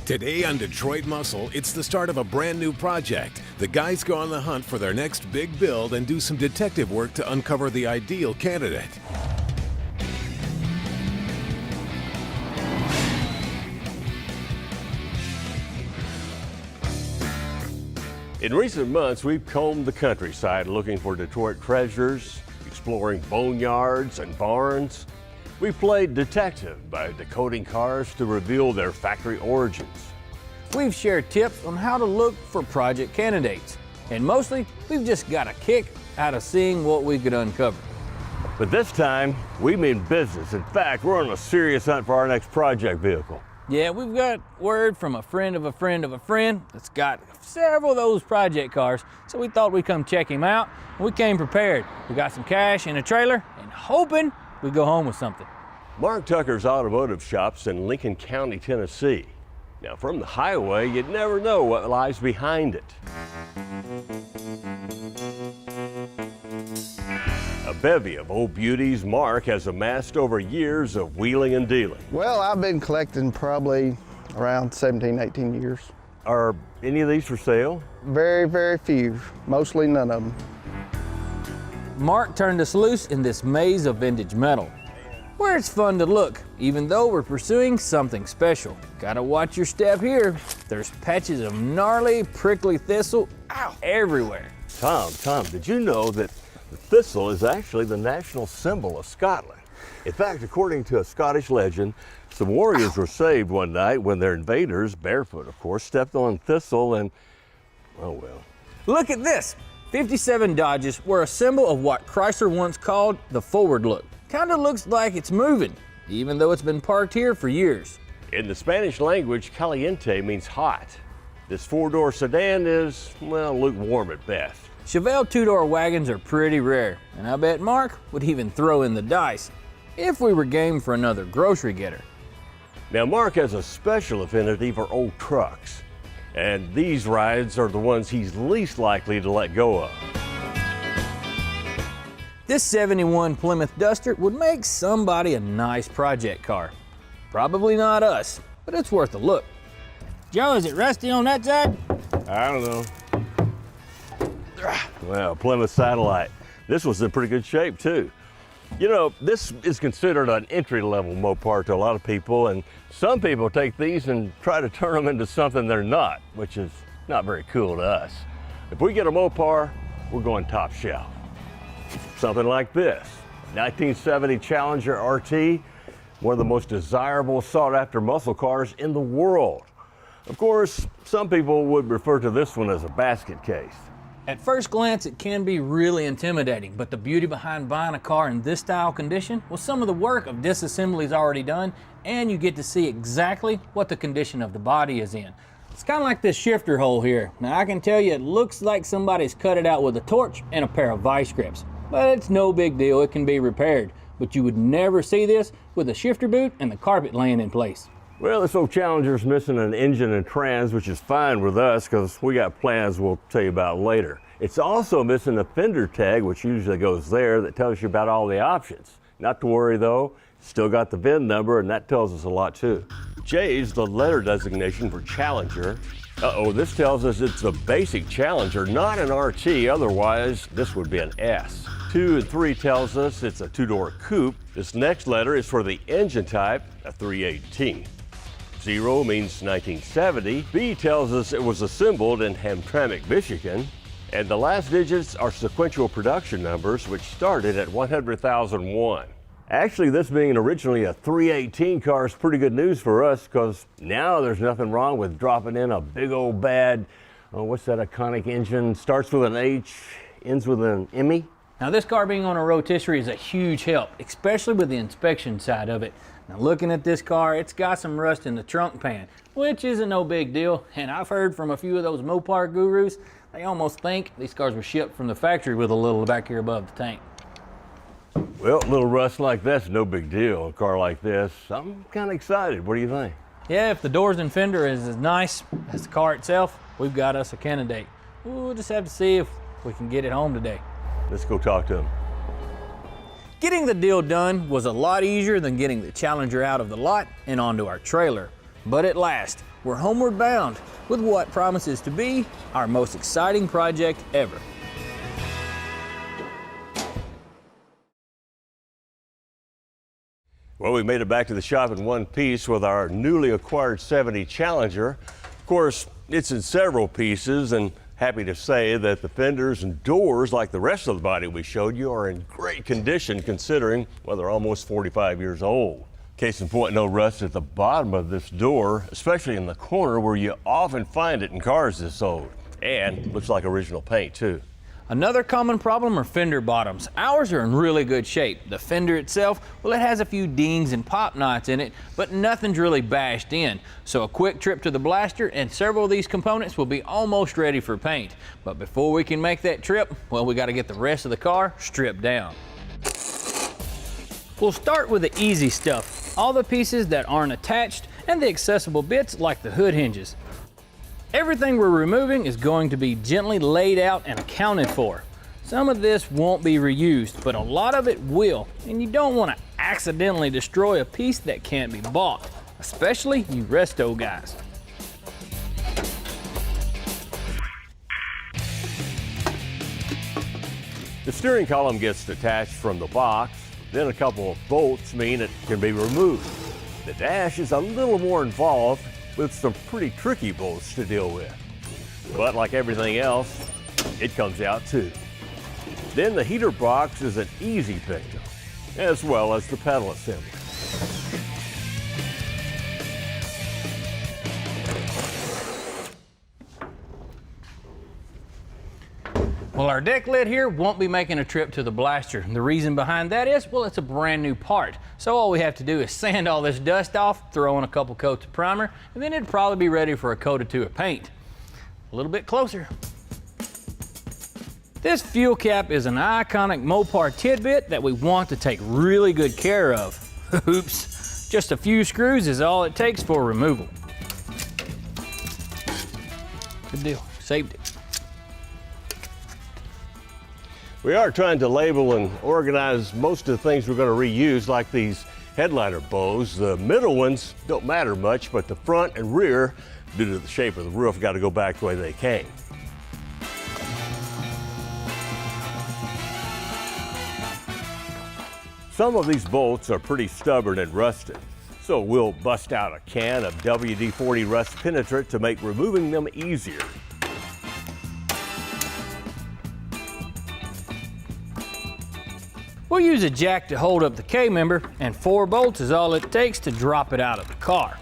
Today on Detroit Muscle, it's the start of a brand new project. The guys go on the hunt for their next big build and do some detective work to uncover the ideal candidate. In recent months, we've combed the countryside looking for Detroit treasures, exploring boneyards and barns. We played detective by decoding cars to reveal their factory origins. We've shared tips on how to look for project candidates. And mostly, we've just got a kick out of seeing what we could uncover. But this time, we mean business. In fact, we're on a serious hunt for our next project vehicle. Yeah, we've got word from a friend of a friend of a friend that's got several of those project cars, so we thought we'd come check him out. We came prepared. We got some cash in a trailer and hoping we'd go home with something. Mark Tucker's Automotive Shop's in Lincoln County, Tennessee. Now, from the highway, you'd never know what lies behind it. A bevy of old beauties Mark has amassed over years of wheeling and dealing. Well, I've been collecting probably around 17, 18 years. Are any of these for sale? Very, very few, mostly none of them. Mark turned us loose in this maze of vintage metal, where it's fun to look, even though we're pursuing something special. Gotta watch your step here. There's patches of gnarly, prickly thistle everywhere. Tom, did you know that the thistle is actually the national symbol of Scotland? In fact, according to a Scottish legend, some warriors were saved one night when their invaders, barefoot of course, stepped on thistle and, oh well. Look at this. 57 Dodges were a symbol of what Chrysler once called the forward look. Kinda looks like it's moving, even though it's been parked here for years. In the Spanish language, caliente means hot. This four-door sedan is, well, lukewarm at best. Chevelle two-door wagons are pretty rare, and I bet Mark would even throw in the dice if we were game for another grocery getter. Now, Mark has a special affinity for old trucks, and these rides are the ones he's least likely to let go of. This 71 Plymouth Duster would make somebody a nice project car. Probably not us, but it's worth a look. Joe, is it rusty on that side? I don't know. Well, Plymouth Satellite. This was in pretty good shape too. You know, this is considered an entry-level Mopar to a lot of people, and some people take these and try to turn them into something they're not, which is not very cool to us. If we get a Mopar, we're going top shelf. Something like this, 1970 Challenger RT, one of the most desirable, sought-after muscle cars in the world. Of course, some people would refer to this one as a basket case. At first glance, it can be really intimidating, but the beauty behind buying a car in this style condition, well, some of the work of disassembly is already done, and you get to see exactly what the condition of the body is in. It's kind of like this shifter hole here. Now, I can tell you it looks like somebody's cut it out with a torch and a pair of vice grips, but it's no big deal, it can be repaired. But you would never see this with a shifter boot and the carpet laying in place. Well, this old Challenger's missing an engine and trans, which is fine with us because we got plans we'll tell you about later. It's also missing a fender tag, which usually goes there, that tells you about all the options. Not to worry though, still got the VIN number, and that tells us a lot too. J's the letter designation for Challenger. This tells us it's the basic Challenger, not an RT, otherwise this would be an S. 2 and 3 tells us it's a two-door coupe. This next letter is for the engine type, a 318. 0 means 1970. B tells us it was assembled in Hamtramck, Michigan. And the last digits are sequential production numbers, which started at 100,001. Actually, this being originally a 318 car is pretty good news for us, because now there's nothing wrong with dropping in a big old bad, what's that iconic engine? Starts with an H, ends with an ME. Now, this car being on a rotisserie is a huge help, especially with the inspection side of it. Now, looking at this car, it's got some rust in the trunk pan, which isn't no big deal. And I've heard from a few of those Mopar gurus, they almost think these cars were shipped from the factory with a little back here above the tank. Well, a little rust like that's no big deal. A car like this, I'm kind of excited. What do you think? Yeah, if the doors and fender is as nice as the car itself, we've got us a candidate. We'll just have to see if we can get it home today. Let's go talk to him. Getting the deal done was a lot easier than getting the Challenger out of the lot and onto our trailer. But at last, we're homeward bound with what promises to be our most exciting project ever. Well, we made it back to the shop in one piece with our newly acquired 70 Challenger. Of course, it's in several pieces, and happy to say that the fenders and doors, like the rest of the body we showed you, are in great condition considering, well, they're almost 45 years old. Case in point, no rust at the bottom of this door, especially in the corner where you often find it in cars this old. And looks like original paint, too. Another common problem are fender bottoms. Ours are in really good shape. The fender itself, well, it has a few dings and pop knots in it, but nothing's really bashed in. So a quick trip to the blaster and several of these components will be almost ready for paint. But before we can make that trip, well, we got to get the rest of the car stripped down. We'll start with the easy stuff, all the pieces that aren't attached and the accessible bits like the hood hinges. Everything we're removing is going to be gently laid out and accounted for. Some of this won't be reused, but a lot of it will, and you don't want to accidentally destroy a piece that can't be bought, especially you resto guys. The steering column gets detached from the box, then a couple of bolts mean it can be removed. The dash is a little more involved, with some pretty tricky bolts to deal with. But like everything else, it comes out too. Then the heater box is an easy victim, as well as the pedal assembly. Well, our deck lid here won't be making a trip to the blaster. The reason behind that is, well, it's a brand new part. So all we have to do is sand all this dust off, throw in a couple coats of primer, and then it'd probably be ready for a coat or two of paint. A little bit closer. This fuel cap is an iconic Mopar tidbit that we want to take really good care of. Oops, just a few screws is all it takes for removal. Good deal, saved it. We are trying to label and organize most of the things we're going to reuse, like these headliner bows. The middle ones don't matter much, but the front and rear, due to the shape of the roof, got to go back the way they came. Some of these bolts are pretty stubborn and rusted, so we'll bust out a can of WD-40 rust penetrant to make removing them easier. We'll use a jack to hold up the K-member, and 4 bolts is all it takes to drop it out of the car.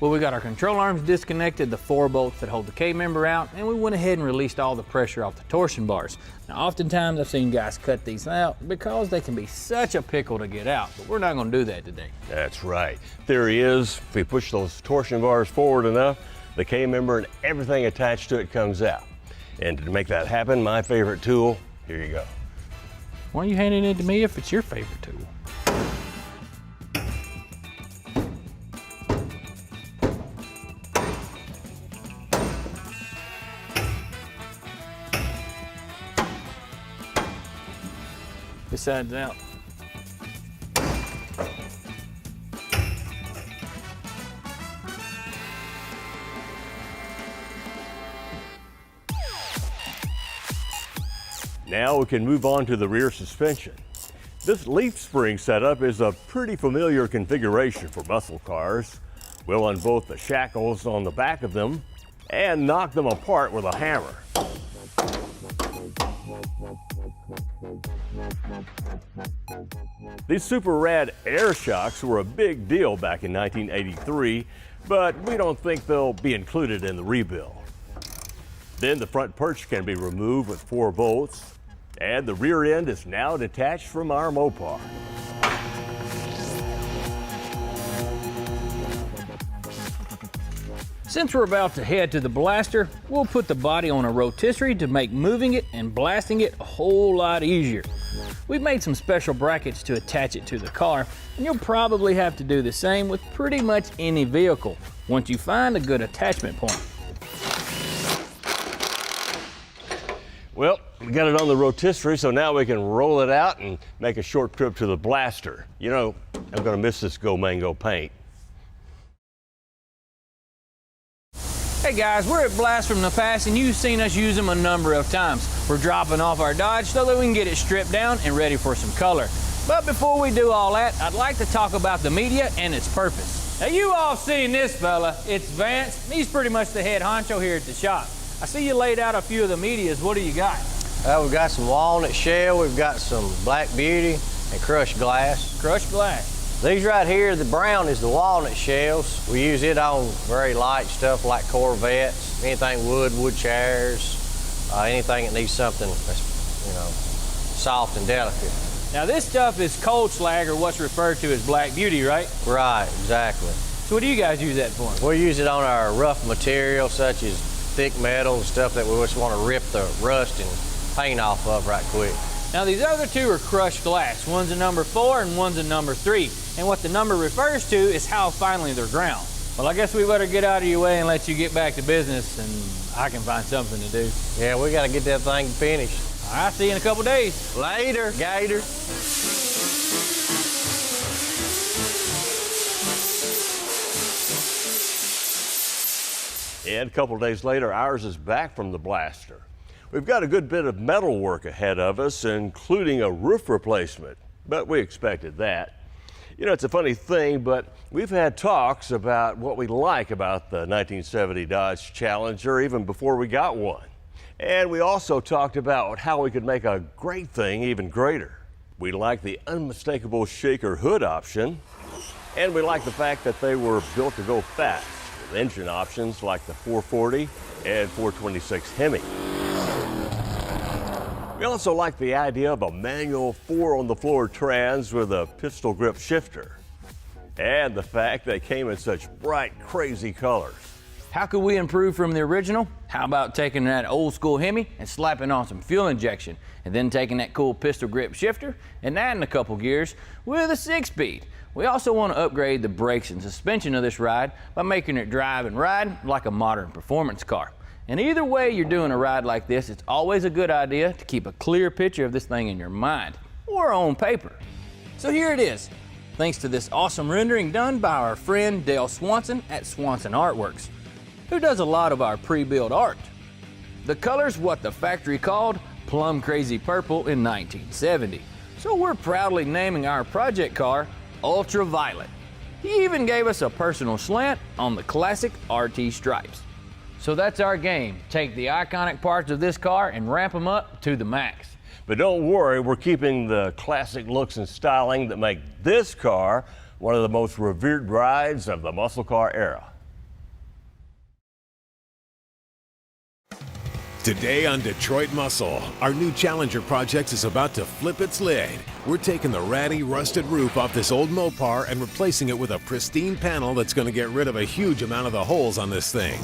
Well, we got our control arms disconnected, the 4 bolts that hold the K-member out, and we went ahead and released all the pressure off the torsion bars. Now, oftentimes I've seen guys cut these out because they can be such a pickle to get out, but we're not going to do that today. That's right. Theory is, if we push those torsion bars forward enough, the K-member and everything attached to it comes out. And to make that happen, my favorite tool, here you go. Why are you handing it to me if it's your favorite tool? This side's out. Now we can move on to the rear suspension. This leaf spring setup is a pretty familiar configuration for muscle cars. We'll unbolt the shackles on the back of them and knock them apart with a hammer. These super rad air shocks were a big deal back in 1983, but we don't think they'll be included in the rebuild. Then the front perch can be removed with 4 bolts, and the rear end is now detached from our Mopar. Since we're about to head to the blaster, we'll put the body on a rotisserie to make moving it and blasting it a whole lot easier. We've made some special brackets to attach it to the car, and you'll probably have to do the same with pretty much any vehicle once you find a good attachment point. Well, we got it on the rotisserie, so now we can roll it out and make a short trip to the blaster. You know, I'm gonna miss this Go Mango paint. Hey guys, we're at Blast from the Past and you've seen us use them a number of times. We're dropping off our Dodge so that we can get it stripped down and ready for some color. But before we do all that, I'd like to talk about the media and its purpose. Now you all seen this fella, it's Vance. He's pretty much the head honcho here at the shop. I see you laid out a few of the medias. What do you got? We've got some walnut shell, we've got some black beauty, and crushed glass. Crushed glass. These right here, the brown is the walnut shells. We use it on very light stuff like Corvettes, anything wood chairs, anything that needs something that's, you know, soft and delicate. Now this stuff is cold slag, or what's referred to as black beauty, right? Right, exactly. So what do you guys use that for? We use it on our rough material such as thick metal and stuff that we just want to rip the rust and paint off of right quick. Now these other two are crushed glass. One's a number 4 and one's a number 3. And what the number refers to is how finely they're ground. Well, I guess we better get out of your way and let you get back to business, and I can find something to do. Yeah, we got to get that thing finished. All right, see you in a couple days. Later, Gator. And a couple days later, ours is back from the blaster. We've got a good bit of metal work ahead of us, including a roof replacement, but we expected that. You know, it's a funny thing, but we've had talks about what we like about the 1970 Dodge Challenger even before we got one. And we also talked about how we could make a great thing even greater. We like the unmistakable shaker hood option, and we like the fact that they were built to go fast, with engine options like the 440 and 426 Hemi. We also like the idea of a manual 4-on-the-floor trans with a pistol grip shifter, and the fact they came in such bright, crazy colors. How could we improve from the original? How about taking that old school Hemi and slapping on some fuel injection, and then taking that cool pistol grip shifter and adding a couple gears with a 6-speed. We also want to upgrade the brakes and suspension of this ride by making it drive and ride like a modern performance car. And either way you're doing a ride like this, it's always a good idea to keep a clear picture of this thing in your mind or on paper. So here it is, thanks to this awesome rendering done by our friend Dale Swanson at Swanson Artworks, who does a lot of our pre-built art. The color's what the factory called Plum Crazy Purple in 1970. So we're proudly naming our project car Ultraviolet. He even gave us a personal slant on the classic RT stripes. So that's our game. Take the iconic parts of this car and ramp them up to the max. But don't worry, we're keeping the classic looks and styling that make this car one of the most revered rides of the muscle car era. Today on Detroit Muscle, our new Challenger project is about to flip its lid. We're taking the ratty, rusted roof off this old Mopar and replacing it with a pristine panel that's going to get rid of a huge amount of the holes on this thing.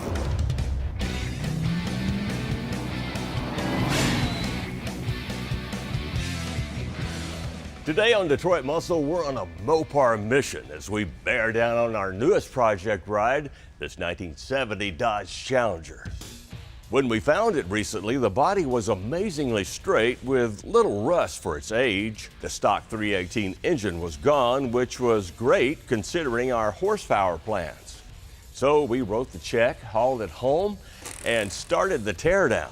Today on Detroit Muscle, we're on a Mopar mission as we bear down on our newest project ride, this 1970 Dodge Challenger. When we found it recently, the body was amazingly straight with little rust for its age. The stock 318 engine was gone, which was great considering our horsepower plans. So we wrote the check, hauled it home, and started the teardown,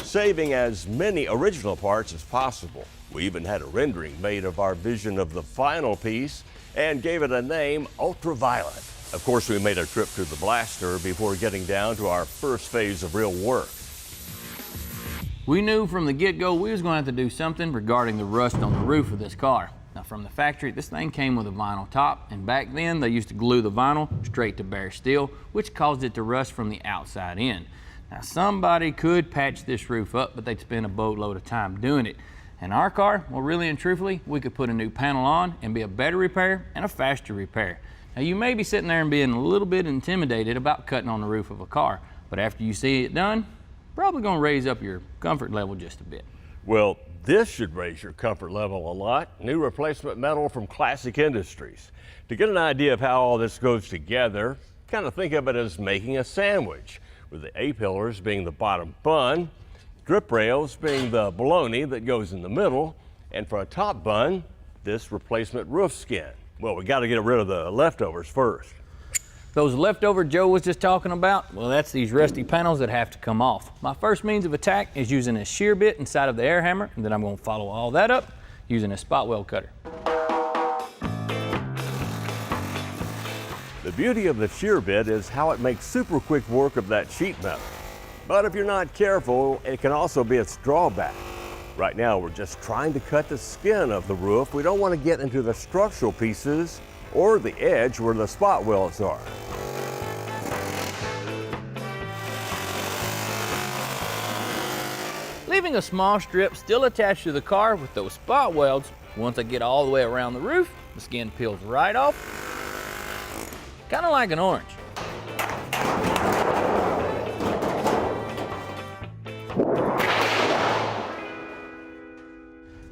saving as many original parts as possible. We even had a rendering made of our vision of the final piece and gave it a name, Ultraviolet. Of course, we made a trip to the blaster before getting down to our first phase of real work. We knew from the get-go we was going to have to do something regarding the rust on the roof of this car. Now from the factory, this thing came with a vinyl top, and back then they used to glue the vinyl straight to bare steel, which caused it to rust from the outside in. Now somebody could patch this roof up, but they'd spend a boatload of time doing it. And our car, well, really and truthfully, we could put a new panel on and be a better repair and a faster repair. Now you may be sitting there and being a little bit intimidated about cutting on the roof of a car, but after you see it done, probably gonna raise up your comfort level just a bit. Well, this should raise your comfort level a lot. New replacement metal from Classic Industries. To get an idea of how all this goes together, kind of think of it as making a sandwich, with the A-pillars being the bottom bun, Drip rails being the bologna that goes in the middle, and for a top bun, this replacement roof skin. Well, we got to get rid of the leftovers first. Those leftover Joe was just talking about, well, that's these rusty panels that have to come off. My first means of attack is using a shear bit inside of the air hammer, and then I'm going to follow all that up using a spot weld cutter. The beauty of the shear bit is how it makes super quick work of that sheet metal. But if you're not careful, it can also be its drawback. Right now, we're just trying to cut the skin of the roof. We don't want to get into the structural pieces or the edge where the spot welds are. Leaving a small strip still attached to the car with those spot welds, once I get all the way around the roof, the skin peels right off, kind of like an orange.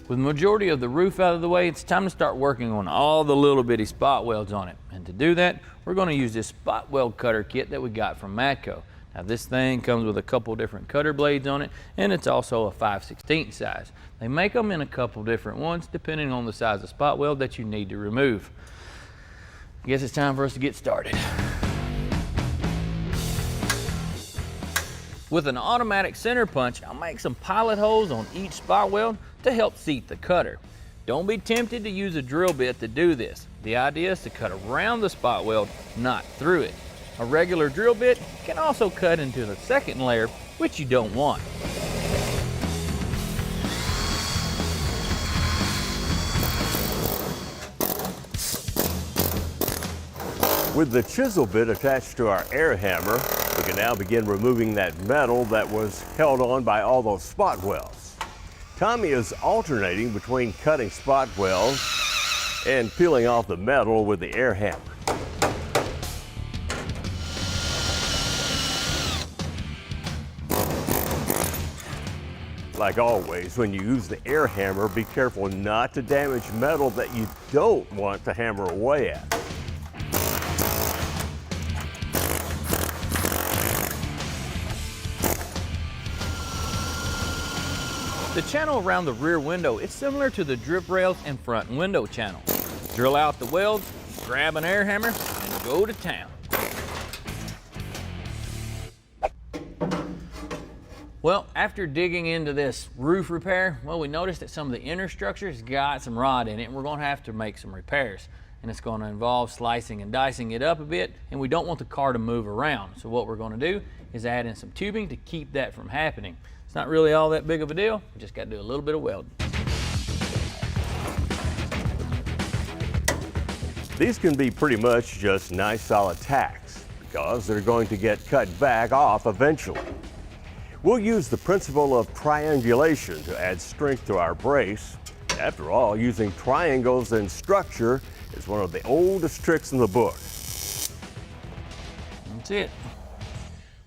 With the majority of the roof out of the way, it's time to start working on all the little bitty spot welds on it. And to do that, we're going to use this spot weld cutter kit that we got from Matco. Now this thing comes with a couple different cutter blades on it, and it's also a 5/16 size. They make them in a couple different ones depending on the size of spot weld that you need to remove. I guess it's time for us to get started. With an automatic center punch, I'll make some pilot holes on each spot weld to help seat the cutter. Don't be tempted to use a drill bit to do this. The idea is to cut around the spot weld, not through it. A regular drill bit can also cut into the second layer, which you don't want. With the chisel bit attached to our air hammer, we can now begin removing that metal that was held on by all those spot welds. Tommy is alternating between cutting spot welds and peeling off the metal with the air hammer. Like always, when you use the air hammer, be careful not to damage metal that you don't want to hammer away at. The channel around the rear window is similar to the drip rails and front window channel. Drill out the welds, grab an air hammer, and go to town. Well, after digging into this roof repair, well, we noticed that some of the inner structures got some rot in it, and we're going to have to make some repairs. And it's going to involve slicing and dicing it up a bit, and we don't want the car to move around. So what we're going to do is add in some tubing to keep that from happening. It's not really all that big of a deal. We just got to do a little bit of welding. These can be pretty much just nice solid tacks because they're going to get cut back off eventually. We'll use the principle of triangulation to add strength to our brace. After all, using triangles in structure is one of the oldest tricks in the book. That's it.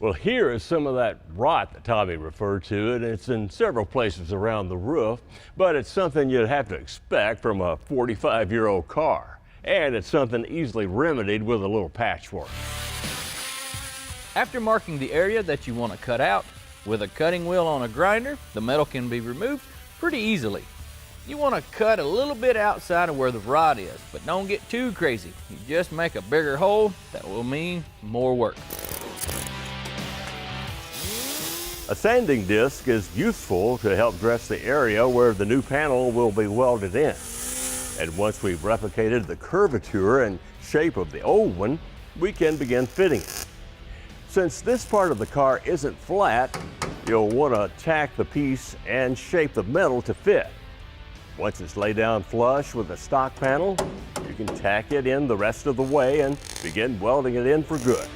Well, here is some of that rot that Tommy referred to, and it's in several places around the roof, but it's something you'd have to expect from a 45-year-old car. And it's something easily remedied with a little patchwork. After marking the area that you want to cut out, with a cutting wheel on a grinder, the metal can be removed pretty easily. You want to cut a little bit outside of where the rod is, but don't get too crazy. You just make a bigger hole, that will mean more work. A sanding disc is useful to help dress the area where the new panel will be welded in. And once we've replicated the curvature and shape of the old one, we can begin fitting it. Since this part of the car isn't flat, you'll want to tack the piece and shape the metal to fit. Once it's laid down flush with the stock panel, you can tack it in the rest of the way and begin welding it in for good.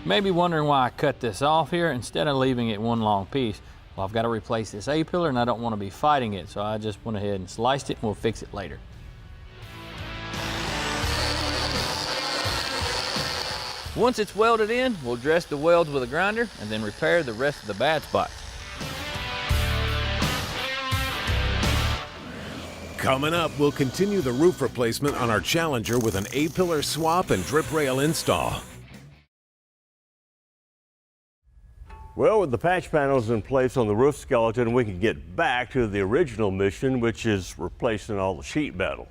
Maybe wondering why I cut this off here instead of leaving it one long piece. Well, I've got to replace this A-pillar and I don't want to be fighting it, so I just went ahead and sliced it and we'll fix it later. Once it's welded in, we'll dress the welds with a grinder and then repair the rest of the bad spots. Coming up, we'll continue the roof replacement on our Challenger with an A-pillar swap and drip rail install. Well, with the patch panels in place on the roof skeleton, we can get back to the original mission, which is replacing all the sheet metal.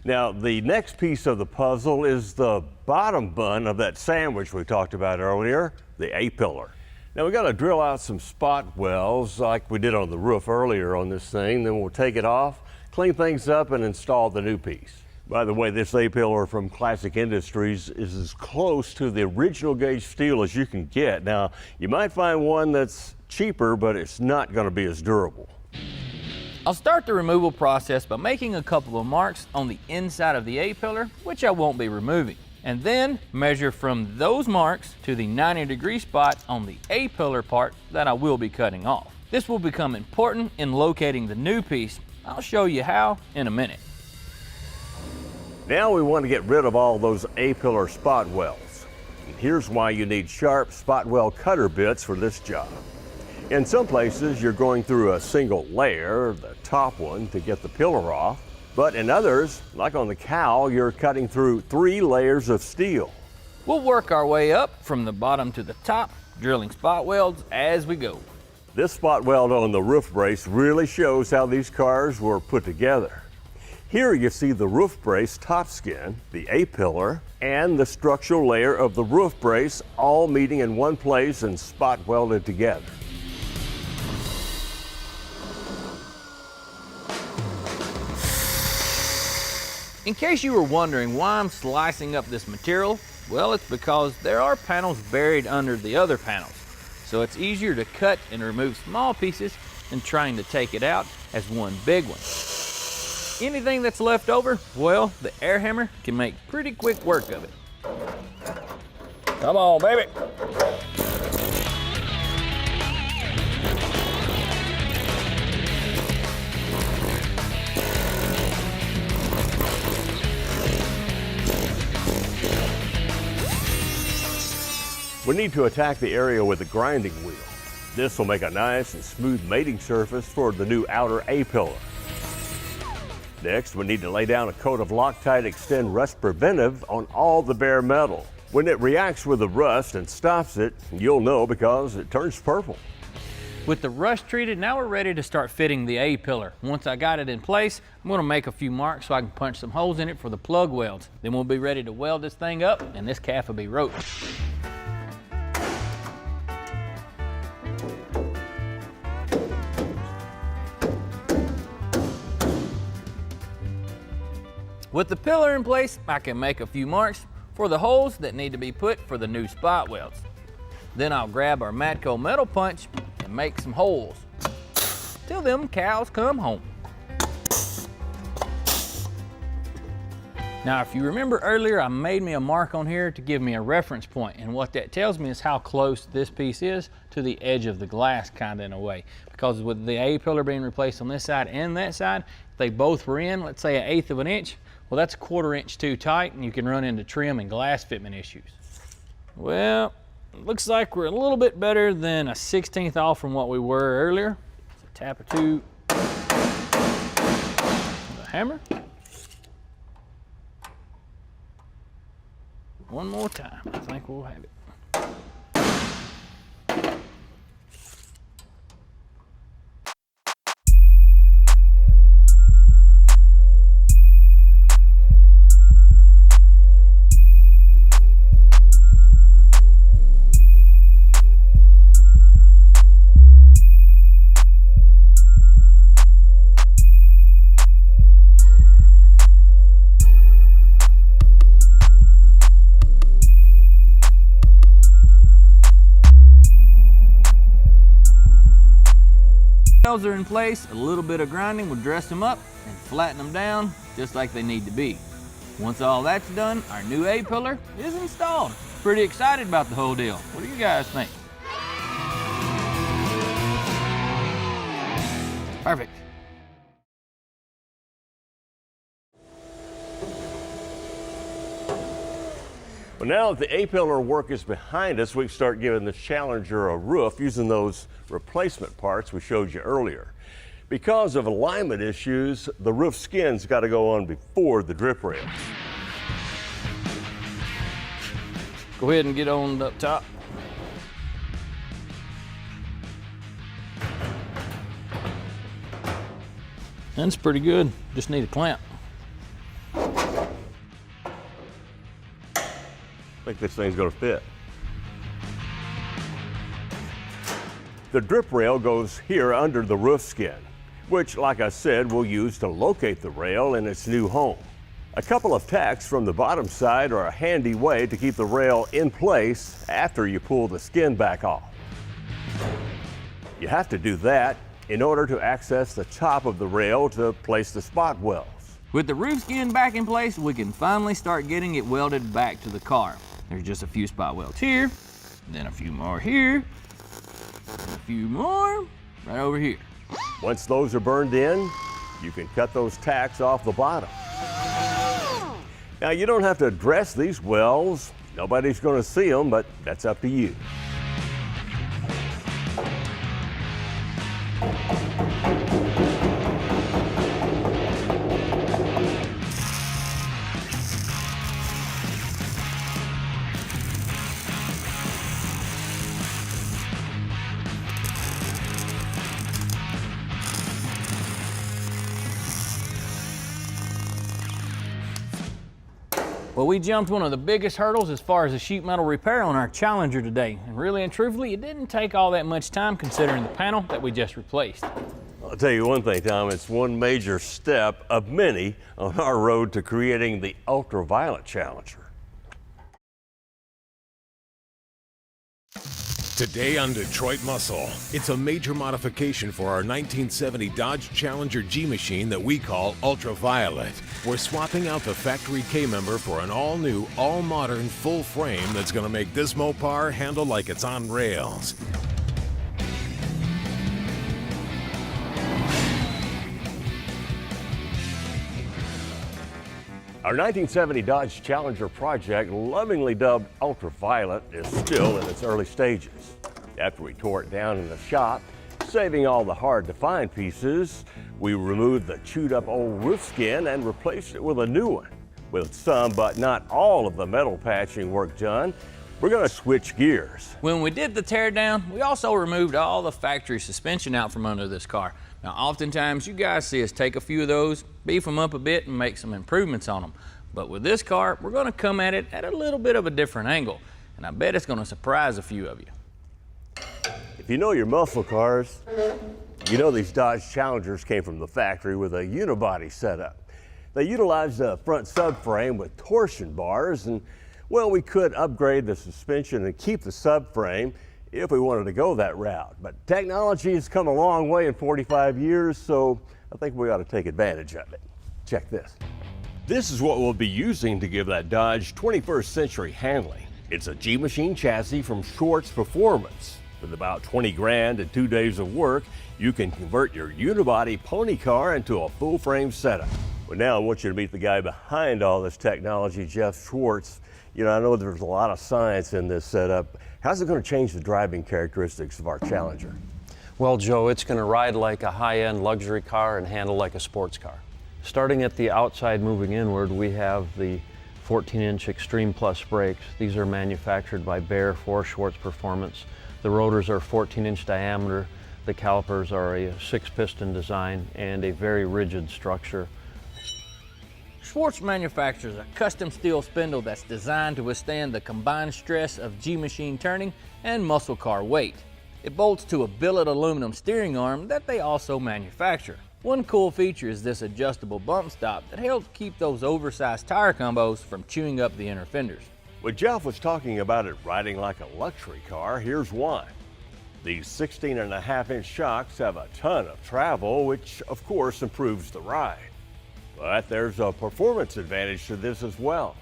Now, the next piece of the puzzle is the bottom bun of that sandwich we talked about earlier, the A-pillar. Now, we got to drill out some spot wells like we did on the roof earlier on this thing. Then we'll take it off, clean things up, and install the new piece. By the way, this A-pillar from Classic Industries is as close to the original gauge steel as you can get. Now, you might find one that's cheaper, but it's not going to be as durable. I'll start the removal process by making a couple of marks on the inside of the A-pillar, which I won't be removing, and then measure from those marks to the 90-degree spot on the A-pillar part that I will be cutting off. This will become important in locating the new piece. I'll show you how in a minute. Now we want to get rid of all those A-pillar spot welds. And here's why you need sharp spot weld cutter bits for this job. In some places, you're going through a single layer, the top one, to get the pillar off. But in others, like on the cowl, you're cutting through 3 layers of steel. We'll work our way up from the bottom to the top, drilling spot welds as we go. This spot weld on the roof brace really shows how these cars were put together. Here you see the roof brace top skin, the A-pillar, and the structural layer of the roof brace all meeting in one place and spot welded together. In case you were wondering why I'm slicing up this material, well, it's because there are panels buried under the other panels. So it's easier to cut and remove small pieces than trying to take it out as one big one. Anything that's left over, well, the air hammer can make pretty quick work of it. Come on, baby. We need to attack the area with a grinding wheel. This will make a nice and smooth mating surface for the new outer A-pillar. Next, we need to lay down a coat of Loctite Extend Rust Preventive on all the bare metal. When it reacts with the rust and stops it, you'll know because it turns purple. With the rust treated, now we're ready to start fitting the A-pillar. Once I got it in place, I'm going to make a few marks so I can punch some holes in it for the plug welds. Then we'll be ready to weld this thing up and this calf will be roped. With the pillar in place, I can make a few marks for the holes that need to be put for the new spot welds. Then I'll grab our Matco metal punch and make some holes till them cows come home. Now, if you remember earlier, I made me a mark on here to give me a reference point, and what that tells me is how close this piece is to the edge of the glass, kind of in a way. Because with the A-pillar being replaced on this side and that side, if they both were in, let's say 1/8 of an inch, well, that's 1/4 inch too tight, and you can run into trim and glass fitment issues. Well, it looks like we're a little bit better than a 1/16 off from what we were earlier. So tap or two with a hammer. One more time, I think we'll have it. Nails are in place, a little bit of grinding will dress them up and flatten them down just like they need to be. Once all that's done, our new A-pillar is installed. Pretty excited about the whole deal. What do you guys think? Perfect. Well, now that the A-pillar work is behind us, we can start giving this Challenger a roof using those replacement parts we showed you earlier. Because of alignment issues, the roof skin's got to go on before the drip rail. Go ahead and get on up top. That's pretty good. Just need a clamp. I think this thing's going to fit. The drip rail goes here under the roof skin, which, like I said, we'll use to locate the rail in its new home. A couple of tacks from the bottom side are a handy way to keep the rail in place after you pull the skin back off. You have to do that in order to access the top of the rail to place the spot welds. With the roof skin back in place, we can finally start getting it welded back to the car. There's just a few spot welds here, then a few more here, and a few more right over here. Once those are burned in, you can cut those tacks off the bottom. Now, you don't have to address these welds. Nobody's going to see them, but that's up to you. Well, we jumped one of the biggest hurdles as far as a sheet metal repair on our Challenger today. And really and truthfully, it didn't take all that much time considering the panel that we just replaced. I'll tell you one thing, Tom, it's one major step of many on our road to creating the ultraviolet Challenger. Today on Detroit Muscle, it's a major modification for our 1970 Dodge Challenger G machine that we call Ultraviolet. We're swapping out the factory K-member for an all-new, all-modern full frame that's going to make this Mopar handle like it's on rails. Our 1970 Dodge Challenger project, lovingly dubbed Ultraviolet, is still in its early stages. After we tore it down in the shop, saving all the hard-to-find pieces, we removed the chewed-up old roof skin and replaced it with a new one. With some, but not all, of the metal patching work done, we're going to switch gears. When we did the teardown, we also removed all the factory suspension out from under this car. Now, oftentimes you guys see us take a few of those, beef them up a bit, and make some improvements on them. But with this car, we're going to come at it at a little bit of a different angle, and I bet it's going to surprise a few of you. If you know your muscle cars, you know these Dodge Challengers came from the factory with a unibody setup. They utilized a front subframe with torsion bars, and well, we could upgrade the suspension and keep the subframe if we wanted to go that route. But technology has come a long way in 45 years, so I think we ought to take advantage of it. Check this. This is what we'll be using to give that Dodge 21st century handling. It's a G-Machine chassis from Schwartz Performance. With about 20 grand and 2 days of work, you can convert your unibody pony car into a full frame setup. Well, now I want you to meet the guy behind all this technology, Jeff Schwartz. You know, I know there's a lot of science in this setup. How's it going to change the driving characteristics of our Challenger? Well, Joe, it's going to ride like a high-end luxury car and handle like a sports car. Starting at the outside moving inward, we have the 14-inch Extreme Plus brakes. These are manufactured by Behr for Schwartz Performance. The rotors are 14-inch diameter. The calipers are a 6-piston design and a very rigid structure. Schwartz manufactures a custom steel spindle that's designed to withstand the combined stress of G-machine turning and muscle car weight. It bolts to a billet aluminum steering arm that they also manufacture. One cool feature is this adjustable bump stop that helps keep those oversized tire combos from chewing up the inner fenders. When Jeff was talking about it riding like a luxury car, here's why. These 16.5-inch shocks have a ton of travel, which of course improves the ride. But there's a performance advantage to this as well.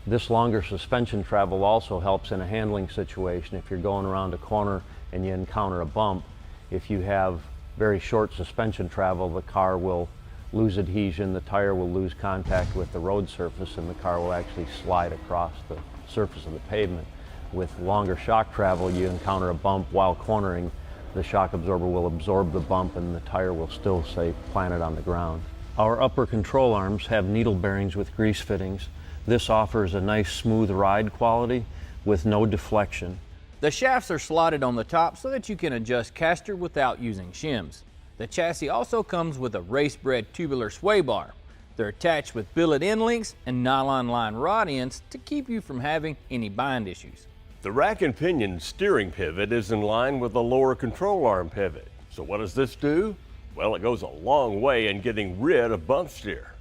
This longer suspension travel also helps in a handling situation. If you're going around a corner and you encounter a bump, if you have very short suspension travel, the car will lose adhesion, the tire will lose contact with the road surface, and the car will actually slide across the surface of the pavement. With longer shock travel, you encounter a bump while cornering, the shock absorber will absorb the bump and the tire will still stay planted on the ground. Our upper control arms have needle bearings with grease fittings. This offers a nice smooth ride quality with no deflection. The shafts are slotted on the top so that you can adjust caster without using shims. The chassis also comes with a race-bred tubular sway bar. They're attached with billet end links and nylon line rod ends to keep you from having any bind issues. The rack and pinion steering pivot is in line with the lower control arm pivot. So what does this do? Well, it goes a long way in getting rid of bump steer.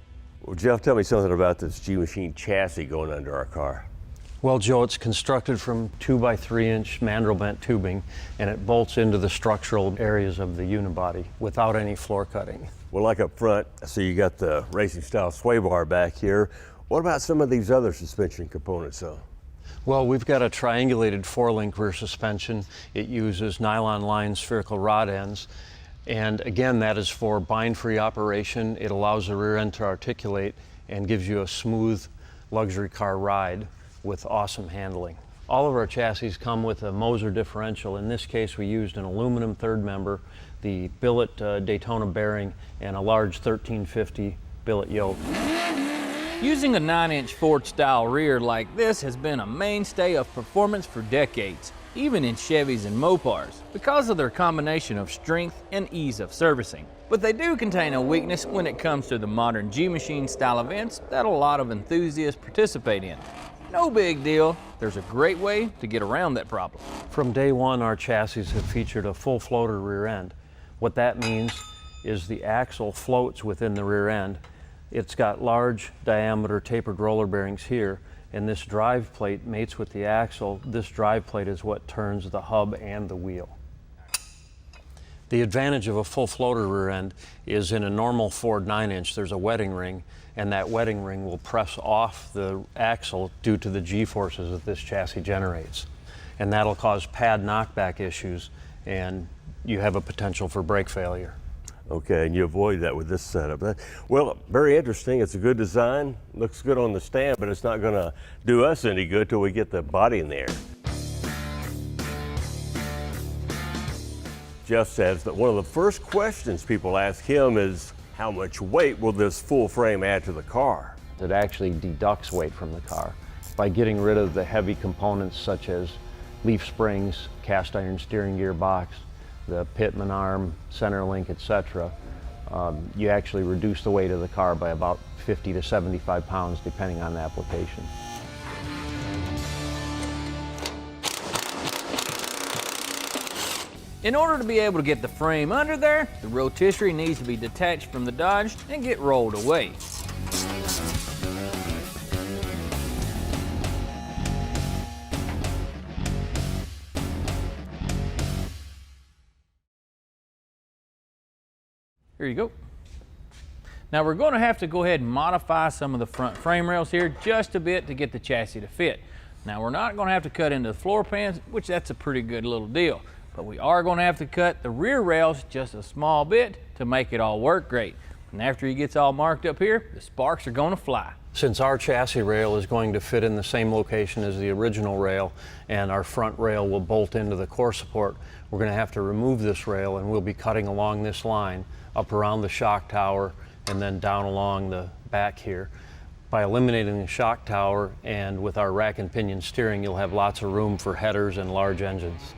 Well, Jeff, tell me something about this G-Machine chassis going under our car. Well, Joe, it's constructed from 2x3-inch mandrel bent tubing, and it bolts into the structural areas of the unibody without any floor cutting. Well, like up front, I see you got the racing style sway bar back here. What about some of these other suspension components, though? Well, we've got a triangulated 4-link rear suspension. It uses nylon lined spherical rod ends. And again, that is for bind-free operation. It allows the rear end to articulate and gives you a smooth luxury car ride with awesome handling. All of our chassis come with a Moser differential. In this case, we used an aluminum third member, the billet Daytona bearing, and a large 1350 billet yoke. Using a 9-inch Ford-style rear like this has been a mainstay of performance for decades, even in Chevys and Mopars, because of their combination of strength and ease of servicing. But they do contain a weakness when it comes to the modern G-Machine style events that a lot of enthusiasts participate in. No big deal, there's a great way to get around that problem. From day one, our chassis have featured a full floater rear end. What that means is the axle floats within the rear end. It's got large diameter tapered roller bearings here, and this drive plate mates with the axle. This drive plate is what turns the hub and the wheel. The advantage of a full floater rear end is in a normal Ford 9-inch, there's a wetting ring, and that wetting ring will press off the axle due to the G-forces that this chassis generates. And that'll cause pad knockback issues, and you have a potential for brake failure. Okay, and you avoid that with this setup. Well, very interesting. It's a good design. Looks good on the stand, but it's not going to do us any good till we get the body in the air. Jeff says that one of the first questions people ask him is, how much weight will this full frame add to the car? It actually deducts weight from the car by getting rid of the heavy components such as leaf springs, cast iron steering gearbox, the Pitman arm, center link, etc. You actually reduce the weight of the car by about 50 to 75 pounds depending on the application. In order to be able to get the frame under there, the rotisserie needs to be detached from the Dodge and get rolled away. Here you go. Now we're going to have to go ahead and modify some of the front frame rails here just a bit to get the chassis to fit. Now we're not going to have to cut into the floor pans, which that's a pretty good little deal. But we are going to have to cut the rear rails just a small bit to make it all work great. And after he gets all marked up here, the sparks are going to fly. Since our chassis rail is going to fit in the same location as the original rail and our front rail will bolt into the core support, we're going to have to remove this rail, and we'll be cutting along this line up around the shock tower and then down along the back here. By eliminating the shock tower and with our rack and pinion steering, you'll have lots of room for headers and large engines.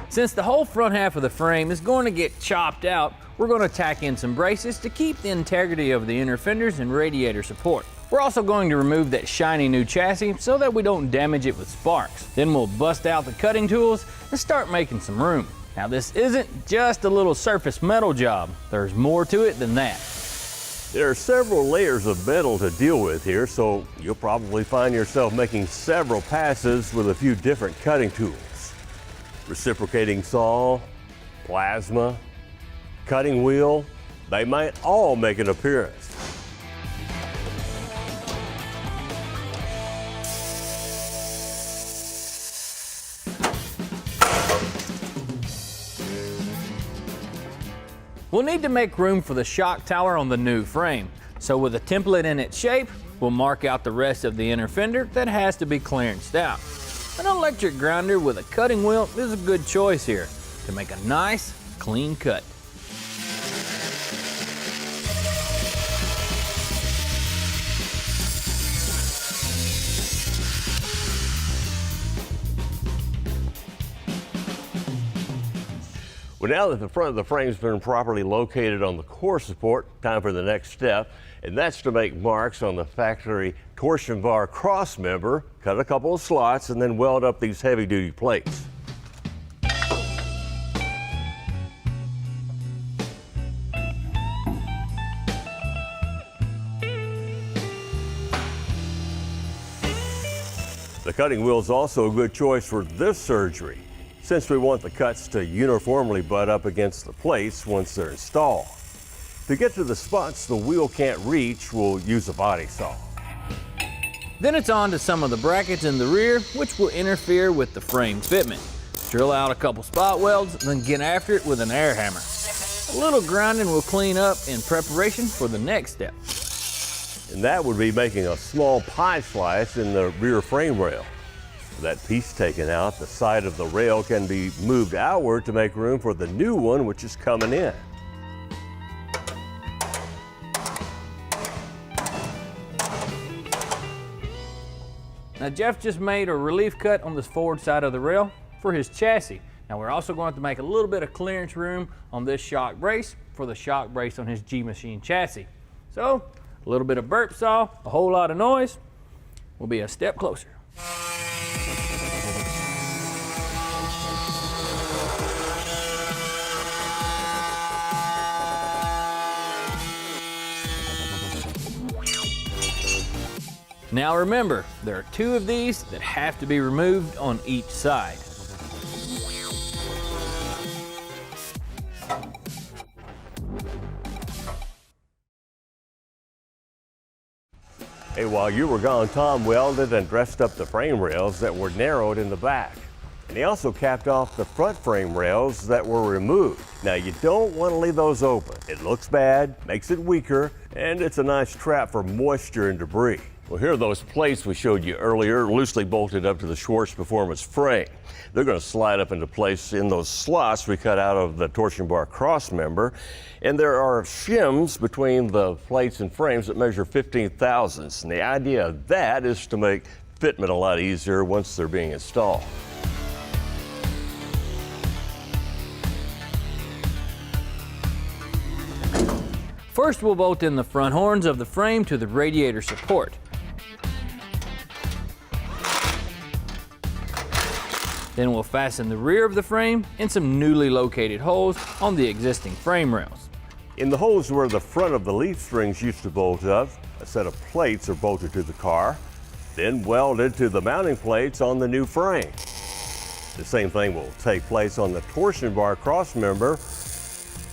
Since the whole front half of the frame is going to get chopped out, we're going to tack in some braces to keep the integrity of the inner fenders and radiator support. We're also going to remove that shiny new chassis so that we don't damage it with sparks. Then we'll bust out the cutting tools and start making some room. Now this isn't just a little surface metal job. There's more to it than that. There are several layers of metal to deal with here, so you'll probably find yourself making several passes with a few different cutting tools. Reciprocating saw, plasma, cutting wheel, they might all make an appearance. We'll need to make room for the shock tower on the new frame. So with a template in its shape, we'll mark out the rest of the inner fender that has to be clearanced out. An electric grinder with a cutting wheel is a good choice here. to make a nice, clean cut. Well, now that the front of the frame's been properly located on the core support, time for the next step, and that's to make marks on the factory torsion bar cross member, cut a couple of slots, and then weld up these heavy-duty plates. The cutting wheel is also a good choice for this surgery, since we want the cuts to uniformly butt up against the plates once they're installed. To get to the spots the wheel can't reach, we'll use a body saw. Then it's on to some of the brackets in the rear, which will interfere with the frame fitment. Drill out a couple spot welds, then get after it with an air hammer. A little grinding will clean up in preparation for the next step. And that would be making a small pie slice in the rear frame rail. With that piece taken out, the side of the rail can be moved outward to make room for the new one, which is coming in. Now Jeff just made a relief cut on this forward side of the rail for his chassis. Now we're also going to make a little bit of clearance room on this shock brace for the shock brace on his G-Machine chassis. So a little bit of burp saw, a whole lot of noise, we'll be a step closer. Now remember, there are two of these that have to be removed on each side. Hey, while you were gone, Tom welded and dressed up the frame rails that were narrowed in the back. And he also capped off the front frame rails that were removed. Now, you don't want to leave those open. It looks bad, makes it weaker, and it's a nice trap for moisture and debris. Well, here are those plates we showed you earlier, loosely bolted up to the Schwartz Performance frame. They're going to slide up into place in those slots we cut out of the torsion bar cross member. And there are shims between the plates and frames that measure 15 thousandths. And the idea of that is to make fitment a lot easier once they're being installed. First, we'll bolt in the front horns of the frame to the radiator support. Then we'll fasten the rear of the frame in some newly located holes on the existing frame rails. In the holes where the front of the leaf springs used to bolt up, a set of plates are bolted to the car, then welded to the mounting plates on the new frame. The same thing will take place on the torsion bar cross member,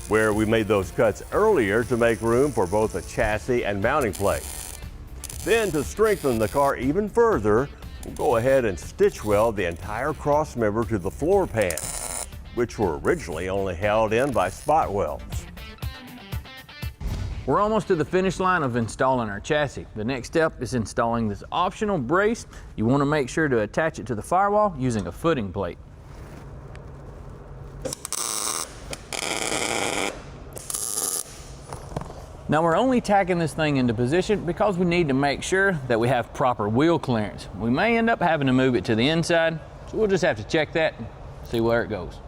where we made those cuts earlier to make room for both a chassis and mounting plate. Then, to strengthen the car even further, we'll go ahead and stitch weld the entire cross member to the floor pans, which were originally only held in by spot welds. We're almost to the finish line of installing our chassis. The next step is installing this optional brace. You want to make sure to attach it to the firewall using a footing plate. Now we're only tacking this thing into position because we need to make sure that we have proper wheel clearance. We may end up having to move it to the inside, so we'll just have to check that and see where it goes.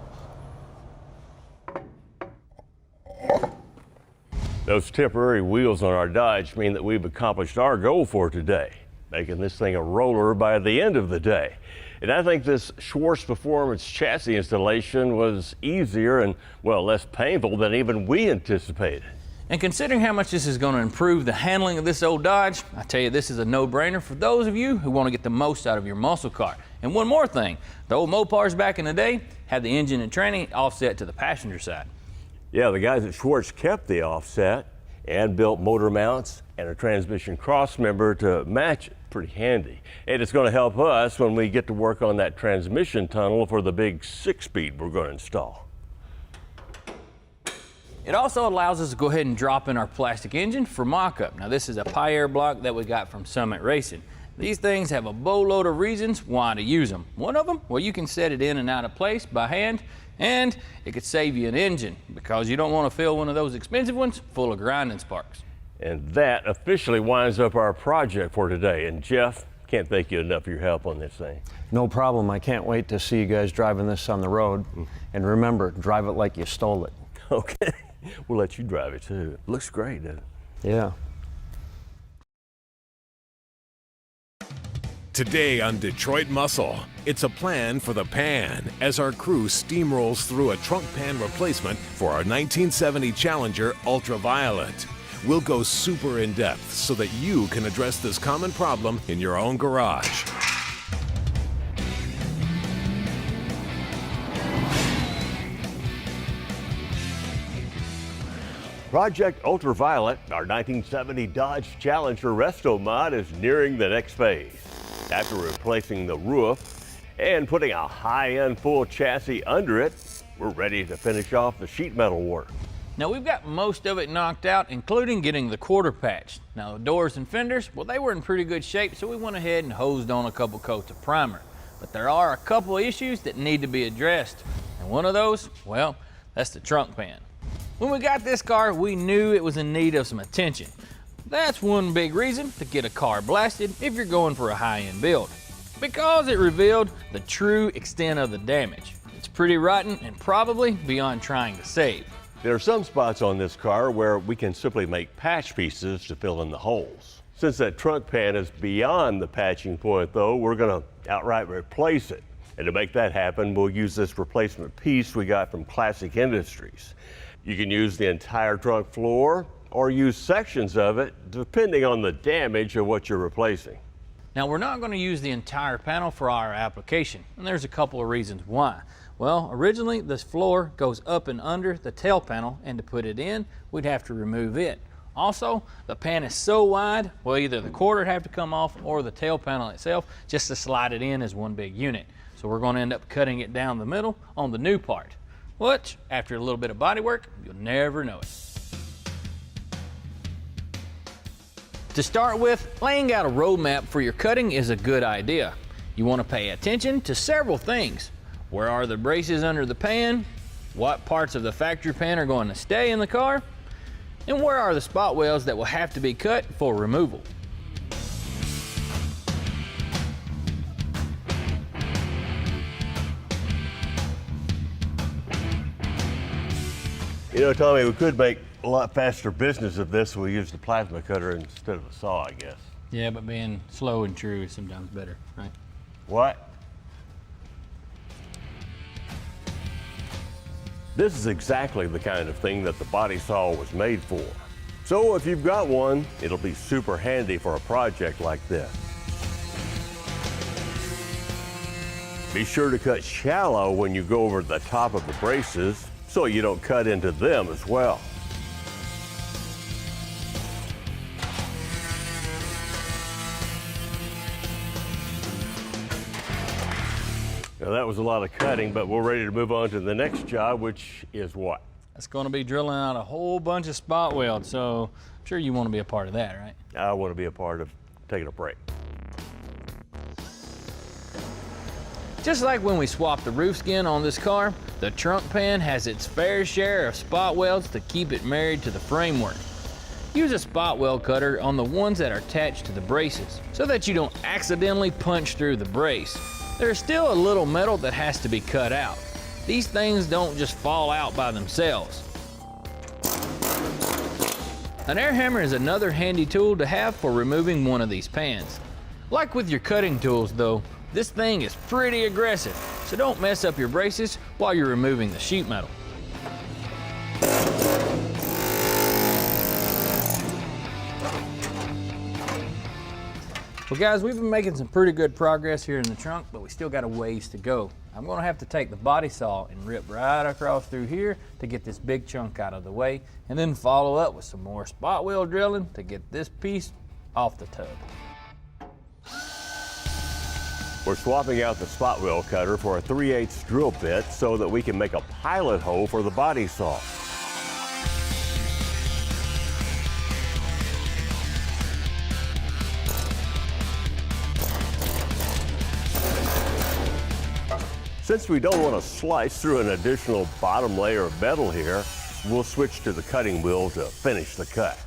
Those temporary wheels on our Dodge mean that we've accomplished our goal for today, making this thing a roller by the end of the day. And I think this Schwartz Performance chassis installation was easier and, well, less painful than even we anticipated. And considering how much this is going to improve the handling of this old Dodge, I tell you, this is a no-brainer for those of you who want to get the most out of your muscle car. And one more thing, the old Mopars back in the day had the engine and tranny offset to the passenger side. Yeah, the guys at Schwartz kept the offset and built motor mounts and a transmission cross member to match it. Pretty handy. And it's going to help us when we get to work on that transmission tunnel for the big 6-speed we're going to install. It also allows us to go ahead and drop in our plastic engine for mock-up. Now this is a Pioneer block that we got from Summit Racing. These things have a boatload of reasons why to use them. One of them, well, you can set it in and out of place by hand, and it could save you an engine because you don't want to fill one of those expensive ones full of grinding sparks. And that officially winds up our project for today. And Jeff, can't thank you enough for your help on this thing. No problem. I can't wait to see you guys driving this on the road. And remember, drive it like you stole it. Okay, we'll let you drive it too. Looks great, doesn't it? Yeah. Today on Detroit Muscle, it's a plan for the pan as our crew steamrolls through a trunk pan replacement for our 1970 Challenger Ultraviolet. We'll go super in depth so that you can address this common problem in your own garage. Project Ultraviolet, our 1970 Dodge Challenger resto mod, is nearing the next phase. After replacing the roof and putting a high-end full chassis under it, we're ready to finish off the sheet metal work. Now we've got most of it knocked out, including getting the quarter patched. Now the doors and fenders, well, they were in pretty good shape, so we went ahead and hosed on a couple coats of primer. But there are a couple of issues that need to be addressed. And one of those, well, that's the trunk pan. When we got this car, we knew it was in need of some attention. That's one big reason to get a car blasted if you're going for a high-end build, because it revealed the true extent of the damage. It's pretty rotten and probably beyond trying to save. There are some spots on this car where we can simply make patch pieces to fill in the holes. Since that trunk pan is beyond the patching point though, we're gonna outright replace it. And to make that happen, we'll use this replacement piece we got from Classic Industries. You can use the entire trunk floor or use sections of it depending on the damage of what you're replacing. Now we're not going to use the entire panel for our application, and there's a couple of reasons why. Well, originally this floor goes up and under the tail panel, and to put it in, we'd have to remove it. Also, the pan is so wide, well, either the quarter would have to come off or the tail panel itself just to slide it in as one big unit. So we're going to end up cutting it down the middle on the new part, which, after a little bit of body work, you'll never know it. To start with, laying out a roadmap for your cutting is a good idea. You want to pay attention to several things. Where are the braces under the pan? What parts of the factory pan are going to stay in the car? And where are the spot welds that will have to be cut for removal? You know, Tommy, we could make a lot faster business of this if we use the plasma cutter instead of a saw, I guess. Yeah, but being slow and true is sometimes better, right? What? This is exactly the kind of thing that the body saw was made for. So if you've got one, it'll be super handy for a project like this. Be sure to cut shallow when you go over the top of the braces so you don't cut into them as well. Now that was a lot of cutting, but we're ready to move on to the next job, which is what? That's going to be drilling out a whole bunch of spot welds, so I'm sure you want to be a part of that, right? I want to be a part of taking a break. Just like when we swapped the roof skin on this car, the trunk pan has its fair share of spot welds to keep it married to the framework. Use a spot weld cutter on the ones that are attached to the braces so that you don't accidentally punch through the brace. There's still a little metal that has to be cut out. These things don't just fall out by themselves. An air hammer is another handy tool to have for removing one of these pans. Like with your cutting tools though, this thing is pretty aggressive, so don't mess up your braces while you're removing the sheet metal. Well guys, we've been making some pretty good progress here in the trunk, but we still got a ways to go. I'm gonna have to take the body saw and rip right across through here to get this big chunk out of the way, and then follow up with some more spot weld drilling to get this piece off the tub. We're swapping out the spot weld cutter for a 3/8 drill bit so that we can make a pilot hole for the body saw. Since we don't want to slice through an additional bottom layer of metal here, we'll switch to the cutting wheel to finish the cut.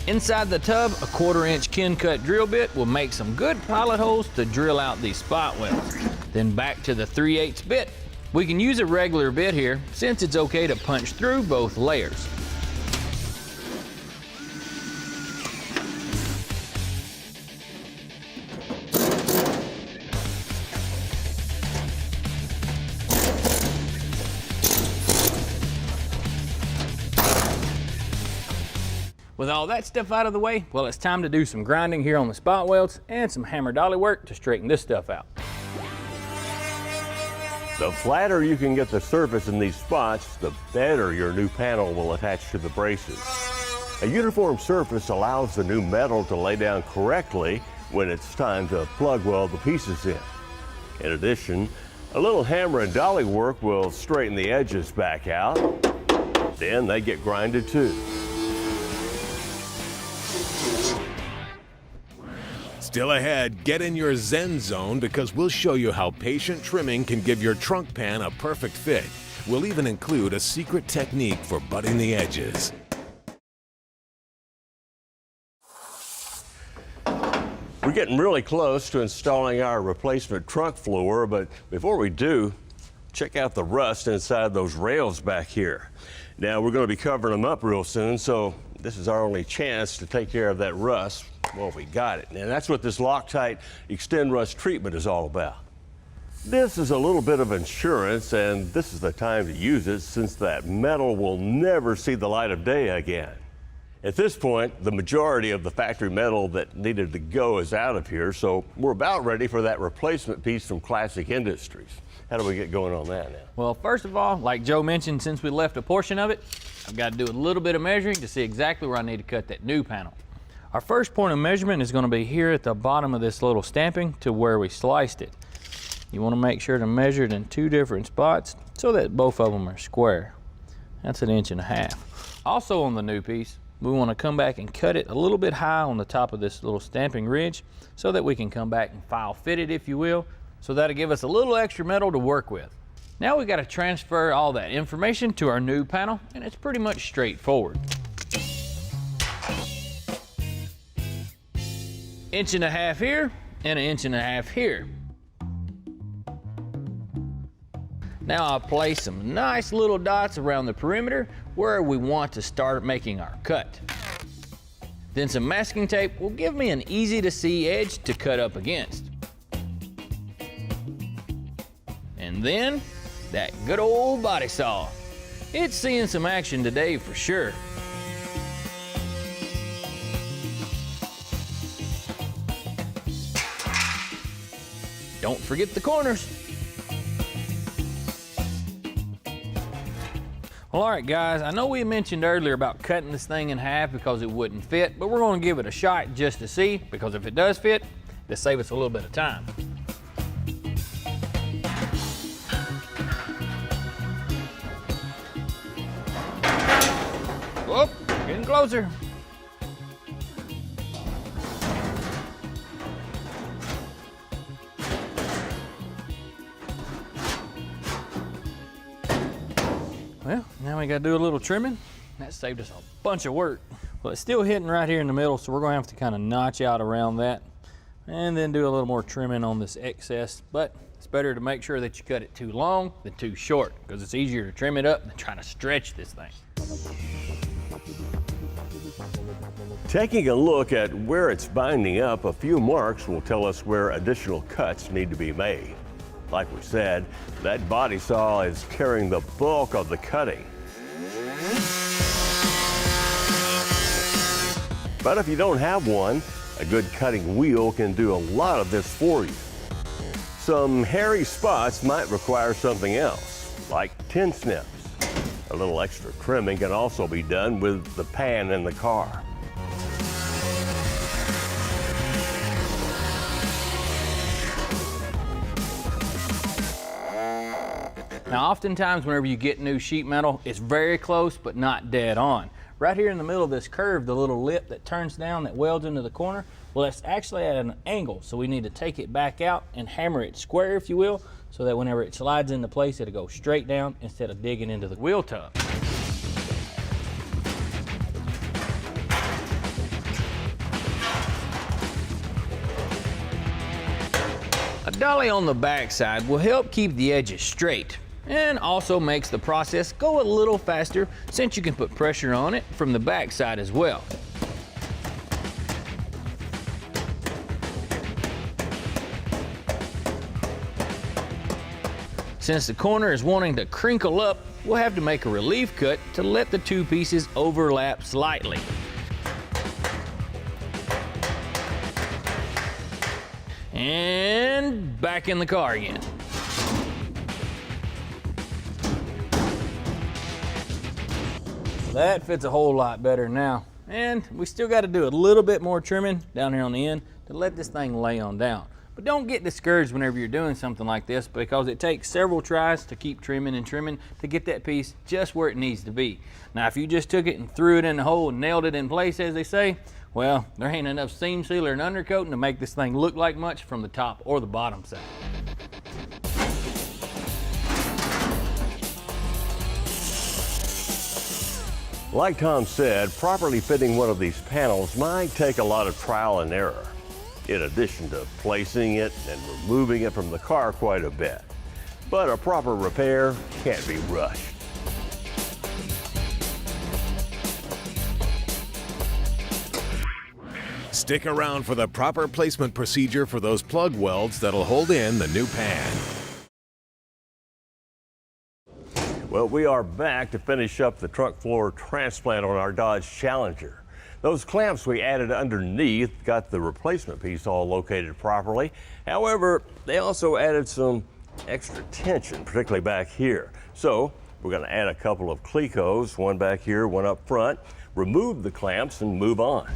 Inside the tub, a 1/4-inch Ken-Cut drill bit will make some good pilot holes to drill out these spot welds. Then back to the 3/8 bit. We can use a regular bit here since it's okay to punch through both layers. With all that stuff out of the way, well, it's time to do some grinding here on the spot welds and some hammer dolly work to straighten this stuff out. The flatter you can get the surface in these spots, the better your new panel will attach to the braces. A uniform surface allows the new metal to lay down correctly when it's time to plug weld the pieces in. In addition, a little hammer and dolly work will straighten the edges back out. Then they get grinded too. Still ahead, get in your Zen zone because we'll show you how patient trimming can give your trunk pan a perfect fit. We'll even include a secret technique for butting the edges. We're getting really close to installing our replacement trunk floor, but before we do, check out the rust inside those rails back here. Now, we're going to be covering them up real soon, so this is our only chance to take care of that rust. Well, we got it. And that's what this Loctite Extend Rust treatment is all about. This is a little bit of insurance, and this is the time to use it since that metal will never see the light of day again. At this point, the majority of the factory metal that needed to go is out of here, so we're about ready for that replacement piece from Classic Industries. How do we get going on that now? Well, first of all, like Joe mentioned, since we left a portion of it, I've got to do a little bit of measuring to see exactly where I need to cut that new panel. Our first point of measurement is going to be here at the bottom of this little stamping to where we sliced it. You want to make sure to measure it in 2 different spots so that both of them are square. That's 1.5 inches. Also on the new piece, we want to come back and cut it a little bit high on the top of this little stamping ridge so that we can come back and file fit it, if you will, so that'll give us a little extra metal to work with. Now we got to transfer all that information to our new panel, and it's pretty much straightforward. 1.5 inches here and 1.5 inches here. Now I'll place some nice little dots around the perimeter where we want to start making our cut. Then some masking tape will give me an easy to see edge to cut up against. And then that good old body saw. It's seeing some action today for sure. Don't forget the corners. Well, all right, guys, I know we mentioned earlier about cutting this thing in half because it wouldn't fit, but we're going to give it a shot just to see, because if it does fit, it'll save us a little bit of time. Whoop, getting closer. Well, now we got to do a little trimming. That saved us a bunch of work. Well, it's still hitting right here in the middle, so we're going to have to kind of notch out around that and then do a little more trimming on this excess. But it's better to make sure that you cut it too long than too short, because it's easier to trim it up than trying to stretch this thing. Taking a look at where it's binding up, a few marks will tell us where additional cuts need to be made. Like we said, that body saw is carrying the bulk of the cutting. But if you don't have one, a good cutting wheel can do a lot of this for you. Some hairy spots might require something else, like tin snips. A little extra trimming can also be done with the pan in the car. Now, oftentimes whenever you get new sheet metal, it's very close but not dead on. Right here in the middle of this curve, the little lip that turns down that welds into the corner, well, that's actually at an angle, so we need to take it back out and hammer it square, if you will, so that whenever it slides into place, it'll go straight down instead of digging into the wheel tub. A dolly on the backside will help keep the edges straight and also makes the process go a little faster since you can put pressure on it from the backside as well. Since the corner is wanting to crinkle up, we'll have to make a relief cut to let the two pieces overlap slightly. And back in the car again. That fits a whole lot better now. And we still got to do a little bit more trimming down here on the end to let this thing lay on down. But don't get discouraged whenever you're doing something like this, because it takes several tries to keep trimming and trimming to get that piece just where it needs to be. Now, if you just took it and threw it in the hole and nailed it in place, as they say, well, there ain't enough seam sealer and undercoating to make this thing look like much from the top or the bottom side. Like Tom said, properly fitting one of these panels might take a lot of trial and error, in addition to placing it and removing it from the car quite a bit. But a proper repair can't be rushed. Stick around for the proper placement procedure for those plug welds that'll hold in the new pan. Well, we are back to finish up the trunk floor transplant on our Dodge Challenger. Those clamps we added underneath got the replacement piece all located properly. However, they also added some extra tension, particularly back here. So we're going to add a couple of Clecos, one back here, one up front, remove the clamps and move on.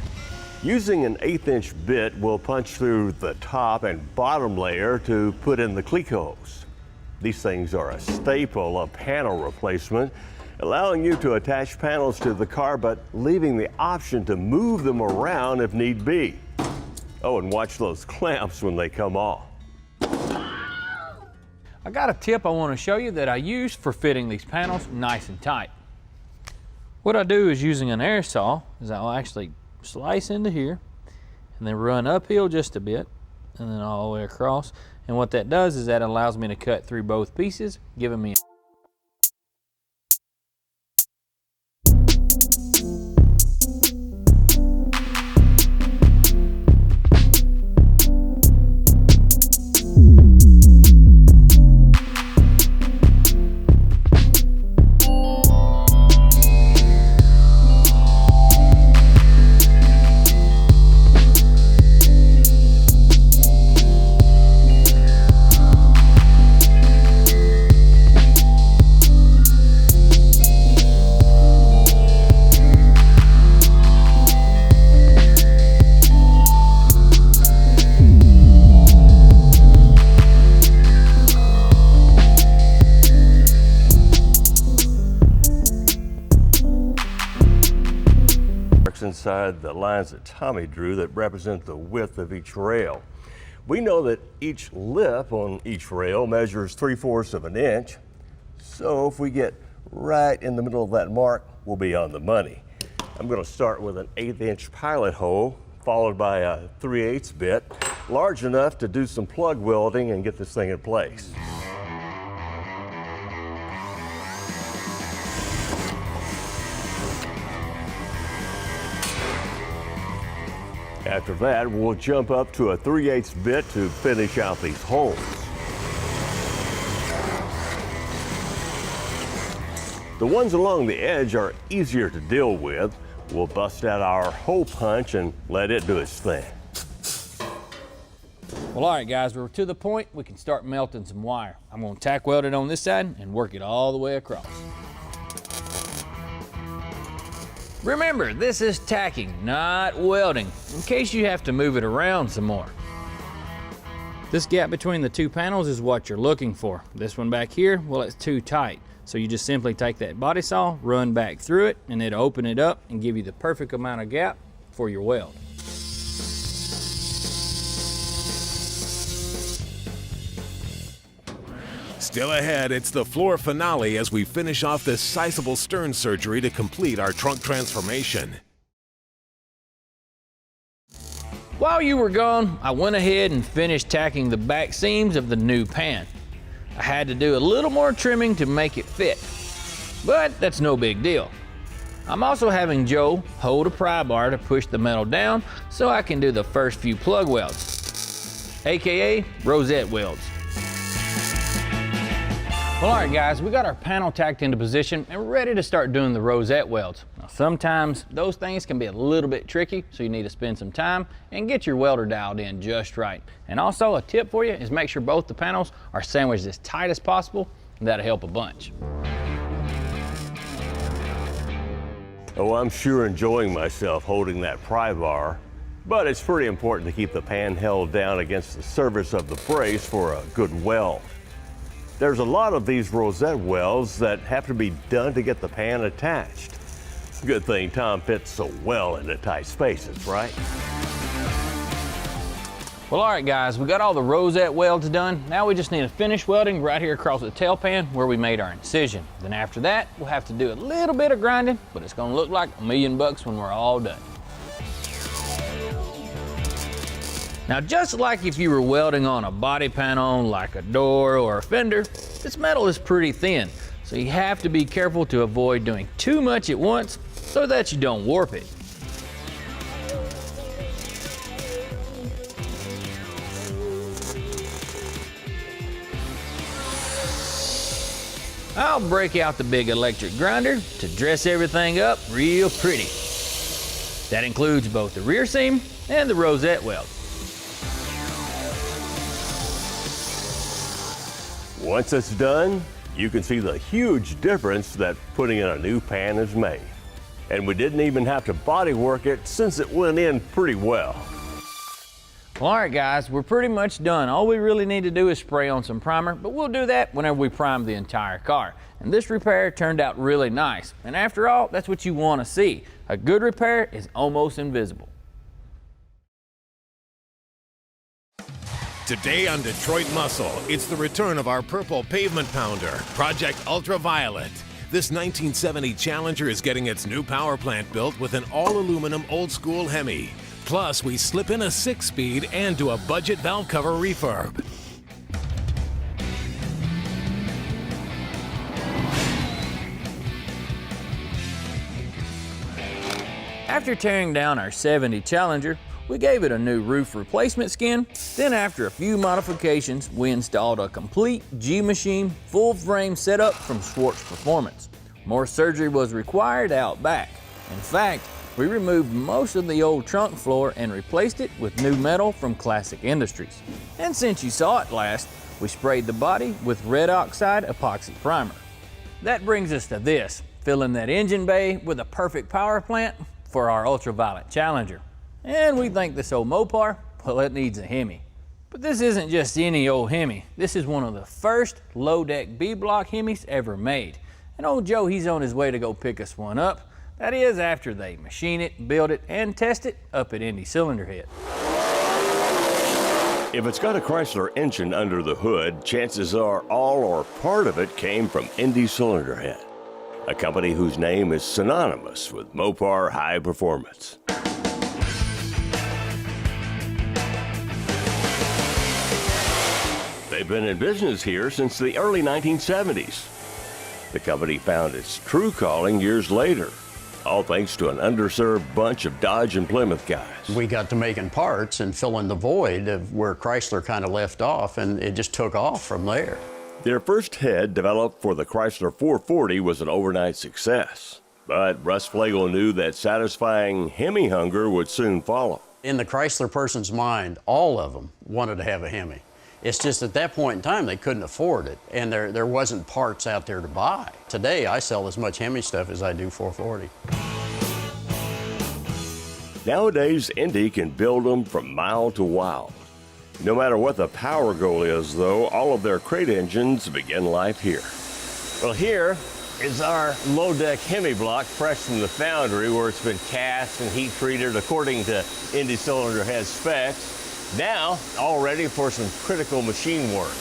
Using an 1/8" bit, we'll punch through the top and bottom layer to put in the Clecos. These things are a staple of panel replacement, allowing you to attach panels to the car, but leaving the option to move them around if need be. Oh, and watch those clamps when they come off. I got a tip I want to show you that I use for fitting these panels nice and tight. What I do is, using an air saw, is I'll actually slice into here and then run uphill just a bit and then all the way across. And what that does is that allows me to cut through both pieces, giving me inside the lines that Tommy drew that represent the width of each rail. We know that each lip on each rail measures 3/4 of an inch. So if we get right in the middle of that mark, we'll be on the money. I'm going to start with an 1/8" pilot hole, followed by a 3/8 bit, large enough to do some plug welding and get this thing in place. After that, we'll jump up to a 3/8 bit to finish out these holes. The ones along the edge are easier to deal with. We'll bust out our hole punch and let it do its thing. Well, all right, guys, we're to the point we can start melting some wire. I'm going to tack weld it on this side and work it all the way across. Remember, this is tacking, not welding, in case you have to move it around some more. This gap between the two panels is what you're looking for. This one back here, well, it's too tight. So you just simply take that body saw, run back through it, and it'll open it up and give you the perfect amount of gap for your weld. Still ahead, it's the floor finale as we finish off this sizable stern surgery to complete our trunk transformation. While you were gone, I went ahead and finished tacking the back seams of the new pan. I had to do a little more trimming to make it fit, but that's no big deal. I'm also having Joe hold a pry bar to push the metal down so I can do the first few plug welds, AKA rosette welds. Well, all right guys, we got our panel tacked into position and we're ready to start doing the rosette welds. Now, sometimes those things can be a little bit tricky, so you need to spend some time and get your welder dialed in just right. And also a tip for you is make sure both the panels are sandwiched as tight as possible, and that'll help a bunch. Oh, I'm sure enjoying myself holding that pry bar, but it's pretty important to keep the pan held down against the surface of the brace for a good weld. There's a lot of these rosette welds that have to be done to get the pan attached. Good thing Tom fits so well into tight spaces, right? Well, all right guys, we got all the rosette welds done. Now we just need to finish welding right here across the tail pan where we made our incision. Then after that, we'll have to do a little bit of grinding, but it's gonna look like $1,000,000 when we're all done. Now, just like if you were welding on a body panel like a door or a fender, this metal is pretty thin, so you have to be careful to avoid doing too much at once so that you don't warp it. I'll break out the big electric grinder to dress everything up real pretty. That includes both the rear seam and the rosette weld. Once it's done, you can see the huge difference that putting in a new pan has made. And we didn't even have to body work it since it went in pretty well. Well, all right guys, we're pretty much done. All we really need to do is spray on some primer, but we'll do that whenever we prime the entire car. And this repair turned out really nice. And after all, that's what you want to see. A good repair is almost invisible. Today on Detroit Muscle, it's the return of our purple pavement pounder, Project Ultraviolet. This 1970 Challenger is getting its new power plant built with an all-aluminum old-school Hemi. Plus, we slip in a 6-speed and do a budget valve cover refurb. After tearing down our 70 Challenger, we gave it a new roof replacement skin. Then after a few modifications, we installed a complete G-Machine full frame setup from Schwartz Performance. More surgery was required out back. In fact, we removed most of the old trunk floor and replaced it with new metal from Classic Industries. And since you saw it last, we sprayed the body with red oxide epoxy primer. That brings us to this, filling that engine bay with a perfect power plant for our Ultraviolet Challenger. And we think this old Mopar, well, it needs a Hemi. But this isn't just any old Hemi. This is one of the first low-deck B-block Hemis ever made. And old Joe, he's on his way to go pick us one up. That is after they machine it, build it, and test it up at Indy Cylinder Head. If it's got a Chrysler engine under the hood, chances are all or part of it came from Indy Cylinder Head, a company whose name is synonymous with Mopar high performance. They've been in business here since the early 1970s. The company found its true calling years later, all thanks to an underserved bunch of Dodge and Plymouth guys. We got to making parts and filling the void of where Chrysler kind of left off, and it just took off from there. Their first head developed for the Chrysler 440 was an overnight success, but Russ Flegel knew that satisfying Hemi hunger would soon follow. In the Chrysler person's mind, all of them wanted to have a Hemi. It's just at that point in time, they couldn't afford it, and there wasn't parts out there to buy. Today, I sell as much Hemi stuff as I do 440. Nowadays, Indy can build them from mile to wild. No matter what the power goal is, though, all of their crate engines begin life here. Well, here is our low deck Hemi block, fresh from the foundry, where it's been cast and heat treated according to Indy Cylinder Head specs. Now, all ready for some critical machine work.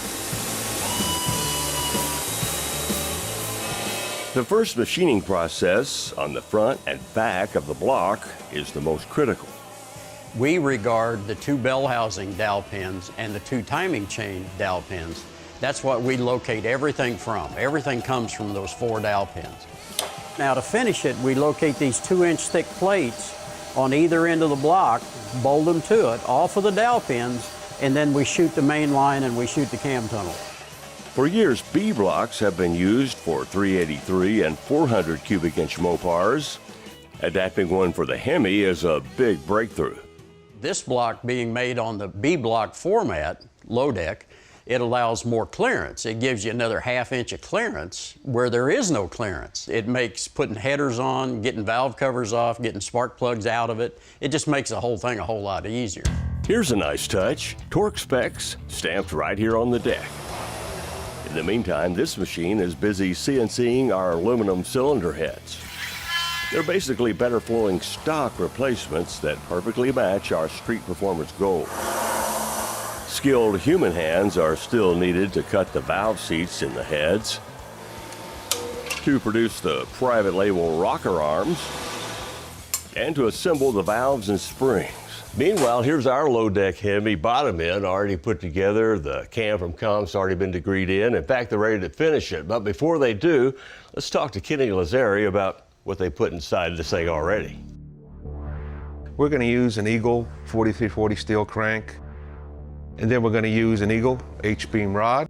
The first machining process on the front and back of the block is the most critical. We regard the 2 bell housing dowel pins and the 2 timing chain dowel pins. That's what we locate everything from. Everything comes from those 4 dowel pins. Now to finish it, we locate these 2-inch thick plates on either end of the block, bolt them to it, off of the dowel pins, and then we shoot the main line and we shoot the cam tunnel. For years, B blocks have been used for 383 and 400 cubic inch Mopars. Adapting one for the Hemi is a big breakthrough. This block being made on the B block format, low deck, it allows more clearance. It gives you another 1/2 inch of clearance where there is no clearance. It makes putting headers on, getting valve covers off, getting spark plugs out of it. It just makes the whole thing a whole lot easier. Here's a nice touch. Torque specs stamped right here on the deck. In the meantime, this machine is busy CNCing our aluminum cylinder heads. They're basically better flowing stock replacements that perfectly match our street performance goal. Skilled human hands are still needed to cut the valve seats in the heads, to produce the private label rocker arms, and to assemble the valves and springs. Meanwhile, here's our low deck Hemi bottom end already put together. The cam from Comp's already been degreed in. In fact, they're ready to finish it. But before they do, let's talk to Kenny Lazzari about what they put inside this thing already. We're going to use an Eagle 4340 steel crank, and then we're going to use an Eagle H-beam rod.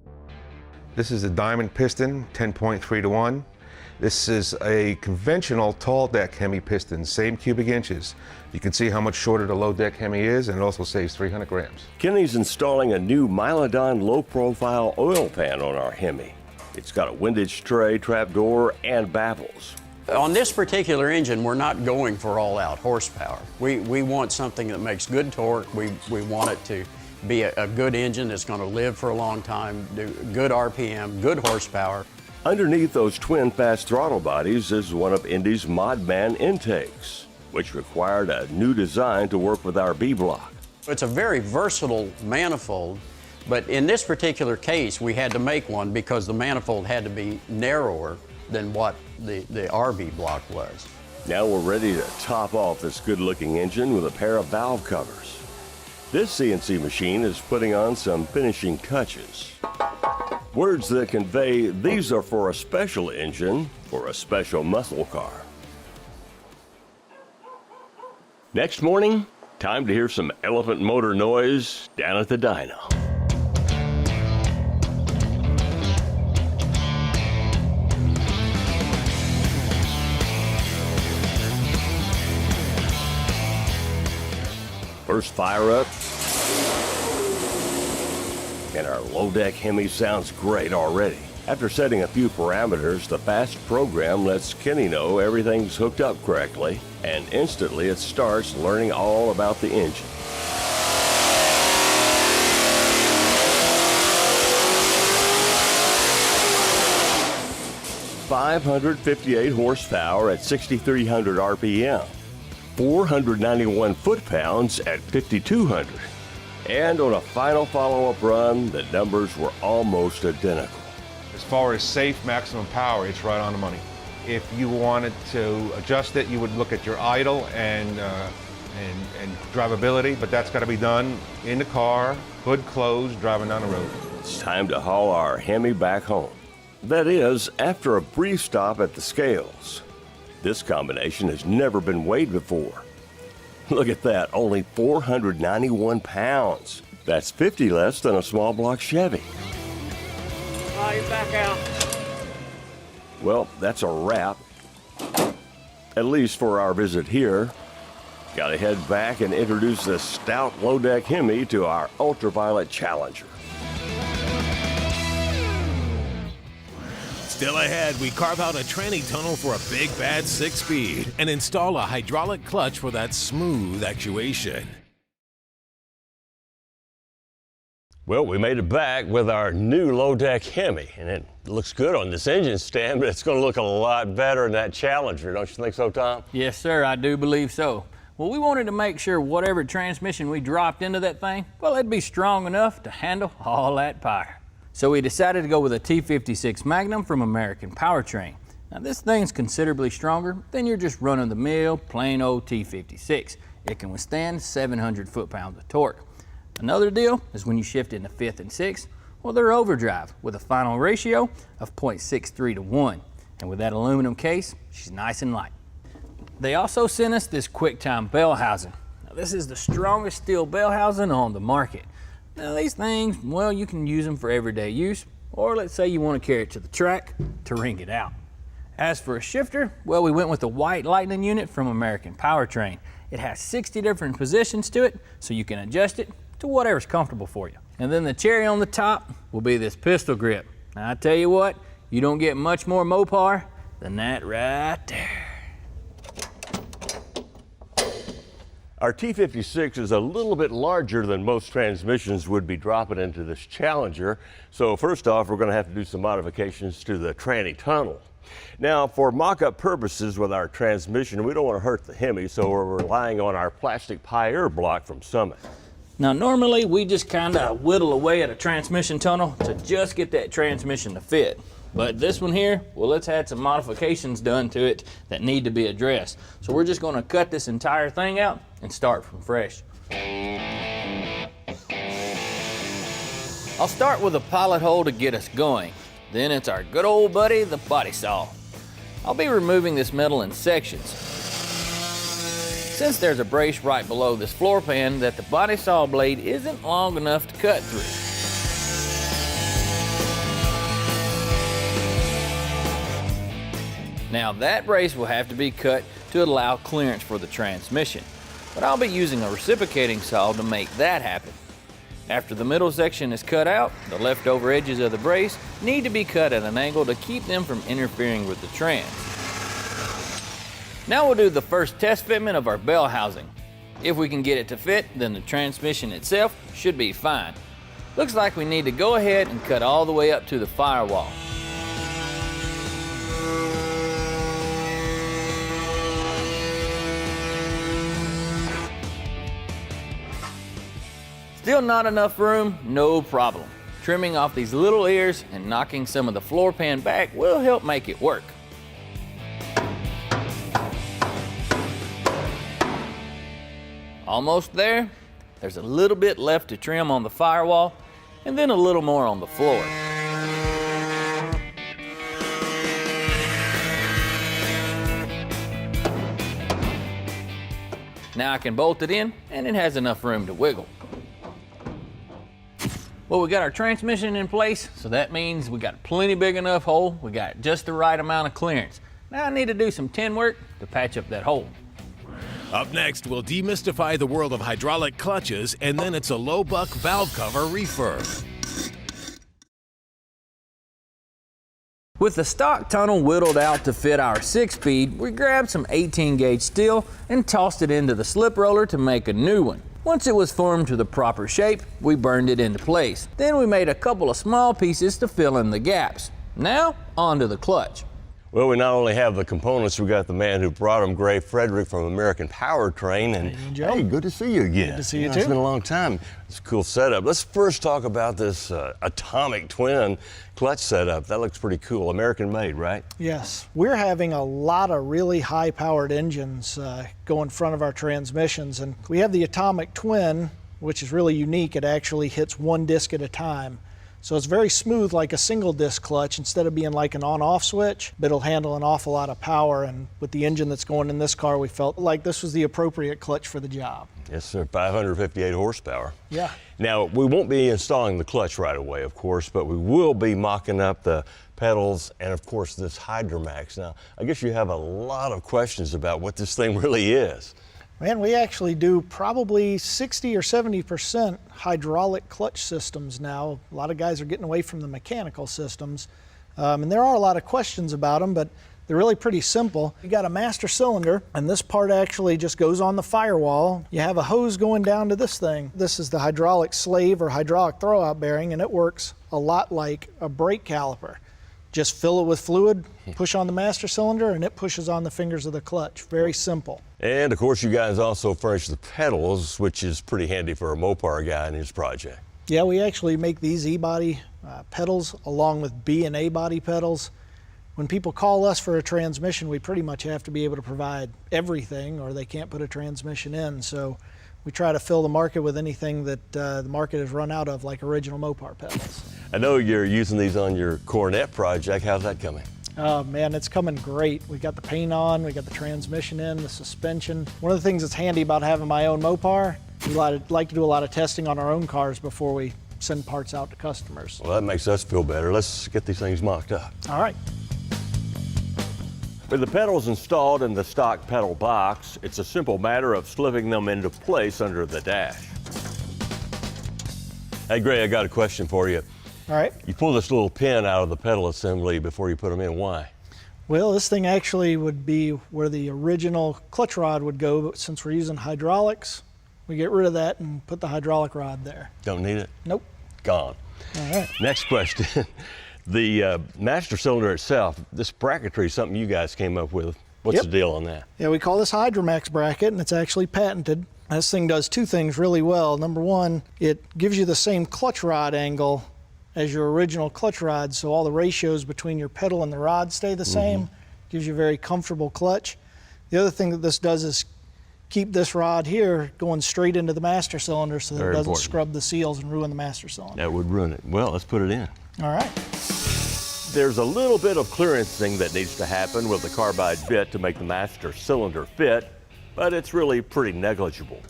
This is a diamond piston, 10.3 to 1. This is a conventional tall deck Hemi piston, same cubic inches. You can see how much shorter the low deck Hemi is, and it also saves 300 grams. Kenny's installing a new Milodon low-profile oil pan on our Hemi. It's got a windage tray, trapdoor, and baffles. On this particular engine, we're not going for all-out horsepower. We want something that makes good torque. We want it to be a good engine that's going to live for a long time, do good RPM, good horsepower. Underneath those twin fast throttle bodies is one of Indy's Modman intakes, which required a new design to work with our B block. It's a very versatile manifold, but in this particular case, we had to make one because the manifold had to be narrower than what the RB block was. Now we're ready to top off this good-looking engine with a pair of valve covers. This CNC machine is putting on some finishing touches. Words that convey these are for a special engine for a special muscle car. Next morning, time to hear some elephant motor noise down at the dyno. First fire up, and our low deck Hemi sounds great already. After setting a few parameters, the fast program lets Kenny know everything's hooked up correctly, and instantly it starts learning all about the engine. .558 horsepower at 6,300 RPM. 491 foot-pounds at 5,200. And on a final follow-up run, the numbers were almost identical. As far as safe maximum power, it's right on the money. If you wanted to adjust it, you would look at your idle and drivability, but that's got to be done in the car, hood closed, driving down the road. It's time to haul our Hemi back home. That is, after a brief stop at the scales. This combination has never been weighed before. Look at that, only 491 pounds. That's 50 less than a small block Chevy. Oh, you're back out. Well, that's a wrap, at least for our visit here. Gotta head back and introduce the stout low deck Hemi to our ultraviolet Challenger. Still ahead, we carve out a tranny tunnel for a big bad 6-speed and install a hydraulic clutch for that smooth actuation. Well, we made it back with our new low-deck Hemi, and it looks good on this engine stand, but it's going to look a lot better in that Challenger, don't you think so, Tom? Yes, sir, I do believe so. Well, we wanted to make sure whatever transmission we dropped into that thing, well, it'd be strong enough to handle all that power. So we decided to go with a T56 Magnum from American Powertrain. Now, this thing's considerably stronger than your just run-of-the-mill, plain old T56. It can withstand 700 foot-pounds of torque. Another deal is when you shift into 5th and 6th, well, they're overdrive with a final ratio of 0.63 to 1. And with that aluminum case, she's nice and light. They also sent us this QuickTime bell housing. Now, this is the strongest steel bell housing on the market. Now, these things, well, you can use them for everyday use, or let's say you want to carry it to the track to ring it out. As for a shifter, well, we went with the White Lightning unit from American Powertrain. It has 60 different positions to it, so you can adjust it to whatever's comfortable for you. And then the cherry on the top will be this pistol grip. Now, I tell you what, you don't get much more Mopar than that right there. Our T56 is a little bit larger than most transmissions would be dropping into this Challenger. So first off, we're going to have to do some modifications to the tranny tunnel. Now, for mock-up purposes with our transmission, we don't want to hurt the Hemi, so we're relying on our plastic Pioneer block from Summit. Now, normally we just kind of whittle away at a transmission tunnel to just get that transmission to fit. But this one here, well, it's had some modifications done to it that need to be addressed. So we're just going to cut this entire thing out and start from fresh. I'll start with a pilot hole to get us going. Then it's our good old buddy, the body saw. I'll be removing this metal in sections. Since there's a brace right below this floor pan that the body saw blade isn't long enough to cut through. Now that brace will have to be cut to allow clearance for the transmission, but I'll be using a reciprocating saw to make that happen. After the middle section is cut out, the leftover edges of the brace need to be cut at an angle to keep them from interfering with the trans. Now we'll do the first test fitment of our bell housing. If we can get it to fit, then the transmission itself should be fine. Looks like we need to go ahead and cut all the way up to the firewall. Still not enough room? No problem. Trimming off these little ears and knocking some of the floor pan back will help make it work. Almost there. There's a little bit left to trim on the firewall and then a little more on the floor. Now I can bolt it in and it has enough room to wiggle. Well, we got our transmission in place, so that means we got a plenty big enough hole. We got just the right amount of clearance. Now I need to do some tin work to patch up that hole. Up next, we'll demystify the world of hydraulic clutches, and then it's a low buck valve cover refurb. With the stock tunnel whittled out to fit our 6-speed, we grabbed some 18-gauge steel and tossed it into the slip roller to make a new one. Once it was formed to the proper shape, we burned it into place. Then we made a couple of small pieces to fill in the gaps. Now, onto the clutch. Well, we not only have the components, we got the man who brought them, Gray Frederick from American Powertrain. And hey, good to see you again. Good to see you too. It's been a long time. It's a cool setup. Let's first talk about this atomic twin clutch setup. That looks pretty cool. American made, right? Yes. We're having a lot of really high-powered engines go in front of our transmissions. And we have the atomic twin, which is really unique. It actually hits one disc at a time. So it's very smooth, like a single disc clutch instead of being like an on-off switch, but it'll handle an awful lot of power. And with the engine that's going in this car, we felt like this was the appropriate clutch for the job. Yes, sir. 558 horsepower. Yeah. Now, we won't be installing the clutch right away, of course, but we will be mocking up the pedals and, of course, this Hydromax. Now, I guess you have a lot of questions about what this thing really is. Man, we actually do probably 60 or 70% hydraulic clutch systems now. A lot of guys are getting away from the mechanical systems. And there are a lot of questions about them, but They're really pretty simple. You got a master cylinder, and this part actually just goes on the firewall. You have a hose going down to this thing. This is the hydraulic slave or hydraulic throwout bearing, and it works a lot like a brake caliper. Just fill it with fluid, push on the master cylinder, and it pushes on the fingers of the clutch. Very simple. And of course, you guys also furnish the pedals, which is pretty handy for a Mopar guy in his project. Yeah, we actually make these E-body pedals along with B and A body pedals. When people call us for a transmission, we pretty much have to be able to provide everything or they can't put a transmission in. So we try to fill the market with anything that the market has run out of, like original Mopar pedals. I know you're using these on your Coronet project. How's that coming? Oh man, it's coming great. We got the paint on, we got the transmission in, the suspension. One of the things that's handy about having my own Mopar, we like to do a lot of testing on our own cars before we send parts out to customers. Well, that makes us feel better. Let's get these things mocked up. All right. With the pedals installed in the stock pedal box, it's a simple matter of slipping them into place under the dash. Hey, Gray, I got a question for you. All right. You pull this little pin out of the pedal assembly before you put them in. Why? Well, this thing actually would be where the original clutch rod would go, but since we're using hydraulics, we get rid of that and put the hydraulic rod there. Don't need it? Nope. Gone. All right. Next question. The master cylinder itself, this bracketry is something you guys came up with. What's the deal on that? Yeah, we call this Hydromax bracket, and it's actually patented. This thing does two things really well. Number one, it gives you the same clutch rod angle as your original clutch rod, so all the ratios between your pedal and the rod stay the same. Gives you a very comfortable clutch. The other thing that this does is keep this rod here going straight into the master cylinder so that it doesn't scrub the seals and ruin the master cylinder. That would ruin it. Well, let's put it in. All right. There's a little bit of clearancing that needs to happen with the carbide bit to make the master cylinder fit, but it's really pretty negligible.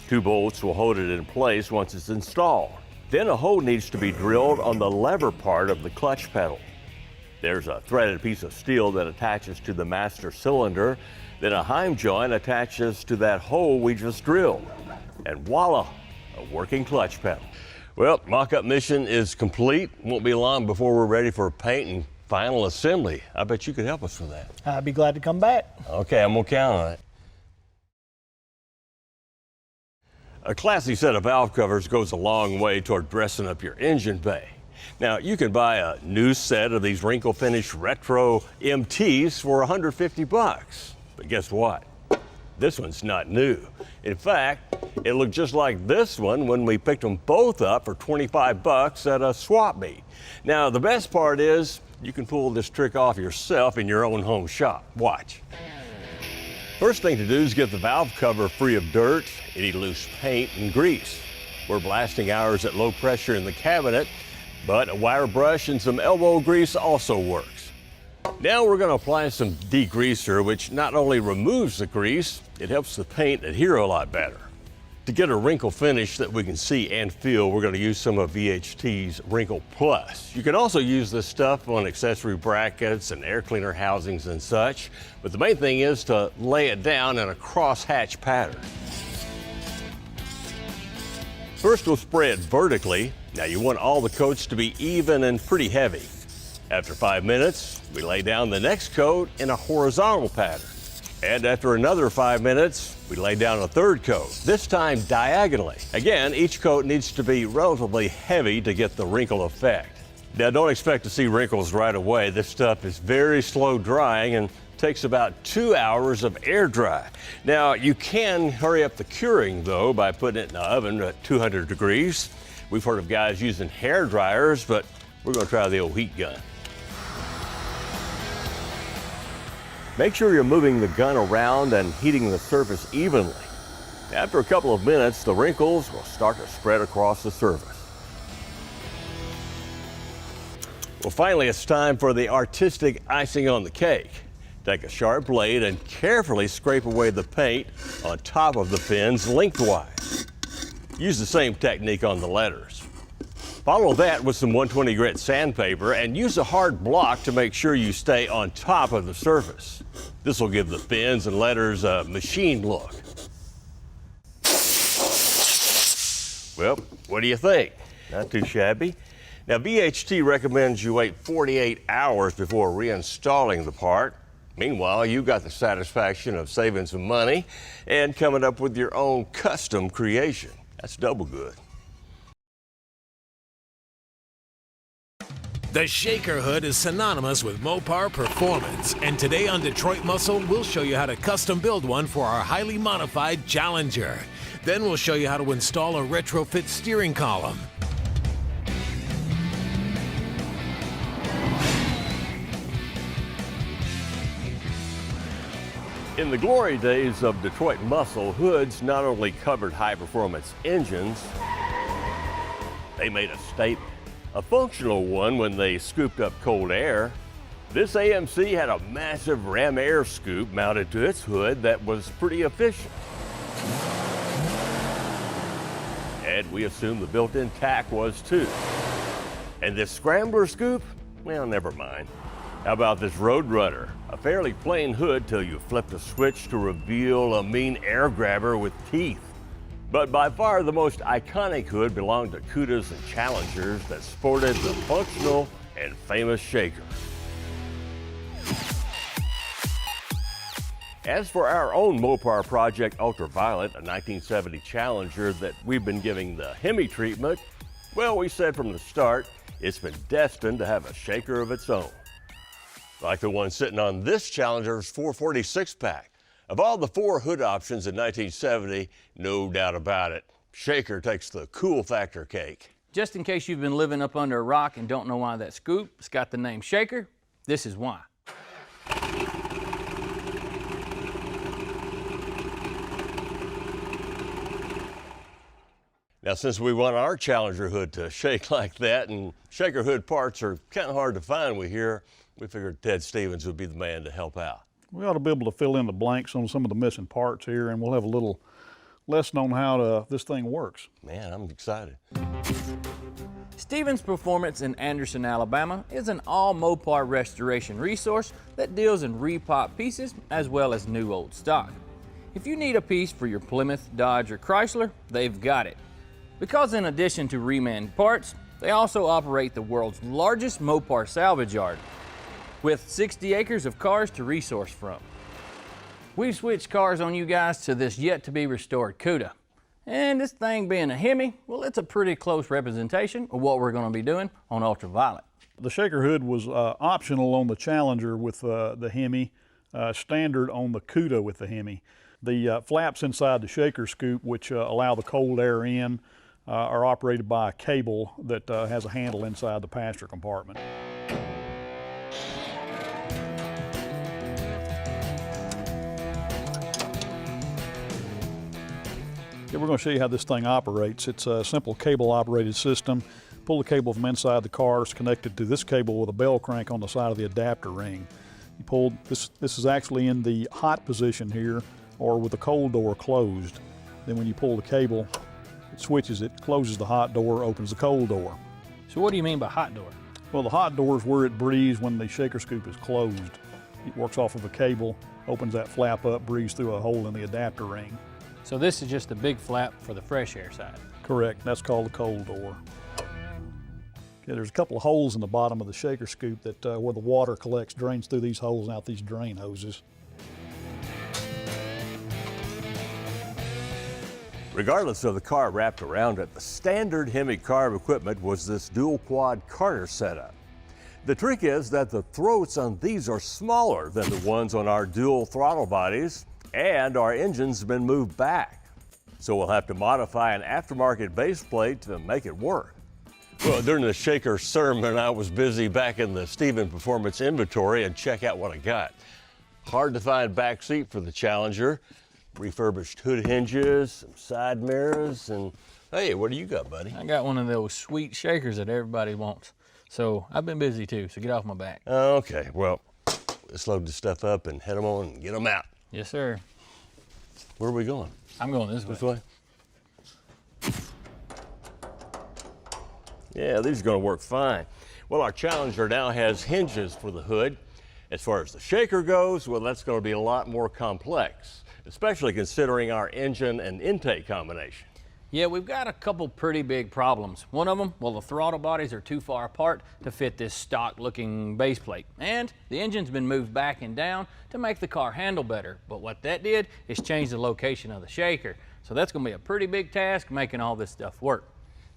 2 bolts will hold it in place once it's installed. Then a hole needs to be drilled on the lever part of the clutch pedal. There's a threaded piece of steel that attaches to the master cylinder. Then a Heim joint attaches to that hole we just drilled. And voila, a working clutch pedal. Well, mock-up mission is complete. Won't be long before we're ready for paint and final assembly. I bet you could help us with that. I'd be glad to come back. Okay, I'm gonna count on it. A classy set of valve covers goes a long way toward dressing up your engine bay. Now, you can buy a new set of these wrinkle finish retro MTs for $150. But guess what? This one's not new. In fact, it looked just like this one when we picked them both up for $25 at a swap meet. Now, the best part is you can pull this trick off yourself in your own home shop. Watch. First thing to do is get the valve cover free of dirt, any loose paint, and grease. We're blasting ours at low pressure in the cabinet, but a wire brush and some elbow grease also works. Now we're going to apply some degreaser, which not only removes the grease, it helps the paint adhere a lot better. To get a wrinkle finish that we can see and feel, we're going to use some of VHT's Wrinkle Plus. You can also use this stuff on accessory brackets and air cleaner housings and such, but the main thing is to lay it down in a crosshatch pattern. First, we'll spray it vertically. Now you want all the coats to be even and pretty heavy. After 5 minutes, we lay down the next coat in a horizontal pattern. And after another 5 minutes, we lay down a third coat, this time diagonally. Again, each coat needs to be relatively heavy to get the wrinkle effect. Now, don't expect to see wrinkles right away. This stuff is very slow drying and takes about 2 hours of air dry. Now, you can hurry up the curing, though, by putting it in the oven at 200 degrees. We've heard of guys using hair dryers, but we're going to try the old heat gun. Make sure you're moving the gun around and heating the surface evenly. After a couple of minutes, the wrinkles will start to spread across the surface. Well, finally, it's time for the artistic icing on the cake. Take a sharp blade and carefully scrape away the paint on top of the fins lengthwise. Use the same technique on the letters. Follow that with some 120 grit sandpaper and use a hard block to make sure you stay on top of the surface. This will give the fins and letters a machine look. Well, what do you think? Not too shabby. Now, BHT recommends you wait 48 hours before reinstalling the part. Meanwhile, you got the satisfaction of saving some money and coming up with your own custom creation. That's double good. The Shaker hood is synonymous with Mopar performance, and today on Detroit Muscle, we'll show you how to custom build one for our highly modified Challenger. Then we'll show you how to install a retrofit steering column. In the glory days of Detroit Muscle, hoods not only covered high-performance engines, they made a statement. A functional one when they scooped up cold air. This AMC had a massive ram air scoop mounted to its hood that was pretty efficient. And we assume the built-in tack was too. And this scrambler scoop? Well, never mind. How about this Roadrunner? A fairly plain hood till you flip the switch to reveal a mean air grabber with teeth. But by far the most iconic hood belonged to Cudas and Challengers that sported the functional and famous Shaker. As for our own Mopar project Ultraviolet, a 1970 Challenger that we've been giving the Hemi treatment, well, we said from the start, it's been destined to have a Shaker of its own. Like the one sitting on this Challenger's 446 pack. Of all the 4 hood options in 1970, no doubt about it, Shaker takes the cool factor cake. Just in case you've been living up under a rock and don't know why that scoop's got the name Shaker, this is why. Now, since we want our Challenger hood to shake like that, and Shaker hood parts are kind of hard to find, we figured Ted Stevens would be the man to help out. We ought to be able to fill in the blanks on some of the missing parts here, and we'll have a little lesson on how this thing works. Man, I'm excited. Stevens Performance in Anderson, Alabama is an all Mopar restoration resource that deals in repop pieces as well as new old stock. If you need a piece for your Plymouth, Dodge, or Chrysler, they've got it. Because in addition to reman parts, they also operate the world's largest Mopar salvage yard, with 60 acres of cars to resource from. We've switched cars on you guys to this yet-to-be-restored Cuda. And this thing being a Hemi, well, it's a pretty close representation of what we're going to be doing on Ultraviolet. The Shaker hood was optional on the Challenger with the Hemi, standard on the Cuda with the Hemi. The flaps inside the Shaker scoop, which allow the cold air in, are operated by a cable that has a handle inside the passenger compartment. We're going to show you how this thing operates. It's a simple cable operated system. Pull the cable from inside the car. It's connected to this cable with a bell crank on the side of the adapter ring. You pull this is actually in the hot position here, or with the cold door closed. Then when you pull the cable, it switches it, closes the hot door, opens the cold door. So what do you mean by hot door? Well, the hot door is where it breathes when the Shaker scoop is closed. It works off of a cable, opens that flap up, breathes through a hole in the adapter ring. So this is just a big flap for the fresh air side? Correct. That's called the cold door. Okay, there's a couple of holes in the bottom of the Shaker scoop that where the water collects, drains through these holes and out these drain hoses. Regardless of the car wrapped around it, the standard Hemi carb equipment was this dual quad Carter setup. The trick is that the throats on these are smaller than the ones on our dual throttle bodies, and our engine's been moved back. So we'll have to modify an aftermarket base plate to make it work. Well, during the Shaker sermon, I was busy back in the Stevens Performance inventory and check out what I got. Hard to find back seat for the Challenger, refurbished hood hinges, some side mirrors, and hey, what do you got, buddy? I got one of those sweet Shakers that everybody wants. So I've been busy too, so get off my back. Okay, well, let's load this stuff up and head them on and get them out. Yes, sir. Where are we going? I'm going this way. This way? Yeah, these are going to work fine. Well, our Challenger now has hinges for the hood. As far as the Shaker goes, well, that's going to be a lot more complex, especially considering our engine and intake combination. Yeah, we've got a couple pretty big problems. One of them, well, the throttle bodies are too far apart to fit this stock-looking base plate. And the engine's been moved back and down to make the car handle better. But what that did is change the location of the shaker. So that's going to be a pretty big task making all this stuff work.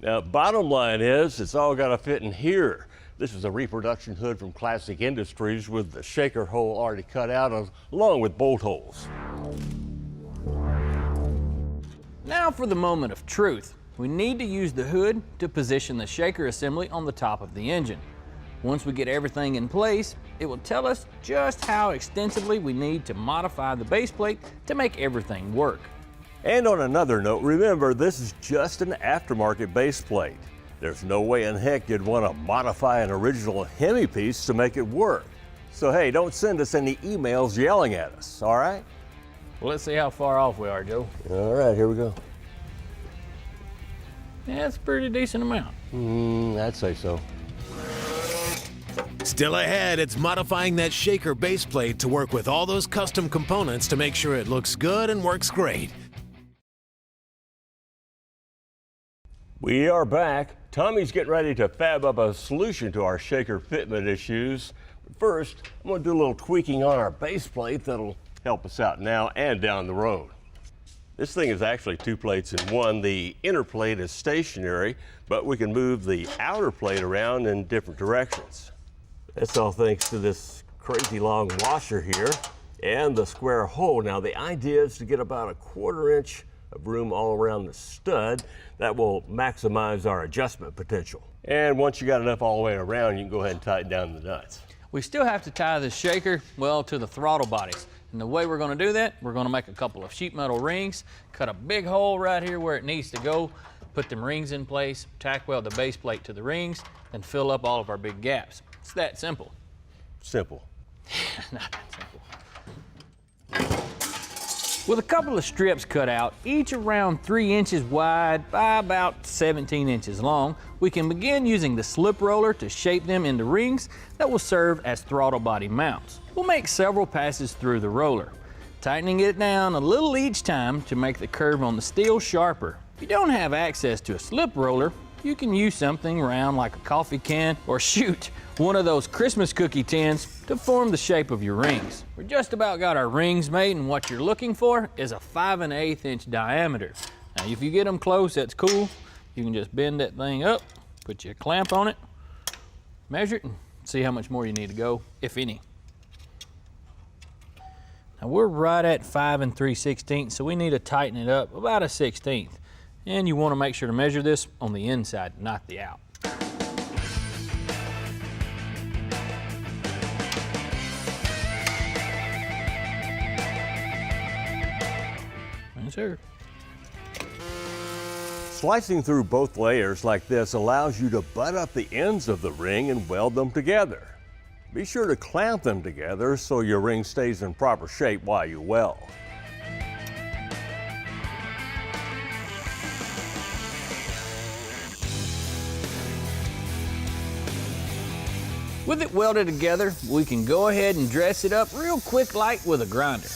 Now, bottom line is, it's all got to fit in here. This is a reproduction hood from Classic Industries with the shaker hole already cut out along with bolt holes. Now for the moment of truth. We need to use the hood to position the shaker assembly on the top of the engine. Once we get everything in place, it will tell us just how extensively we need to modify the base plate to make everything work. And on another note, remember, this is just an aftermarket base plate. There's no way in heck you'd want to modify an original Hemi piece to make it work. So hey, don't send us any emails yelling at us, all right? Well, let's see how far off we are, Joe. All right, here we go. Yeah, that's a pretty decent amount. I'd say so. Still ahead, it's modifying that shaker base plate to work with all those custom components to make sure it looks good and works great. We are back. Tommy's getting ready to fab up a solution to our shaker fitment issues. But first, I'm going to do a little tweaking on our base plate that'll help us out now and down the road. This thing is actually two plates in one. The inner plate is stationary, but we can move the outer plate around in different directions. That's all thanks to this crazy long washer here and the square hole. Now, the idea is to get about 1/4 inch of room all around the stud. That will maximize our adjustment potential. And once you got enough all the way around, you can go ahead and tighten down the nuts. We still have to tie this shaker, well, to the throttle bodies. And the way we're going to do that, we're going to make a couple of sheet metal rings, cut a big hole right here where it needs to go, put them rings in place, tack weld the base plate to the rings, and fill up all of our big gaps. It's that simple. Simple. Not that simple. With a couple of strips cut out, each around 3 inches wide by about 17 inches long, we can begin using the slip roller to shape them into rings that will serve as throttle body mounts. We'll make several passes through the roller, tightening it down a little each time to make the curve on the steel sharper. If you don't have access to a slip roller, you can use something round like a coffee can, or shoot, one of those Christmas cookie tins to form the shape of your rings. We just about got our rings made, and what you're looking for is a 5 1/8 inch diameter. Now, if you get them close, that's cool. You can just bend that thing up, put your clamp on it, measure it, and see how much more you need to go, if any. Now, we're right at 5 3/16, so we need to tighten it up about 1/16. And you want to make sure to measure this on the inside, not the out. Yes, sir. Slicing through both layers like this allows you to butt up the ends of the ring and weld them together. Be sure to clamp them together so your ring stays in proper shape while you weld. With it welded together, we can go ahead and dress it up real quick like with a grinder.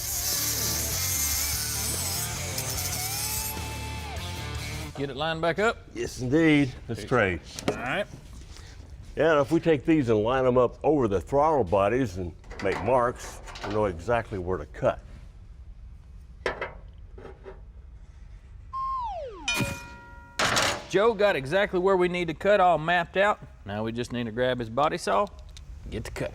Get it lined back up? Yes, indeed. Let's trade. All right. Yeah, and if we take these and line them up over the throttle bodies and make marks, we'll know exactly where to cut. Joe got exactly where we need to cut all mapped out. Now we just need to grab his body saw, get to cut.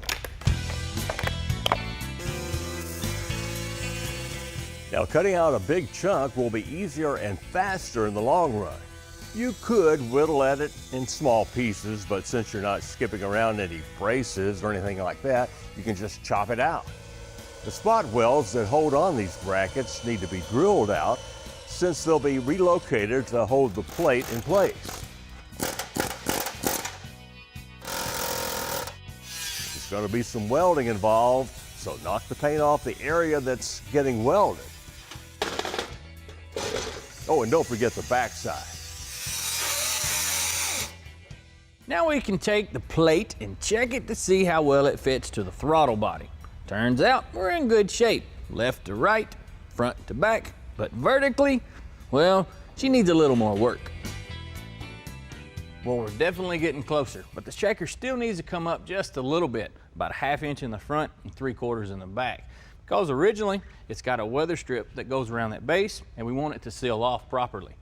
Now, cutting out a big chunk will be easier and faster in the long run. You could whittle at it in small pieces, but since you're not skipping around any braces or anything like that, you can just chop it out. The spot welds that hold on these brackets need to be drilled out, since they'll be relocated to hold the plate in place. There's going to be some welding involved, so knock the paint off the area that's getting welded. Oh, and don't forget the backside. Now we can take the plate and check it to see how well it fits to the throttle body. Turns out we're in good shape, left to right, front to back, but vertically, well, She needs a little more work. Well, we're definitely getting closer, but the shaker still needs to come up just a little bit, about a ½ inch in the front and 3/4 in the back. Because originally, it's got a weather strip that goes around that base, and we want it to seal off properly.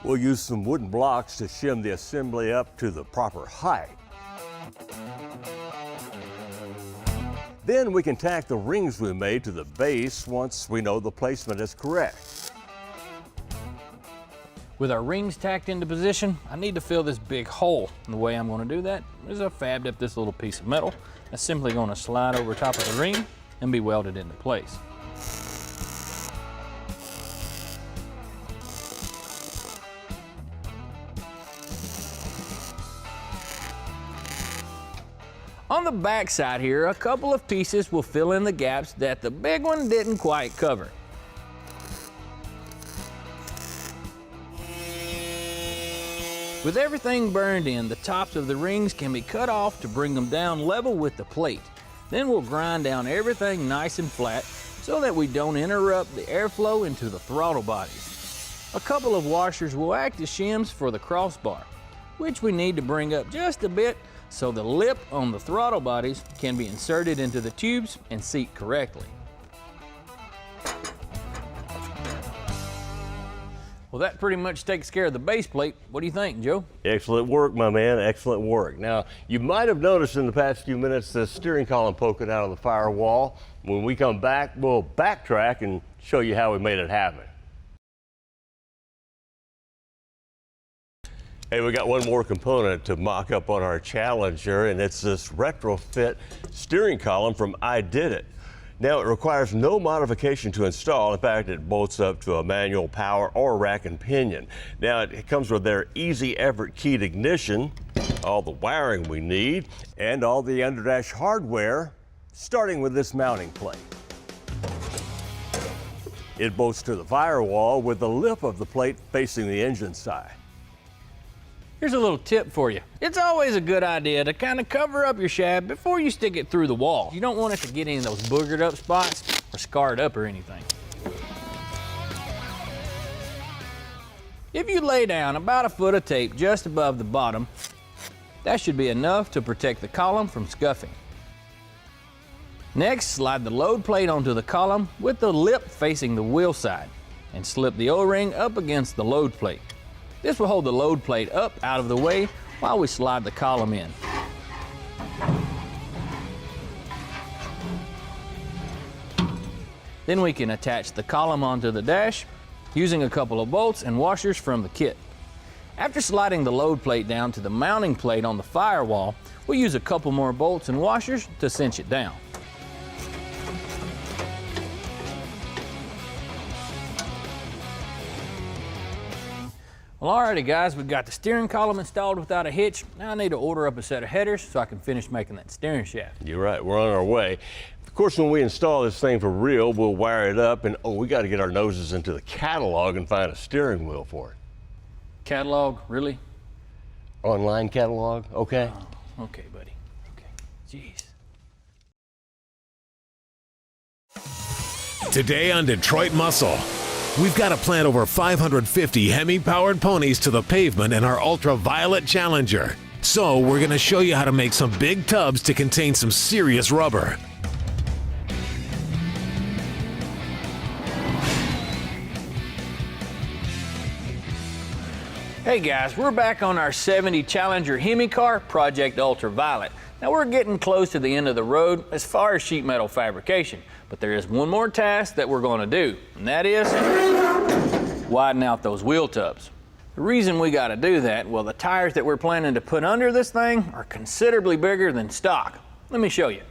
We'll use some wooden blocks to shim the assembly up to the proper height. Then we can tack the rings we made to the base once we know the placement is correct. With our rings tacked into position, I need to fill this big hole. And the way I'm going to do that is I fabbed up this little piece of metal that's simply going to slide over top of the ring and be welded into place. On the back side here, a couple of pieces will fill in the gaps that the big one didn't quite cover. With everything burned in, the tops of the rings can be cut off to bring them down level with the plate. Then we'll grind down everything nice and flat so that we don't interrupt the airflow into the throttle bodies. A couple of washers will act as shims for the crossbar, which we need to bring up just a bit so the lip on the throttle bodies can be inserted into the tubes and seat correctly. Well, that pretty much takes care of the base plate. What do you think, Joe? Excellent work, my man, excellent work. Now, you might have noticed in the past few minutes the steering column poking out of the firewall. When we come back, we'll backtrack and show you how we made it happen. Hey, we got one more component to mock up on our Challenger, and it's this retrofit steering column from iDidit. Now, it requires no modification to install. In fact, it bolts up to a manual power or rack and pinion. Now, it comes with their easy Everett keyed ignition, all the wiring we need, and all the underdash hardware, starting with this mounting plate. It bolts to the firewall with the lip of the plate facing the engine side. Here's a little tip for you. It's always a good idea to kind of cover up your shab before you stick it through the wall. You don't want it to get any of those boogered up spots or scarred up or anything. If you lay down about 1 foot of tape just above the bottom, that should be enough to protect the column from scuffing. Next, slide the load plate onto the column with the lip facing the wheel side and slip the O-ring up against the load plate. This will hold the load plate up out of the way while we slide the column in. Then we can attach the column onto the dash using a couple of bolts and washers from the kit. After sliding the load plate down to the mounting plate on the firewall, we'll use a couple more bolts and washers to cinch it down. Well, alrighty guys, we've got the steering column installed without a hitch. Now I need to order up a set of headers so I can finish making that steering shaft. You're right, we're on our way. Of course, when we install this thing for real, we'll wire it up and, we got to get our noses into the catalog and find a steering wheel for it. Catalog, really? Online catalog, okay? Oh, okay, buddy, okay, jeez. Today on Detroit Muscle, we've got to plant over 550 Hemi-powered ponies to the pavement in our ultraviolet Challenger. So we're going to show you how to make some big tubs to contain some serious rubber. Hey guys, we're back on our 70 Challenger Hemi car, Project Ultraviolet. Now we're getting close to the end of the road as far as sheet metal fabrication, but there is one more task that we're going to do, and that is widen out those wheel tubs. The reason we got to do that, well, the tires that we're planning to put under this thing are considerably bigger than stock. Let me show you.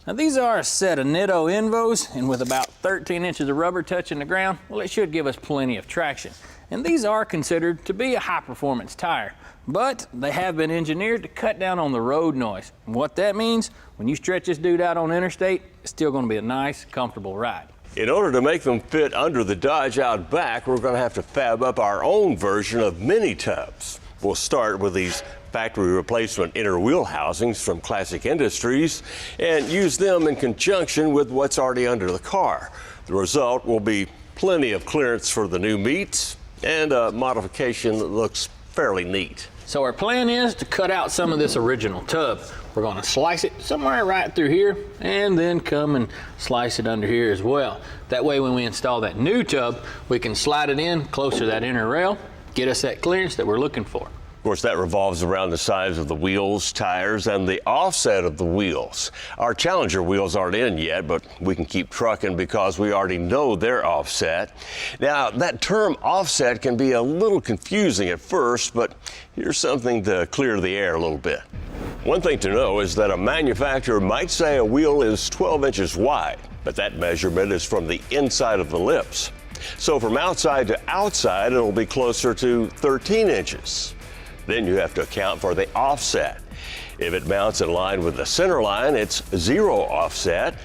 Now these are a set of Nitto Invos, and with about 13 inches of rubber touching the ground, well, it should give us plenty of traction. And these are considered to be a high-performance tire, but they have been engineered to cut down on the road noise. And what that means, when you stretch this dude out on interstate, it's still going to be a nice, comfortable ride. In order to make them fit under the Dodge out back, we're going to have to fab up our own version of mini tubs. We'll start with these factory replacement inner wheel housings from Classic Industries and use them in conjunction with what's already under the car. The result will be Plenty of clearance for the new meats and a modification that looks fairly neat. So our plan is to cut out some of this original tub. We're going to slice it somewhere right through here and then come and slice it under here as well. That way when we install that new tub, we can slide it in closer to that inner rail, get us that clearance that we're looking for. Of course, that revolves around the size of the wheels, tires, and the offset of the wheels. Our Challenger wheels aren't in yet, but we can keep trucking because we already know their offset. Now, that term offset can be a little confusing at first, but here's something to clear the air a little bit. One thing to know is that a manufacturer might say a wheel is 12 inches wide, but that measurement is from the inside of the lips. So from outside to outside, it'll be closer to 13 inches. Then you have to account for the offset. If it mounts in line with the center line, it's 0 offset.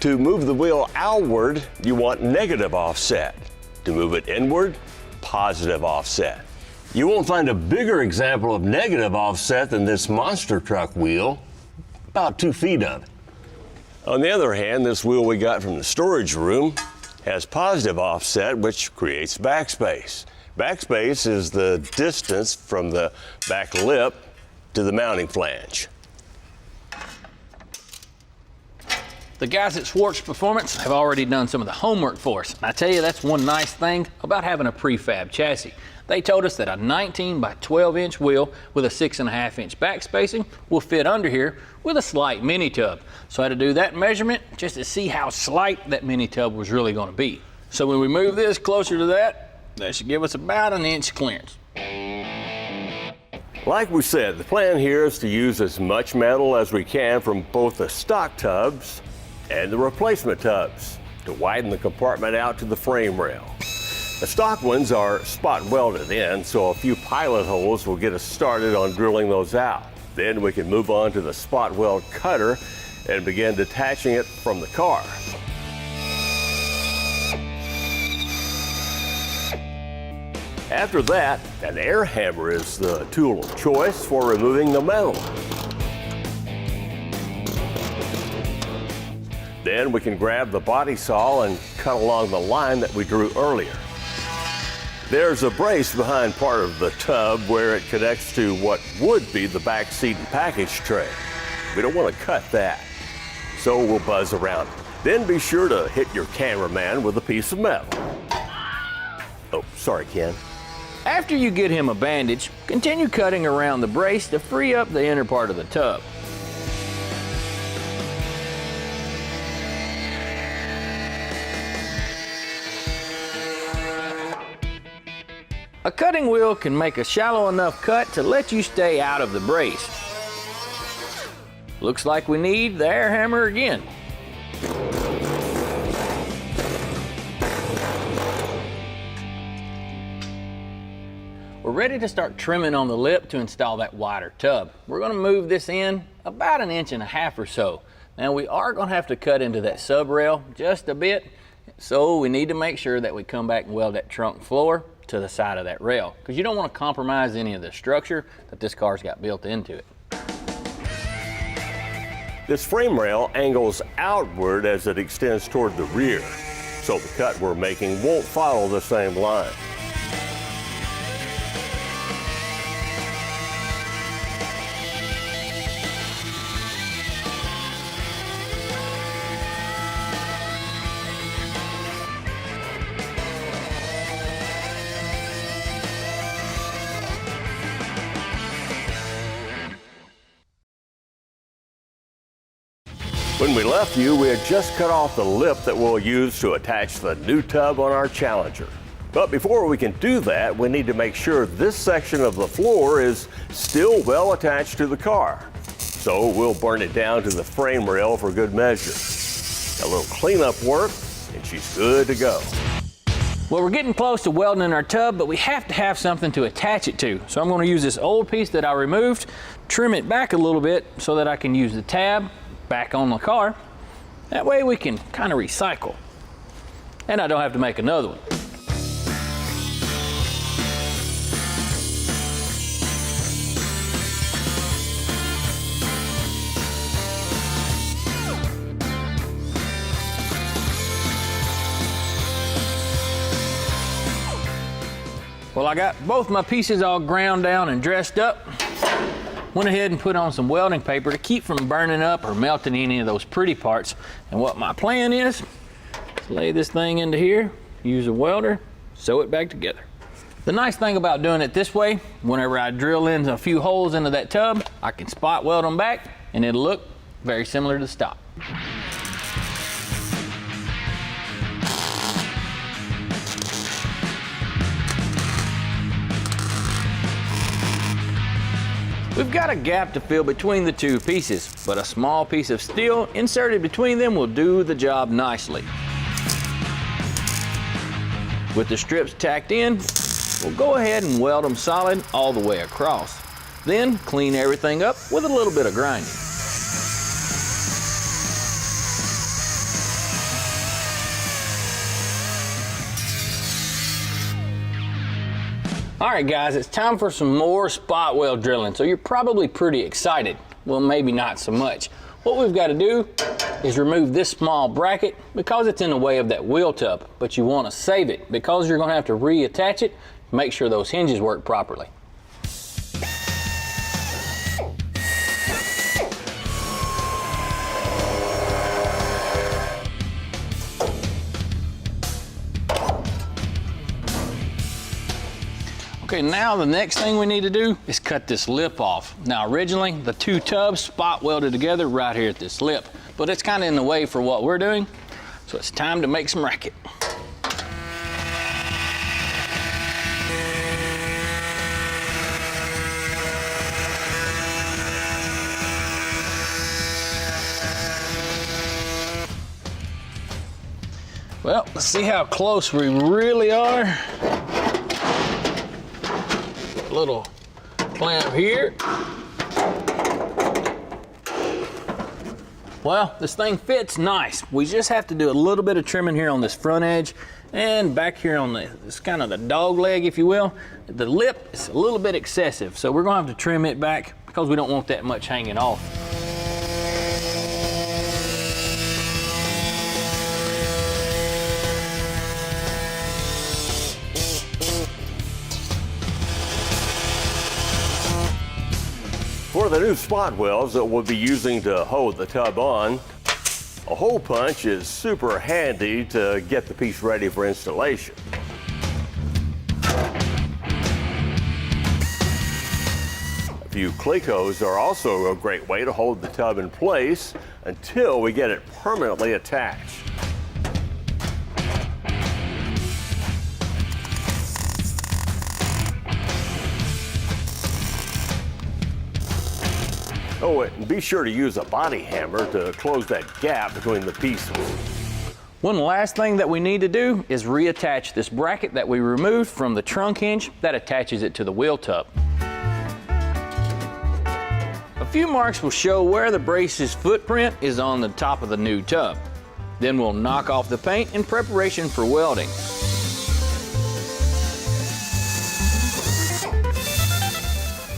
To move the wheel outward, you want negative offset. To move it inward, positive offset. You won't find a bigger example of negative offset than this monster truck wheel, about 2 feet of it. On the other hand, this wheel we got from the storage room has positive offset, which creates backspace. Backspace is the distance from the back lip to the mounting flange. The guys at Schwartz Performance have already done some of the homework for us. I tell you, that's one nice thing about having a prefab chassis. They told us that a 19 by 12 inch wheel with a 6.5 inch back spacing will fit under here with a slight mini tub. So I had to do that measurement just to see how slight that mini tub was really going to be. So when we move this closer to that should give us about an inch clearance. Like we said, the plan here is to use as much metal as we can from both the stock tubs and the replacement tubs to widen the compartment out to the frame rail. The stock ones are spot welded in, so a few pilot holes will get us started on drilling those out. Then we can move on to the spot weld cutter and begin detaching it from the car. After that, an air hammer is the tool of choice for removing the metal. Then we can grab the body saw and cut along the line that we drew earlier. There's a brace behind part of the tub where it connects to what would be the back seat and package tray. We don't want to cut that, so we'll buzz around it. Then be sure to hit your cameraman with a piece of metal. Oh, sorry, Ken. After you get him a bandage, continue cutting around the brace to free up the inner part of the tub. A cutting wheel can make a shallow enough cut to let you stay out of the brace. Looks like we need the air hammer again. We're ready to start trimming on the lip to install that wider tub. We're going to move this in about 1.5 inches or so. Now we are going to have to cut into that sub rail just a bit, so we need to make sure that we come back and weld that trunk floor to the side of that rail, because you don't want to compromise any of the structure that this car's got built into it. This frame rail angles outward as it extends toward the rear, so the cut we're making won't follow the same line. When we left you, we had just cut off the lip that we'll use to attach the new tub on our Challenger. But before we can do that, we need to make sure this section of the floor is still well attached to the car. So we'll burn it down to the frame rail for good measure. A little cleanup work, and she's good to go. Well, we're getting close to welding our tub, but we have to have something to attach it to. So I'm going to use this old piece that I removed, trim it back a little bit so that I can use the tab back on the car. That way we can kind of recycle. And I don't have to make another one. Well, I got both my pieces all ground down and dressed up. Went ahead and put on some welding paper to keep from burning up or melting any of those pretty parts. And what my plan is, lay this thing into here, use a welder, sew it back together. The nice thing about doing it this way, whenever I drill in a few holes into that tub, I can spot weld them back and it'll look very similar to stock. We've got a gap to fill between the two pieces, but a small piece of steel inserted between them will do the job nicely. With the strips tacked in, we'll go ahead and weld them solid all the way across. Then clean everything up with a little bit of grinding. All right, guys, it's time for some more spot weld drilling. So you're probably pretty excited. Well, maybe not so much. What we've got to do is remove this small bracket because it's in the way of that wheel tub, but you want to save it because you're going to have to reattach it, make sure those hinges work properly. Okay, now the next thing we need to do is cut this lip off. Now originally, the two tubs spot welded together right here at this lip, but it's kind of in the way for what we're doing, so it's time to make some racket. Well, let's see how close we really are. Little clamp here. Well, this thing fits nice. We just have to do a little bit of trimming here on this front edge and back here on this kind of the dog leg, if you will. The lip is a little bit excessive, so we're gonna have to trim it back because we don't want that much hanging off. For the new spot welds that we'll be using to hold the tub on, a hole punch is super handy to get the piece ready for installation. A few Clecos are also a great way to hold the tub in place until we get it permanently attached. Oh, and be sure to use a body hammer to close that gap between the pieces. One last thing that we need to do is reattach this bracket that we removed from the trunk hinge that attaches it to the wheel tub. A few marks will show where the brace's footprint is on the top of the new tub. Then we'll knock off the paint in preparation for welding.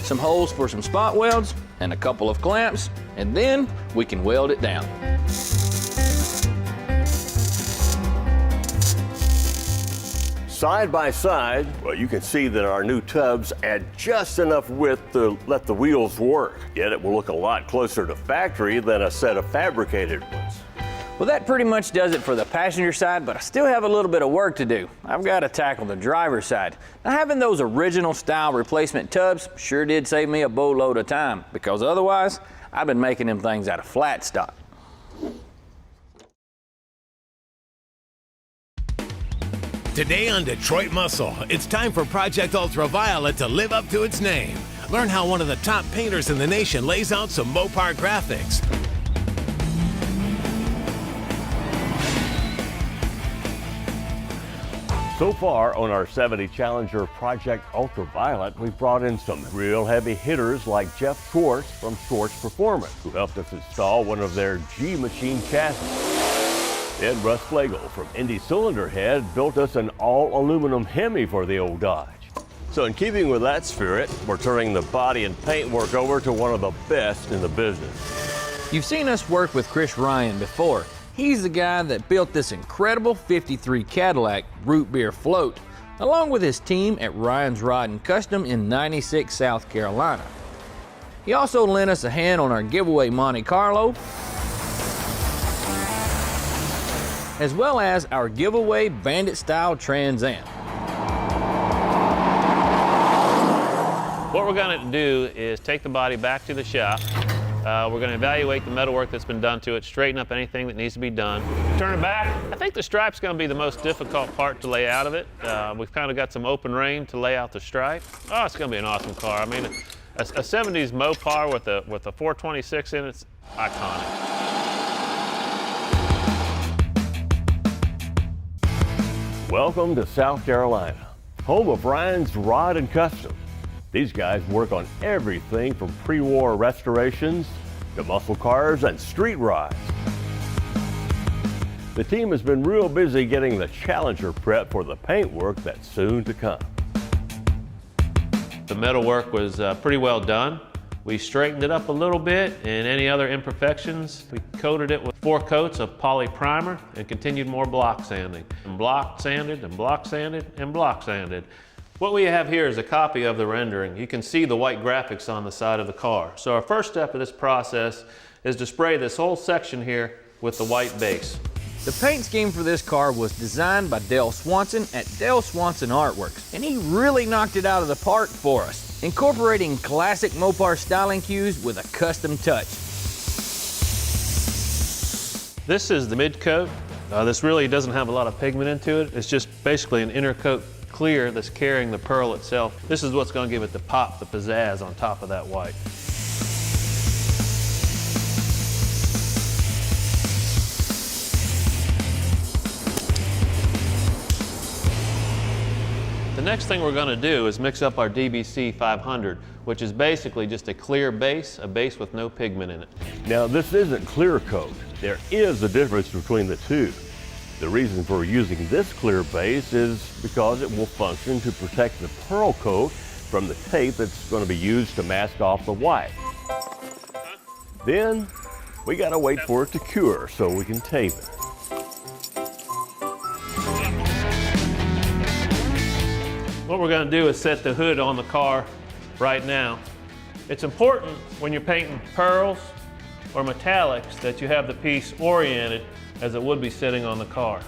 Some holes for some spot welds and a couple of clamps, and then we can weld it down. Side by side, well, you can see that our new tubs add just enough width to let the wheels work. Yet it will look a lot closer to factory than a set of fabricated ones. Well, that pretty much does it for the passenger side, but I still have a little bit of work to do. I've got to tackle the driver's side. Now, having those original style replacement tubs sure did save me a boatload of time, because otherwise, I've been making them things out of flat stock. Today on Detroit Muscle, it's time for Project Ultraviolet to live up to its name. Learn how one of the top painters in the nation lays out some Mopar graphics. So far on our 70 Challenger Project Ultraviolet, we've brought in some real heavy hitters like Jeff Schwartz from Schwartz Performance, who helped us install one of their G-Machine chassis. Then Russ Flegel from Indy Cylinder Head built us an all-aluminum Hemi for the old Dodge. So in keeping with that spirit, we're turning the body and paint work over to one of the best in the business. You've seen us work with Chris Ryan before. He's the guy that built this incredible 53 Cadillac root beer float. along with his team at Ryan's Rod and Custom in 96, South Carolina. He also lent us a hand on our giveaway Monte Carlo, as well as our giveaway Bandit-style Trans Am. What we're going to do is take the body back to the shop. We're going to evaluate the metalwork that's been done to it, straighten up anything that needs to be done. Turn it back. I think the stripe's going to be the most difficult part to lay out of it. We've kind of got some open rein to lay out the stripe. Oh, it's going to be an awesome car. I mean, a 70s Mopar with a 426 in it's iconic. Welcome to South Carolina, home of Ryan's Rod and Custom. These guys work on everything from pre-war restorations to muscle cars and street rides. The team has been real busy getting the Challenger prep for the paint work that's soon to come. The metal work was pretty well done. We straightened it up a little bit, and any other imperfections, we coated it with 4 coats of poly primer and continued more block sanding. And block sanded and block sanded and block sanded. What we have here is a copy of the rendering. You can see the white graphics on the side of the car. So our first step of this process is to spray this whole section here with the white base. The paint scheme for this car was designed by Dale Swanson at Dale Swanson Artworks, and he really knocked it out of the park for us, incorporating classic Mopar styling cues with a custom touch. This is the mid coat. This really doesn't have a lot of pigment into it. It's just basically an inner coat clear that's carrying the pearl itself. This is what's going to give it the pop, the pizzazz on top of that white. The next thing we're going to do is mix up our DBC 500, which is basically just a clear base, a base with no pigment in it. Now, this isn't clear coat. There is a difference between the two. The reason for using this clear base is because it will function to protect the pearl coat from the tape that's going to be used to mask off the white. Then we got to wait for it to cure so we can tape it. What we're going to do is set the hood on the car right now. It's important when you're painting pearls or metallics that you have the piece oriented as it would be sitting on the car.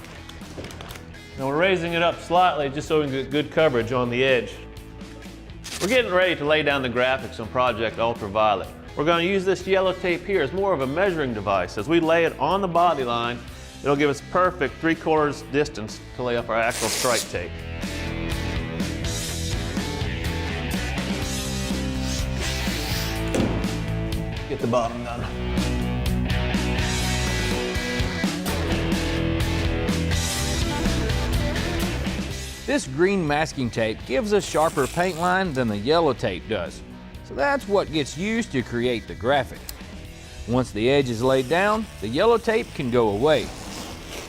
Now we're raising it up slightly just so we can get good coverage on the edge. We're getting ready to lay down the graphics on Project Ultraviolet. We're going to use this yellow tape here as more of a measuring device. As we lay it on the body line, it'll give us perfect 3/4 distance to lay up our actual stripe tape. Get the bottom done. This green masking tape gives a sharper paint line than the yellow tape does, so that's what gets used to create the graphic. Once the edge is laid down, the yellow tape can go away.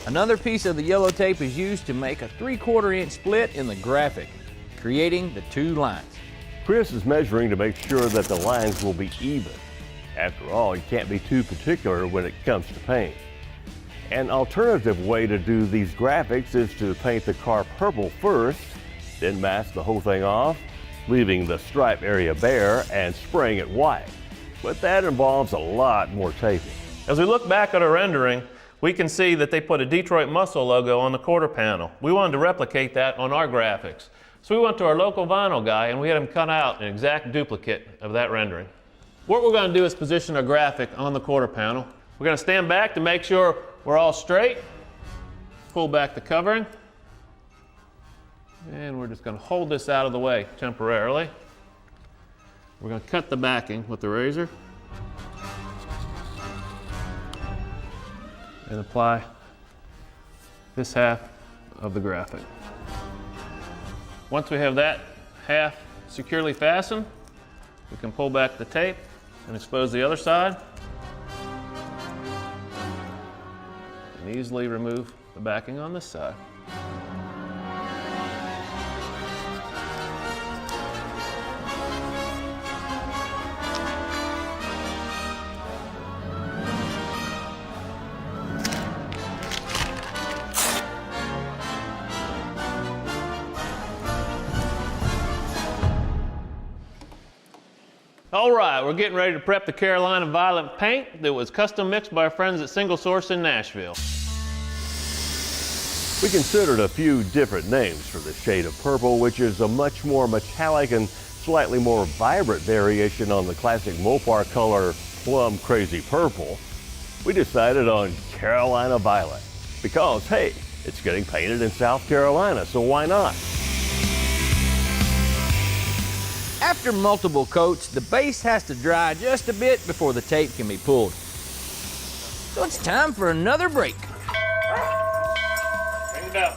Another piece of the yellow tape is used to make a 3/4 inch split in the graphic, creating the 2 lines. Chris is measuring to make sure that the lines will be even. After all, you can't be too particular when it comes to paint. An alternative way to do these graphics is to paint the car purple first, then mask the whole thing off, leaving the stripe area bare and spraying it white. But that involves a lot more taping. As we look back at our rendering, we can see that they put a Detroit Muscle logo on the quarter panel. We wanted to replicate that on our graphics. So we went to our local vinyl guy and we had him cut out an exact duplicate of that rendering. What we're going to do is position our graphic on the quarter panel. We're going to stand back to make sure we're all straight. Pull back the covering. And we're just going to hold this out of the way temporarily. We're going to cut the backing with the razor. And apply this half of the graphic. Once we have that half securely fastened, we can pull back the tape and expose the other side. And easily remove the backing on this side. All right, we're getting ready to prep the Carolina Violet paint that was custom mixed by our friends at Single Source in Nashville. We considered a few different names for the shade of purple, which is a much more metallic and slightly more vibrant variation on the classic Mopar color Plum Crazy Purple. We decided on Carolina Violet because, hey, it's getting painted in South Carolina, so why not? After multiple coats, the base has to dry just a bit before the tape can be pulled. So it's time for another break. Bring it down.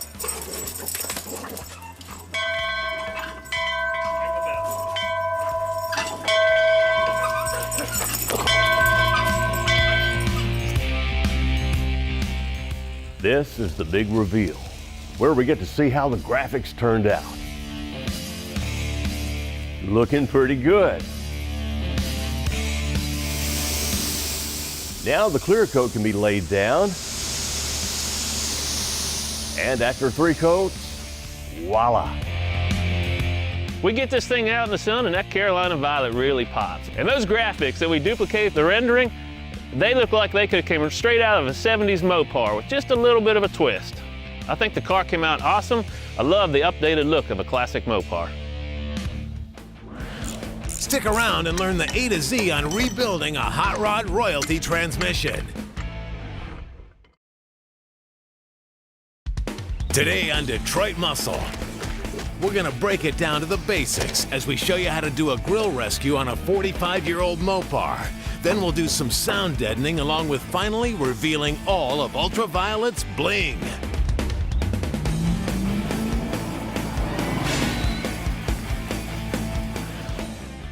This is the big reveal, where we get to see how the graphics turned out. Looking pretty good. Now the clear coat can be laid down. And after 3 coats, voila. We get this thing out in the sun and that Carolina Violet really pops. And those graphics that we duplicate the rendering, they look like they could have came straight out of a 70s Mopar with just a little bit of a twist. I think the car came out awesome. I love the updated look of a classic Mopar. Stick around and learn the A to Z on rebuilding a Hot Rod Royalty transmission. Today on Detroit Muscle, we're gonna break it down to the basics as we show you how to do a grill rescue on a 45-year-old Mopar. Then we'll do some sound deadening along with finally revealing all of Ultraviolet's bling.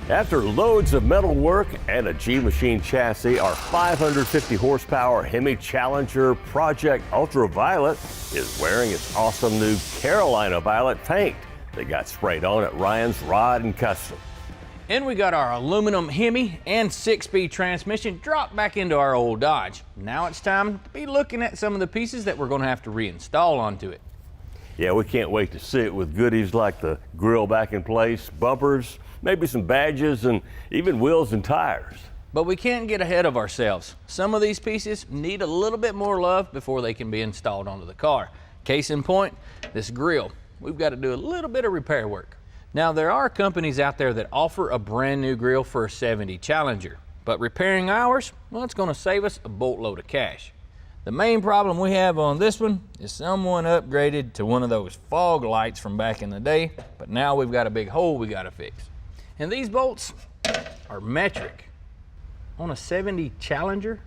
After loads of metal work and a G-Machine chassis, our 550 horsepower Hemi Challenger Project Ultraviolet is wearing its awesome new Carolina Violet paint that got sprayed on at Ryan's Rod and Custom. And we got our aluminum Hemi and 6-speed transmission dropped back into our old Dodge. Now it's time to be looking at some of the pieces that we're going to have to reinstall onto it. Yeah, we can't wait to see it with goodies like the grill back in place, bumpers, maybe some badges, and even wheels and tires. But we can't get ahead of ourselves. Some of these pieces need a little bit more love before they can be installed onto the car. Case in point, this grill. We've got to do a little bit of repair work. Now, there are companies out there that offer a brand new grill for a 70 Challenger, but repairing ours, well, it's going to save us a boatload of cash. The main problem we have on this one is someone upgraded to one of those fog lights from back in the day, but now we've got a big hole we got to fix. And these bolts are metric. On a 70 Challenger,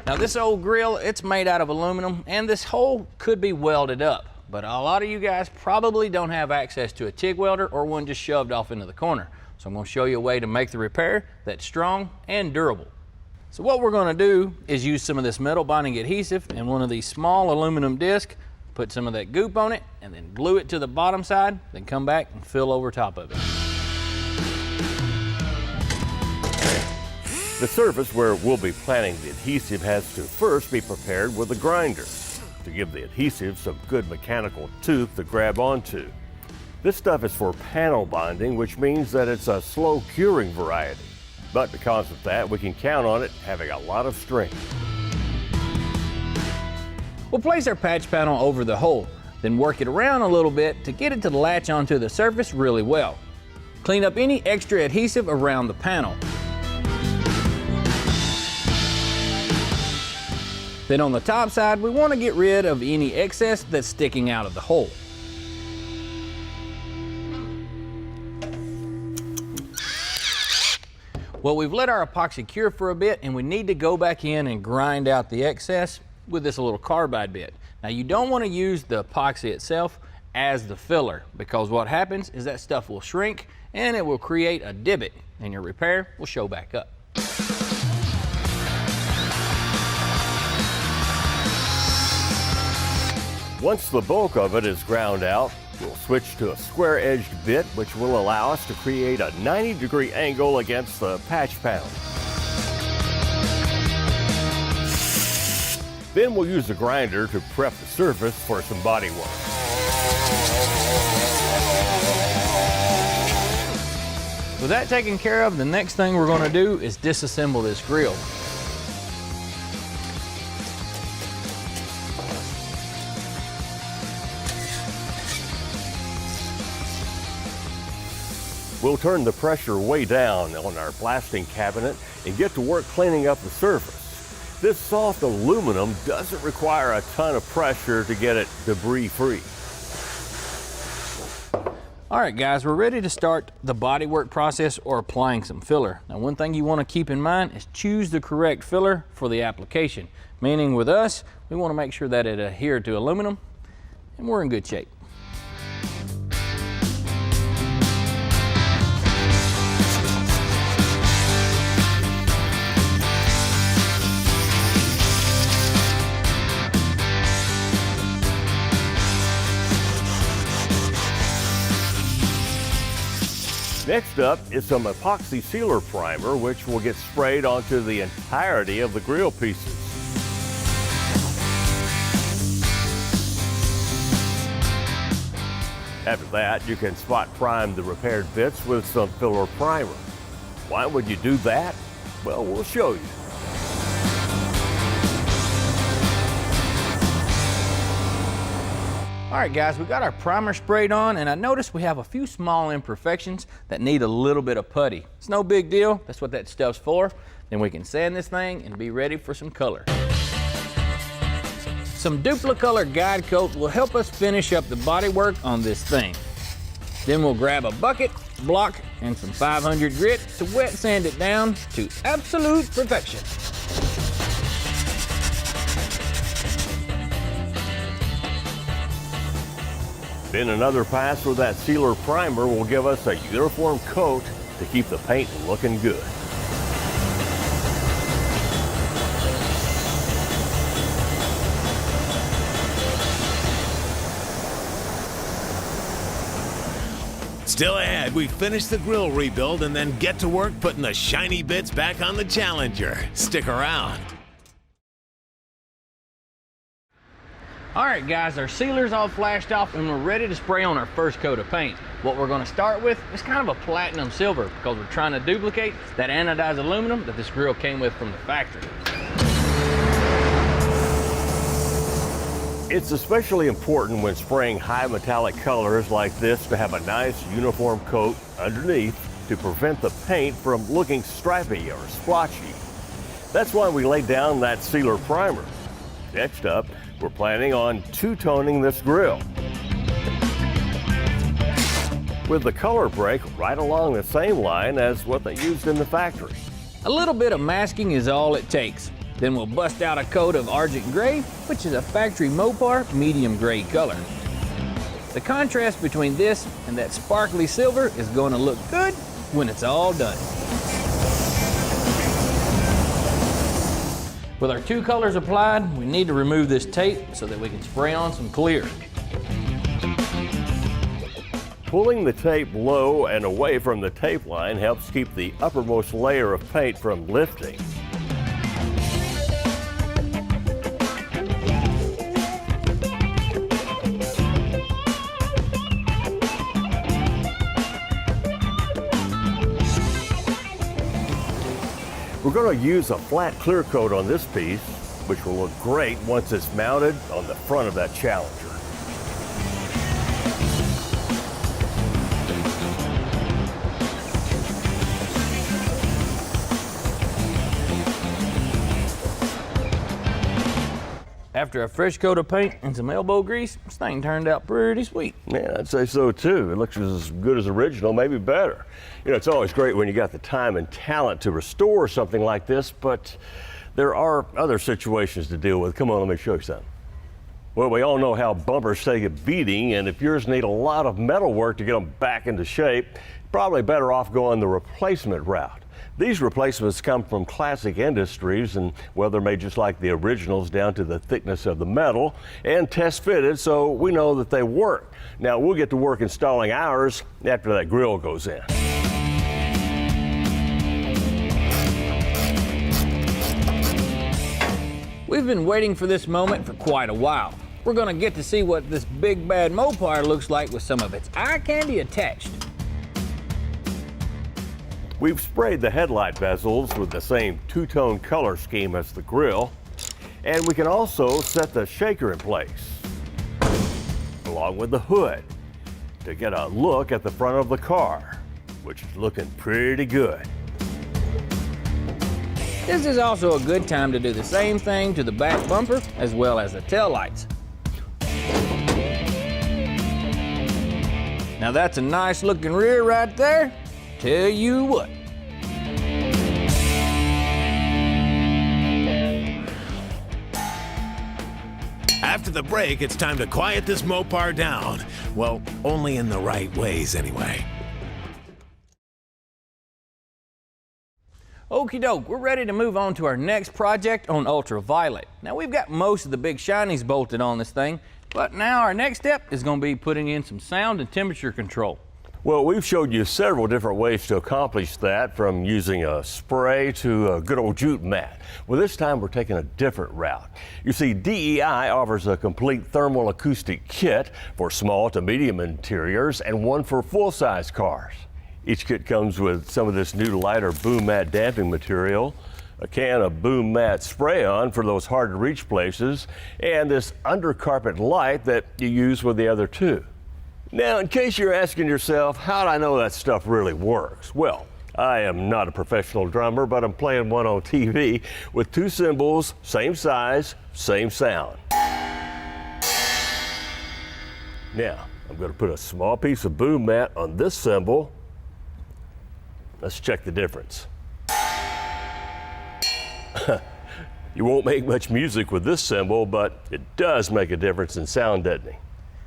now this old grill, it's made out of aluminum, and this hole could be welded up, but a lot of you guys probably don't have access to a TIG welder or one just shoved off into the corner. So I'm going to show you a way to make the repair that's strong and durable. So what we're going to do is use some of this metal bonding adhesive and one of these small aluminum discs, put some of that goop on it, and then glue it to the bottom side, then come back and fill over top of it. The surface where we'll be planting the adhesive has to first be prepared with a grinder to give the adhesive some good mechanical tooth to grab onto. This stuff is for panel bonding, which means that it's a slow curing variety. But because of that, we can count on it having a lot of strength. We'll place our patch panel over the hole, then work it around a little bit to get it to latch onto the surface really well. Clean up any extra adhesive around the panel. Then on the top side, we want to get rid of any excess that's sticking out of the hole. Well, we've let our epoxy cure for a bit, and we need to go back in and grind out the excess with this little carbide bit. Now, you don't want to use the epoxy itself as the filler, because what happens is that stuff will shrink and it will create a divot, and your repair will show back up. Once the bulk of it is ground out, we'll switch to a square-edged bit, which will allow us to create a 90-degree angle against the patch panel. Then we'll use the grinder to prep the surface for some body work. With that taken care of, the next thing we're going to do is disassemble this grill. We'll turn the pressure way down on our blasting cabinet and get to work cleaning up the surface. This soft aluminum doesn't require a ton of pressure to get it debris-free. All right, guys, we're ready to start the bodywork process or applying some filler. Now, one thing you want to keep in mind is choose the correct filler for the application. Meaning with us, we want to make sure that it adheres to aluminum, and we're in good shape. Next up is some epoxy sealer primer, which will get sprayed onto the entirety of the grill pieces. After that, you can spot prime the repaired bits with some filler primer. Why would you do that? Well, we'll show you. All right, guys, we got our primer sprayed on, and I noticed we have a few small imperfections that need a little bit of putty. It's no big deal. That's what that stuff's for. Then we can sand this thing and be ready for some color. Some Duplicolor Guide Coat will help us finish up the bodywork on this thing. Then we'll grab a bucket, block, and some 500 grit to wet sand it down to absolute perfection. Then another pass with that sealer primer will give us a uniform coat to keep the paint looking good. Still ahead, we finish the grill rebuild and then get to work putting the shiny bits back on the Challenger. Stick around. All right, guys, our sealer's all flashed off and we're ready to spray on our first coat of paint. What we're going to start with is kind of a platinum silver because we're trying to duplicate that anodized aluminum that this grill came with from the factory. It's especially important when spraying high metallic colors like this to have a nice uniform coat underneath to prevent the paint from looking stripy or splotchy. That's why we laid down that sealer primer. Next up, we're planning on two-toning this grill with the color break right along the same line as what they used in the factory. A little bit of masking is all it takes. Then we'll bust out a coat of Argent Gray, which is a factory Mopar medium gray color. The contrast between this and that sparkly silver is going to look good when it's all done. With our two colors applied, we need to remove this tape so that we can spray on some clear. Pulling the tape low and away from the tape line helps keep the uppermost layer of paint from lifting. We're going to use a flat clear coat on this piece, which will look great once it's mounted on the front of that Challenger. After a fresh coat of paint and some elbow grease, this thing turned out pretty sweet. Yeah, I'd say so too. It looks as good as original, maybe better. You know, it's always great when you got the time and talent to restore something like this, but there are other situations to deal with. Come on, let me show you something. Well, we all know how bumpers take a beating, and if yours need a lot of metal work to get them back into shape, probably better off going the replacement route. These replacements come from Classic Industries, and well, they're made just like the originals down to the thickness of the metal and test fitted, so we know that they work. Now, we'll get to work installing ours after that grill goes in. We've been waiting for this moment for quite a while. We're gonna get to see what this big bad Mopar looks like with some of its eye candy attached. We've sprayed the headlight bezels with the same two-tone color scheme as the grille, and we can also set the shaker in place, along with the hood, to get a look at the front of the car, which is looking pretty good. This is also a good time to do the same thing to the back bumper as well as the tail lights. Now that's a nice looking rear right there. Tell you what. After the break, it's time to quiet this Mopar down. Well, only in the right ways anyway. Okie doke, we're ready to move on to our next project on Ultraviolet. Now we've got most of the big shinies bolted on this thing, but now our next step is going to be putting in some sound and temperature control. Well, we've showed you several different ways to accomplish that, from using a spray to a good old jute mat. Well, this time we're taking a different route. You see, DEI offers a complete thermal acoustic kit for small to medium interiors and one for full-size cars. Each kit comes with some of this new lighter boom mat damping material, a can of boom mat spray-on for those hard-to-reach places, and this undercarpet light that you use with the other two. Now, in case you're asking yourself, how do I know that stuff really works? Well, I am not a professional drummer, but I'm playing one on TV with two cymbals, same size, same sound. Now, I'm going to put a small piece of boom mat on this cymbal. Let's check the difference. You won't make much music with this cymbal, but it does make a difference in sound deadening.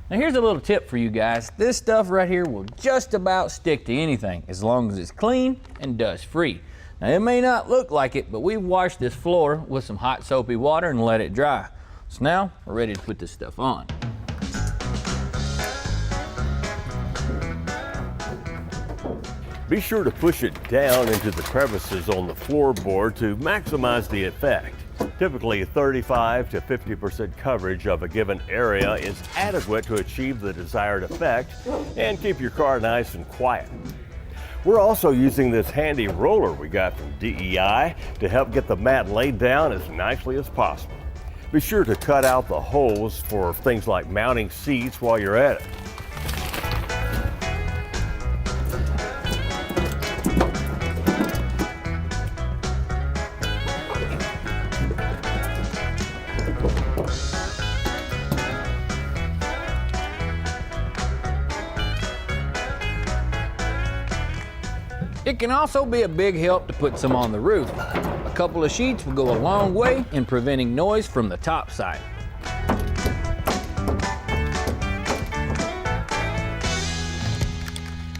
Now here's a little tip for you guys. This stuff right here will just about stick to anything as long as it's clean and dust free. Now it may not look like it, but we've washed this floor with some hot soapy water and let it dry. So now we're ready to put this stuff on. Be sure to push it down into the crevices on the floorboard to maximize the effect. Typically, 35 to 50% coverage of a given area is adequate to achieve the desired effect and keep your car nice and quiet. We're also using this handy roller we got from DEI to help get the mat laid down as nicely as possible. Be sure to cut out the holes for things like mounting seats while you're at it. It can also be a big help to put some on the roof. A couple of sheets will go a long way in preventing noise from the top side.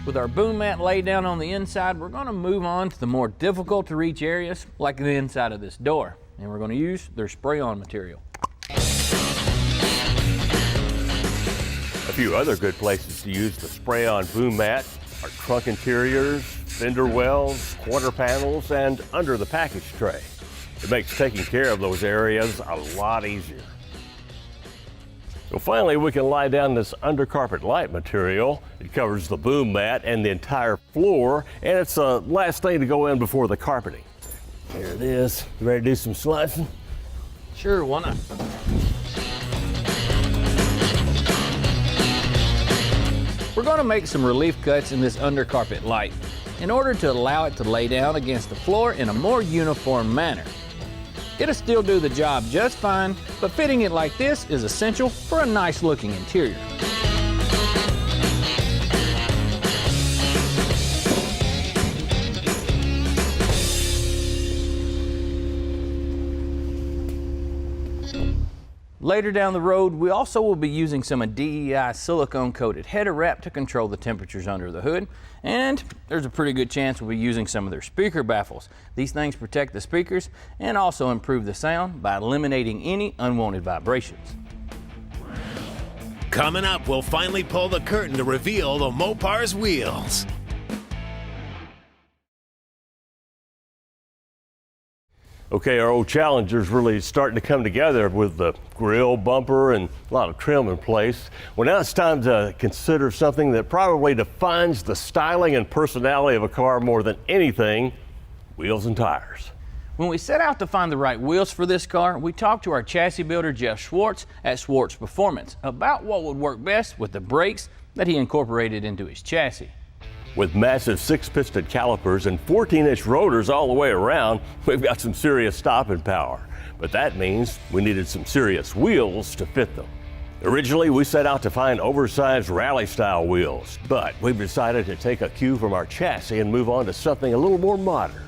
With our boom mat laid down on the inside, we're going to move on to the more difficult to reach areas like the inside of this door. And we're going to use their spray-on material. A few other good places to use the spray-on boom mat are trunk interiors, fender wells, quarter panels, and under the package tray. It makes taking care of those areas a lot easier. So finally, we can lie down this undercarpet light material. It covers the boom mat and the entire floor, and it's the last thing to go in before the carpeting. Here it is. You ready to do some slicing? Sure, why not? We're going to make some relief cuts in this undercarpet light in order to allow it to lay down against the floor in a more uniform manner. It'll still do the job just fine, but fitting it like this is essential for a nice looking interior. Later down the road, we also will be using some of DEI silicone-coated header wrap to control the temperatures under the hood, and there's a pretty good chance we'll be using some of their speaker baffles. These things protect the speakers and also improve the sound by eliminating any unwanted vibrations. Coming up, we'll finally pull the curtain to reveal the Mopar's wheels. Okay, our old Challenger's really starting to come together with the grill, bumper, and a lot of trim in place. Well, now it's time to consider something that probably defines the styling and personality of a car more than anything: wheels and tires. When we set out to find the right wheels for this car, we talked to our chassis builder, Jeff Schwartz, at Schwartz Performance about what would work best with the brakes that he incorporated into his chassis. With massive 6-piston calipers and 14-inch rotors all the way around, we've got some serious stopping power. But that means we needed some serious wheels to fit them. Originally, we set out to find oversized rally-style wheels, but we've decided to take a cue from our chassis and move on to something a little more modern.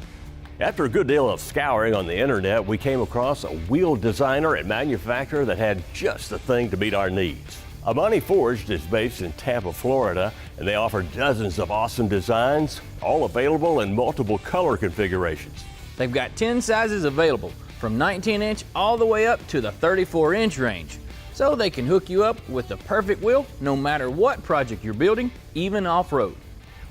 After a good deal of scouring on the internet, we came across a wheel designer and manufacturer that had just the thing to meet our needs. Amani Forged is based in Tampa, Florida, and they offer dozens of awesome designs, all available in multiple color configurations. They've got 10 sizes available, from 19-inch all the way up to the 34-inch range. So they can hook you up with the perfect wheel no matter what project you're building, even off-road.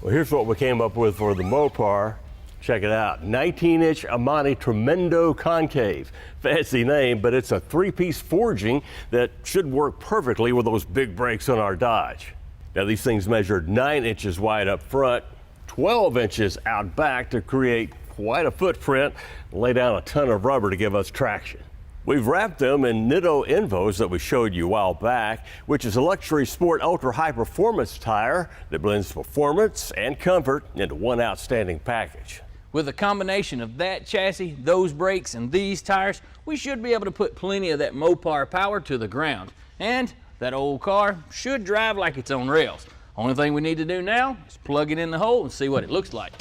Well, here's what we came up with for the Mopar. Check it out, 19-inch Amani Tremendo Concave. Fancy name, but it's a 3-piece forging that should work perfectly with those big brakes on our Dodge. Now, these things measured 9 inches wide up front, 12 inches out back to create quite a footprint, and lay down a ton of rubber to give us traction. We've wrapped them in Nitto Invos that we showed you a while back, which is a luxury sport ultra high performance tire that blends performance and comfort into one outstanding package. With a combination of that chassis, those brakes, and these tires, we should be able to put plenty of that Mopar power to the ground. And that old car should drive like it's on rails. Only thing we need to do now is plug it in the hole and see what it looks like.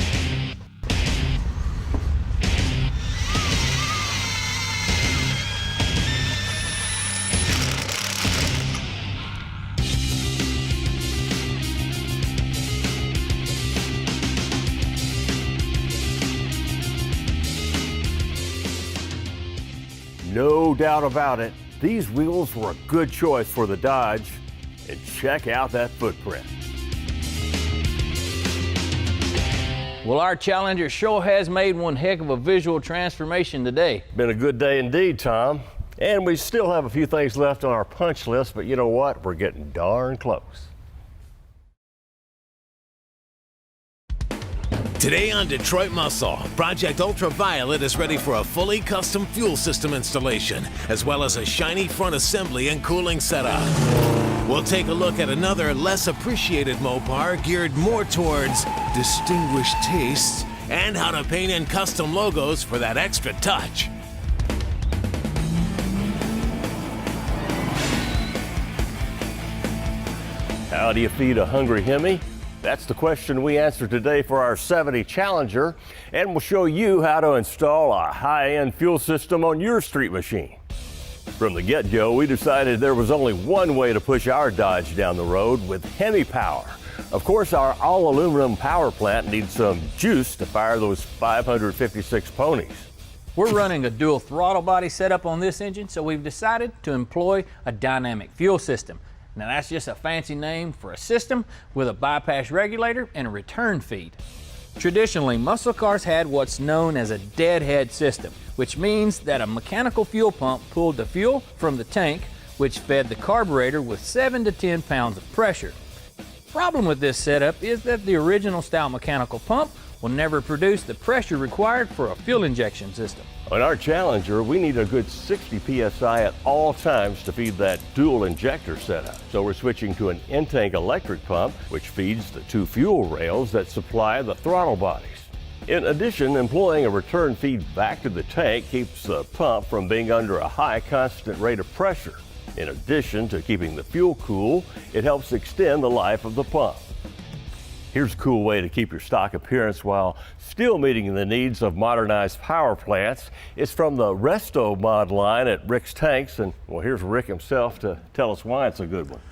No doubt about it, these wheels were a good choice for the Dodge. And check out that footprint. Well, our Challenger sure has made one heck of a visual transformation today. Been a good day indeed, Tom. And we still have a few things left on our punch list, but you know what? We're getting darn close. Today on Detroit Muscle, Project Ultraviolet is ready for a fully custom fuel system installation, as well as a shiny front assembly and cooling setup. We'll take a look at another less appreciated Mopar geared more towards distinguished tastes and how to paint in custom logos for that extra touch. How do you feed a hungry Hemi? That's the question we answer today for our 70 Challenger, and we'll show you how to install a high-end fuel system on your street machine. From the get-go, we decided there was only one way to push our Dodge down the road, with Hemi power. Of course, our all-aluminum power plant needs some juice to fire those 556 ponies. We're running a dual throttle body setup on this engine, so we've decided to employ a dynamic fuel system. Now that's just a fancy name for a system with a bypass regulator and a return feed. Traditionally, muscle cars had what's known as a deadhead system, which means that a mechanical fuel pump pulled the fuel from the tank, which fed the carburetor with 7 to 10 pounds of pressure. Problem with this setup is that the original style mechanical pump will never produce the pressure required for a fuel injection system. On our Challenger, we need a good 60 PSI at all times to feed that dual injector setup. So we're switching to an in-tank electric pump, which feeds the 2 fuel rails that supply the throttle bodies. In addition, employing a return feed back to the tank keeps the pump from being under a high constant rate of pressure. In addition to keeping the fuel cool, it helps extend the life of the pump. Here's a cool way to keep your stock appearance while still meeting the needs of modernized power plants. It's from the Resto mod line at Rick's Tanks, and well, here's Rick himself to tell us why it's a good one.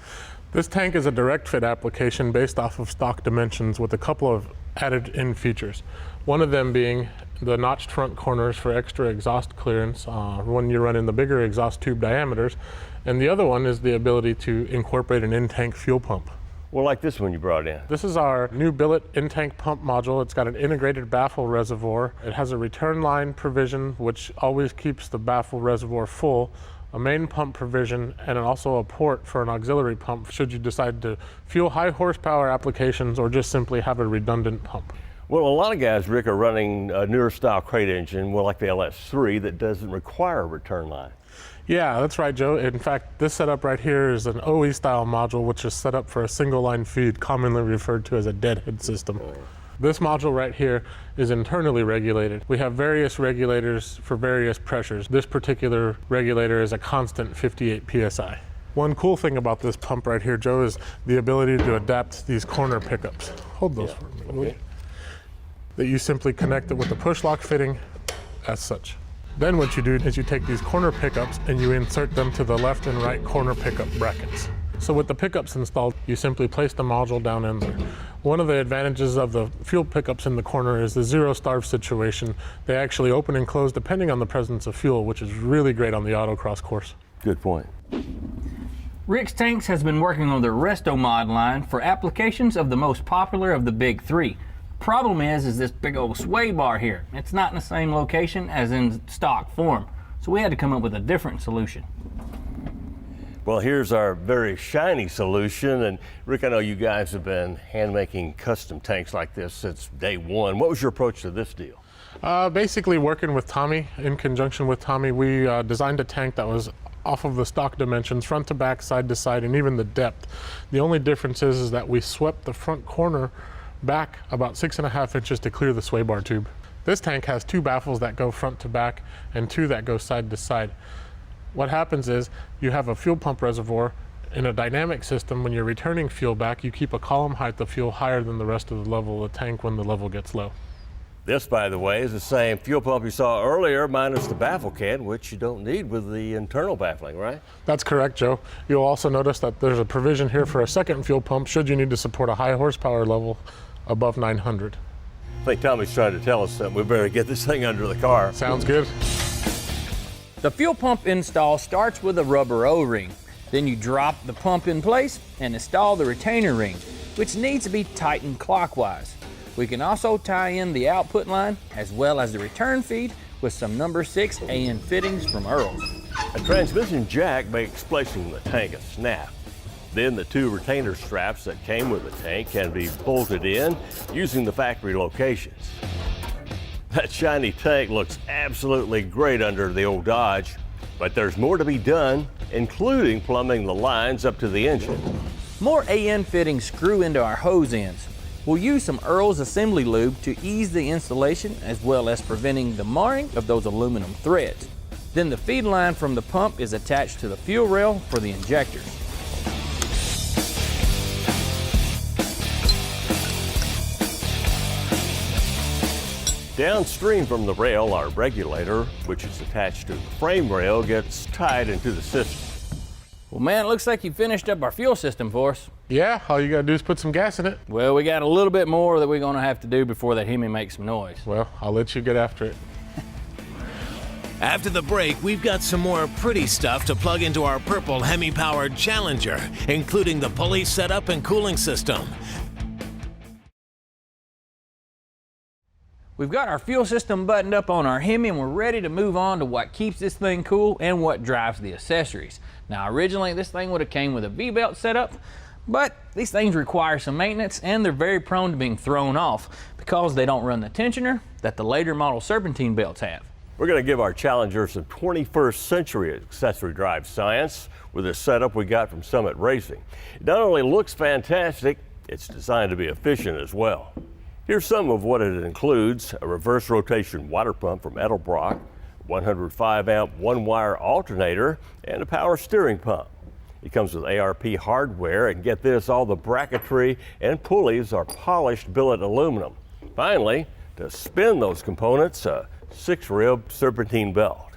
This tank is a direct fit application based off of stock dimensions with a couple of added in features. One of them being the notched front corners for extra exhaust clearance when you run in the bigger exhaust tube diameters, and the other one is the ability to incorporate an in-tank fuel pump. Well, like this one you brought in. This is our new billet in-tank pump module. It's got an integrated baffle reservoir. It has a return line provision, which always keeps the baffle reservoir full, a main pump provision, and also a port for an auxiliary pump should you decide to fuel high horsepower applications or just simply have a redundant pump. Well, a lot of guys, Rick, are running a newer style crate engine, well, like the LS3, that doesn't require a return line. Yeah, that's right, Joe. In fact, this setup right here is an OE style module, which is set up for a single line feed, commonly referred to as a deadhead system. This module right here is internally regulated. We have various regulators for various pressures. This particular regulator is a constant 58 PSI. One cool thing about this pump right here, Joe, is the ability to adapt these corner pickups. Hold those for a minute, will you? That you simply connect it with the push lock fitting as such. Then what you do is you take these corner pickups and you insert them to the left and right corner pickup brackets. So with the pickups installed, you simply place the module down in there. One of the advantages of the fuel pickups in the corner is the zero starve situation. They actually open and close depending on the presence of fuel, which is really great on the autocross course. Good point. Rick's Tanks has been working on the Resto Mod line for applications of the most popular of the big three. Problem is this big old sway bar here. It's not in the same location as in stock form, so we had to come up with a different solution. Well, here's our very shiny solution, and Rick, I know you guys have been hand-making custom tanks like this since day one. What was your approach to this deal? Basically working with Tommy, in conjunction with Tommy, we designed a tank that was off of the stock dimensions, front to back, side to side, and even the depth. The only difference is that we swept the front corner back about 6.5 inches to clear the sway bar tube. This tank has 2 baffles that go front to back and 2 that go side to side. What happens is you have a fuel pump reservoir. In a dynamic system, when you're returning fuel back, you keep a column height of fuel higher than the rest of the level of the tank when the level gets low. This, by the way, is the same fuel pump you saw earlier, minus the baffle can, which you don't need with the internal baffling, right? That's correct, Joe. You'll also notice that there's a provision here for a second fuel pump should you need to support a high horsepower level above 900. I think Tommy's trying to tell us something. We better get this thing under the car. Sounds good. The fuel pump install starts with a rubber O-ring. Then you drop the pump in place and install the retainer ring, which needs to be tightened clockwise. We can also tie in the output line as well as the return feed with some number 6 AN fittings from Earl's. A transmission jack makes placing the tank a snap. Then the 2 retainer straps that came with the tank can be bolted in using the factory locations. That shiny tank looks absolutely great under the old Dodge, but there's more to be done, including plumbing the lines up to the engine. More AN fittings screw into our hose ends. We'll use some Earl's assembly lube to ease the installation as well as preventing the marring of those aluminum threads. Then the feed line from the pump is attached to the fuel rail for the injectors. Downstream from the rail, our regulator, which is attached to the frame rail, gets tied into the system. Well, man, it looks like you finished up our fuel system for us. Yeah, all you gotta do is put some gas in it. Well, we got a little bit more that we're gonna have to do before that Hemi makes some noise. Well, I'll let you get after it. After the break, we've got some more pretty stuff to plug into our purple Hemi-powered Challenger, including the pulley setup and cooling system. We've got our fuel system buttoned up on our Hemi and we're ready to move on to what keeps this thing cool and what drives the accessories. Now originally this thing would have came with a V-belt setup, but these things require some maintenance and they're very prone to being thrown off because they don't run the tensioner that the later model serpentine belts have. We're going to give our Challenger some 21st century accessory drive science with this setup we got from Summit Racing. It not only looks fantastic, it's designed to be efficient as well. Here's some of what it includes: a reverse rotation water pump from Edelbrock, 105 amp 1-wire alternator, and a power steering pump. It comes with ARP hardware, and get this, all the bracketry and pulleys are polished billet aluminum. Finally, to spin those components, a 6-rib serpentine belt.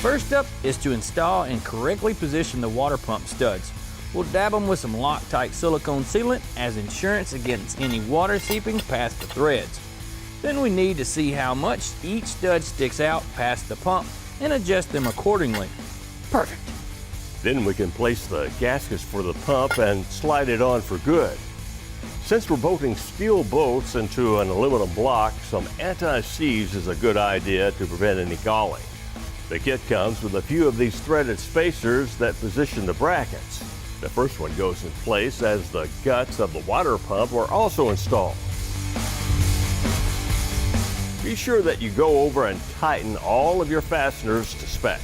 First up is to install and correctly position the water pump studs. We'll dab them with some Loctite silicone sealant as insurance against any water seeping past the threads. Then we need to see how much each stud sticks out past the pump and adjust them accordingly. Perfect. Then we can place the gaskets for the pump and slide it on for good. Since we're bolting steel bolts into an aluminum block, some anti-seize is a good idea to prevent any galling. The kit comes with a few of these threaded spacers that position the brackets. The first one goes in place as the guts of the water pump are also installed. Be sure that you go over and tighten all of your fasteners to spec.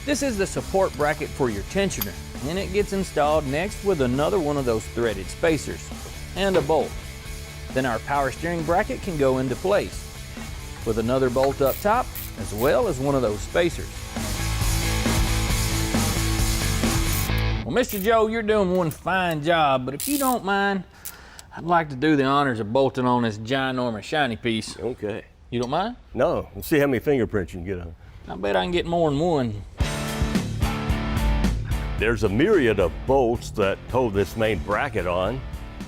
This is the support bracket for your tensioner, and it gets installed next with another one of those threaded spacers and a bolt. Then our power steering bracket can go into place with another bolt up top as well as one of those spacers. Well, Mr. Joe, you're doing one fine job, but if you don't mind, I'd like to do the honors of bolting on this ginormous shiny piece. Okay. You don't mind? No, let's see how many fingerprints you can get on. I bet I can get more than one. There's a myriad of bolts that hold this main bracket on.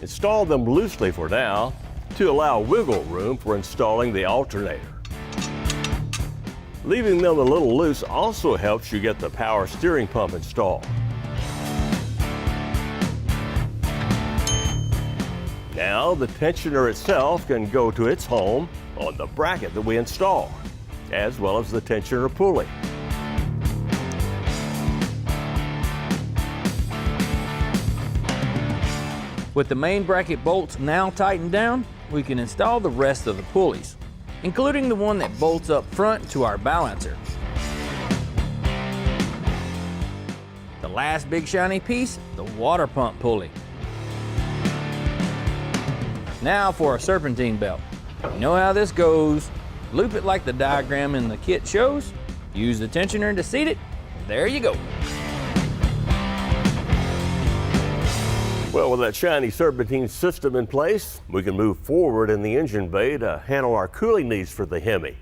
Install them loosely for now to allow wiggle room for installing the alternator. Leaving them a little loose also helps you get the power steering pump installed. Now the tensioner itself can go to its home on the bracket that we installed, as well as the tensioner pulley. With the main bracket bolts now tightened down, we can install the rest of the pulleys, including the one that bolts up front to our balancer. The last big shiny piece, the water pump pulley. Now for a serpentine belt. You know how this goes. Loop it like the diagram in the kit shows. Use the tensioner to seat it. There you go. Well, with that shiny serpentine system in place, we can move forward in the engine bay to handle our cooling needs for the Hemi.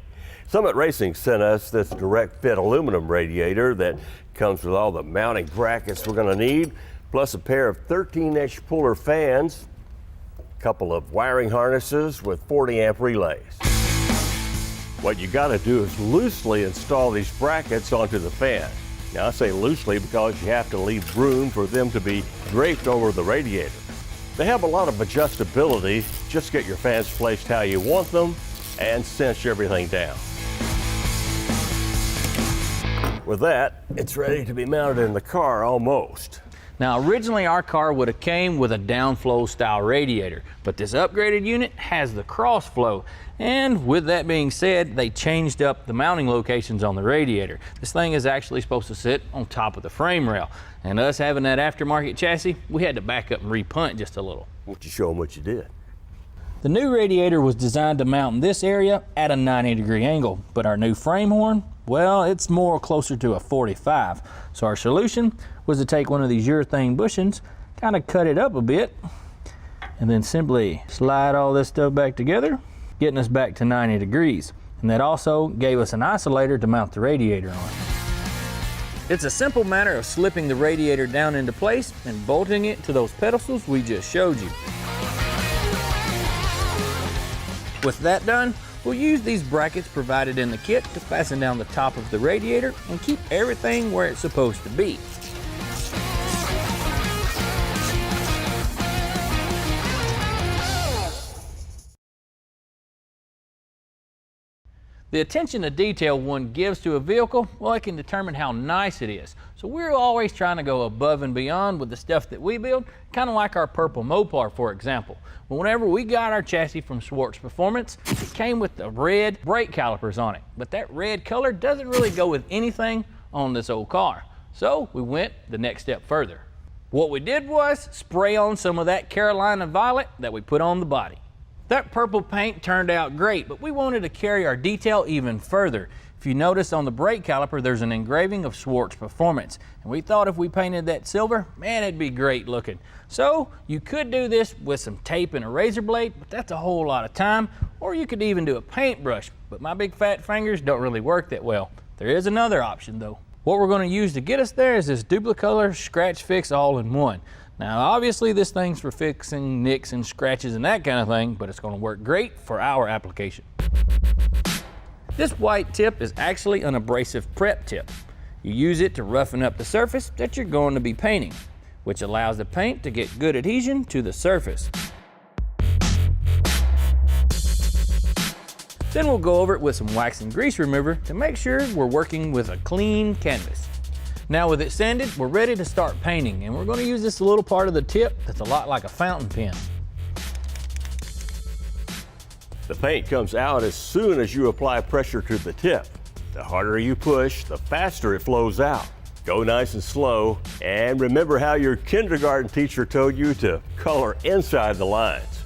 Summit Racing sent us this direct fit aluminum radiator that comes with all the mounting brackets we're going to need, plus a pair of 13-inch puller fans, a couple of wiring harnesses with 40-amp relays. What you got to do is loosely install these brackets onto the fan. Now I say loosely because you have to leave room for them to be draped over the radiator. They have a lot of adjustability. Just get your fans placed how you want them and cinch everything down. With that, it's ready to be mounted in the car almost. Now originally our car would have came with a downflow style radiator, but this upgraded unit has the cross flow. And with that being said, they changed up the mounting locations on the radiator. This thing is actually supposed to sit on top of the frame rail. And us having that aftermarket chassis, we had to back up and repunt just a little. Why don't you show them what you did? The new radiator was designed to mount in this area at a 90-degree angle, but our new frame horn, well, it's more closer to a 45. So our solution was to take one of these urethane bushings, kind of cut it up a bit, and then simply slide all this stuff back together, getting us back to 90 degrees. And that also gave us an isolator to mount the radiator on. It's a simple matter of slipping the radiator down into place and bolting it to those pedestals we just showed you. With that done, we'll use these brackets provided in the kit to fasten down the top of the radiator and keep everything where it's supposed to be. The attention to detail one gives to a vehicle, well, it can determine how nice it is. So we're always trying to go above and beyond with the stuff that we build, kind of like our purple Mopar, for example. Well, whenever we got our chassis from Schwartz Performance, it came with the red brake calipers on it. But that red color doesn't really go with anything on this old car. So we went the next step further. What we did was spray on some of that Carolina Violet that we put on the body. That purple paint turned out great, but we wanted to carry our detail even further. If you notice on the brake caliper, there's an engraving of Schwartz Performance. And we thought if we painted that silver, man, it'd be great looking. So you could do this with some tape and a razor blade, but that's a whole lot of time. Or you could even do a paintbrush, but my big fat fingers don't really work that well. There is another option though. What we're going to use to get us there is this Duplicolor Scratch Fix all-in-one. Now obviously this thing's for fixing nicks and scratches and that kind of thing, but it's going to work great for our application. This white tip is actually an abrasive prep tip. You use it to roughen up the surface that you're going to be painting, which allows the paint to get good adhesion to the surface. Then we'll go over it with some wax and grease remover to make sure we're working with a clean canvas. Now with it sanded, we're ready to start painting, and we're going to use this little part of the tip that's a lot like a fountain pen. The paint comes out as soon as you apply pressure to the tip. The harder you push, the faster it flows out. Go nice and slow, and remember how your kindergarten teacher told you to color inside the lines.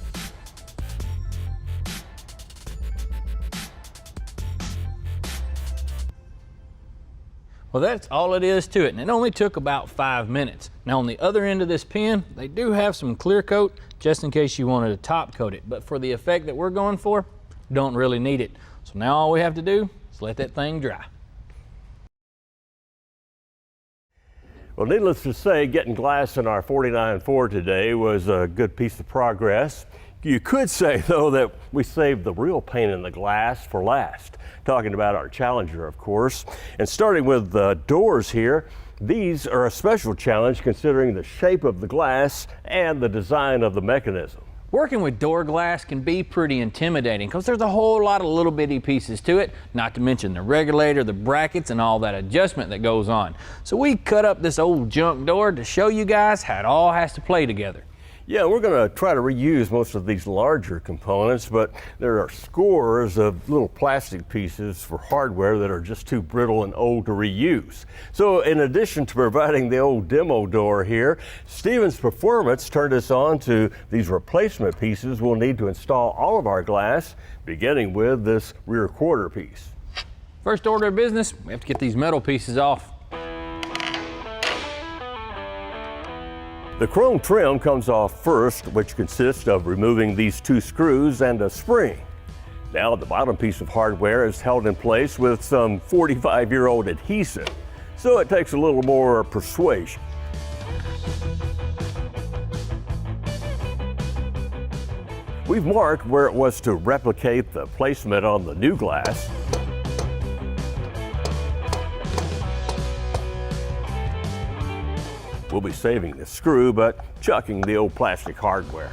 Well, that's all it is to it, and it only took about 5 minutes. Now on the other end of this pen, they do have some clear coat just in case you wanted to top coat it, but for the effect that we're going for, don't really need it. So now all we have to do is let that thing dry. Well, needless to say, getting glass in our 49 Ford today was a good piece of progress. You could say, though, that we saved the real pain in the glass for last. Talking about our Challenger, of course. And starting with the doors here, these are a special challenge considering the shape of the glass and the design of the mechanism. Working with door glass can be pretty intimidating because there's a whole lot of little bitty pieces to it, not to mention the regulator, the brackets, and all that adjustment that goes on. So we cut up this old junk door to show you guys how it all has to play together. Yeah, we're going to try to reuse most of these larger components, but there are scores of little plastic pieces for hardware that are just too brittle and old to reuse. So in addition to providing the old demo door here, Stevens Performance turned us on to these replacement pieces we'll need to install all of our glass, beginning with this rear quarter piece. First order of business, we have to get these metal pieces off. The chrome trim comes off first, which consists of removing these 2 screws and a spring. Now the bottom piece of hardware is held in place with some 45-year-old adhesive, so it takes a little more persuasion. We've marked where it was to replicate the placement on the new glass. We'll be saving the screw, but chucking the old plastic hardware.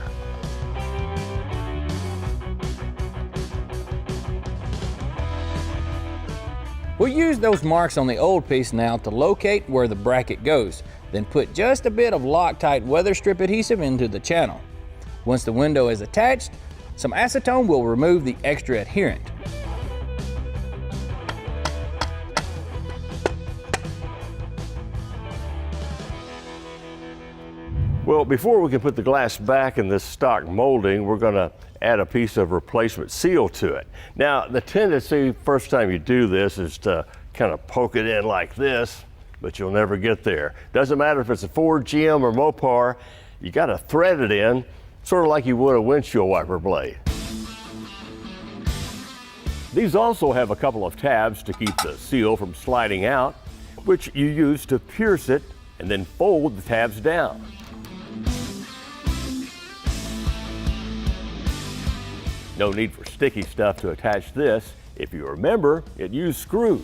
We'll use those marks on the old piece now to locate where the bracket goes, then put just a bit of Loctite weather strip adhesive into the channel. Once the window is attached, some acetone will remove the extra adherent. Well, before we can put the glass back in this stock molding, we're going to add a piece of replacement seal to it. Now, the tendency first time you do this is to kind of poke it in like this, but you'll never get there. Doesn't matter if it's a Ford, GM, or Mopar, you got to thread it in, sort of like you would a windshield wiper blade. These also have a couple of tabs to keep the seal from sliding out, which you use to pierce it and then fold the tabs down. No need for sticky stuff to attach this. If you remember, it used screws.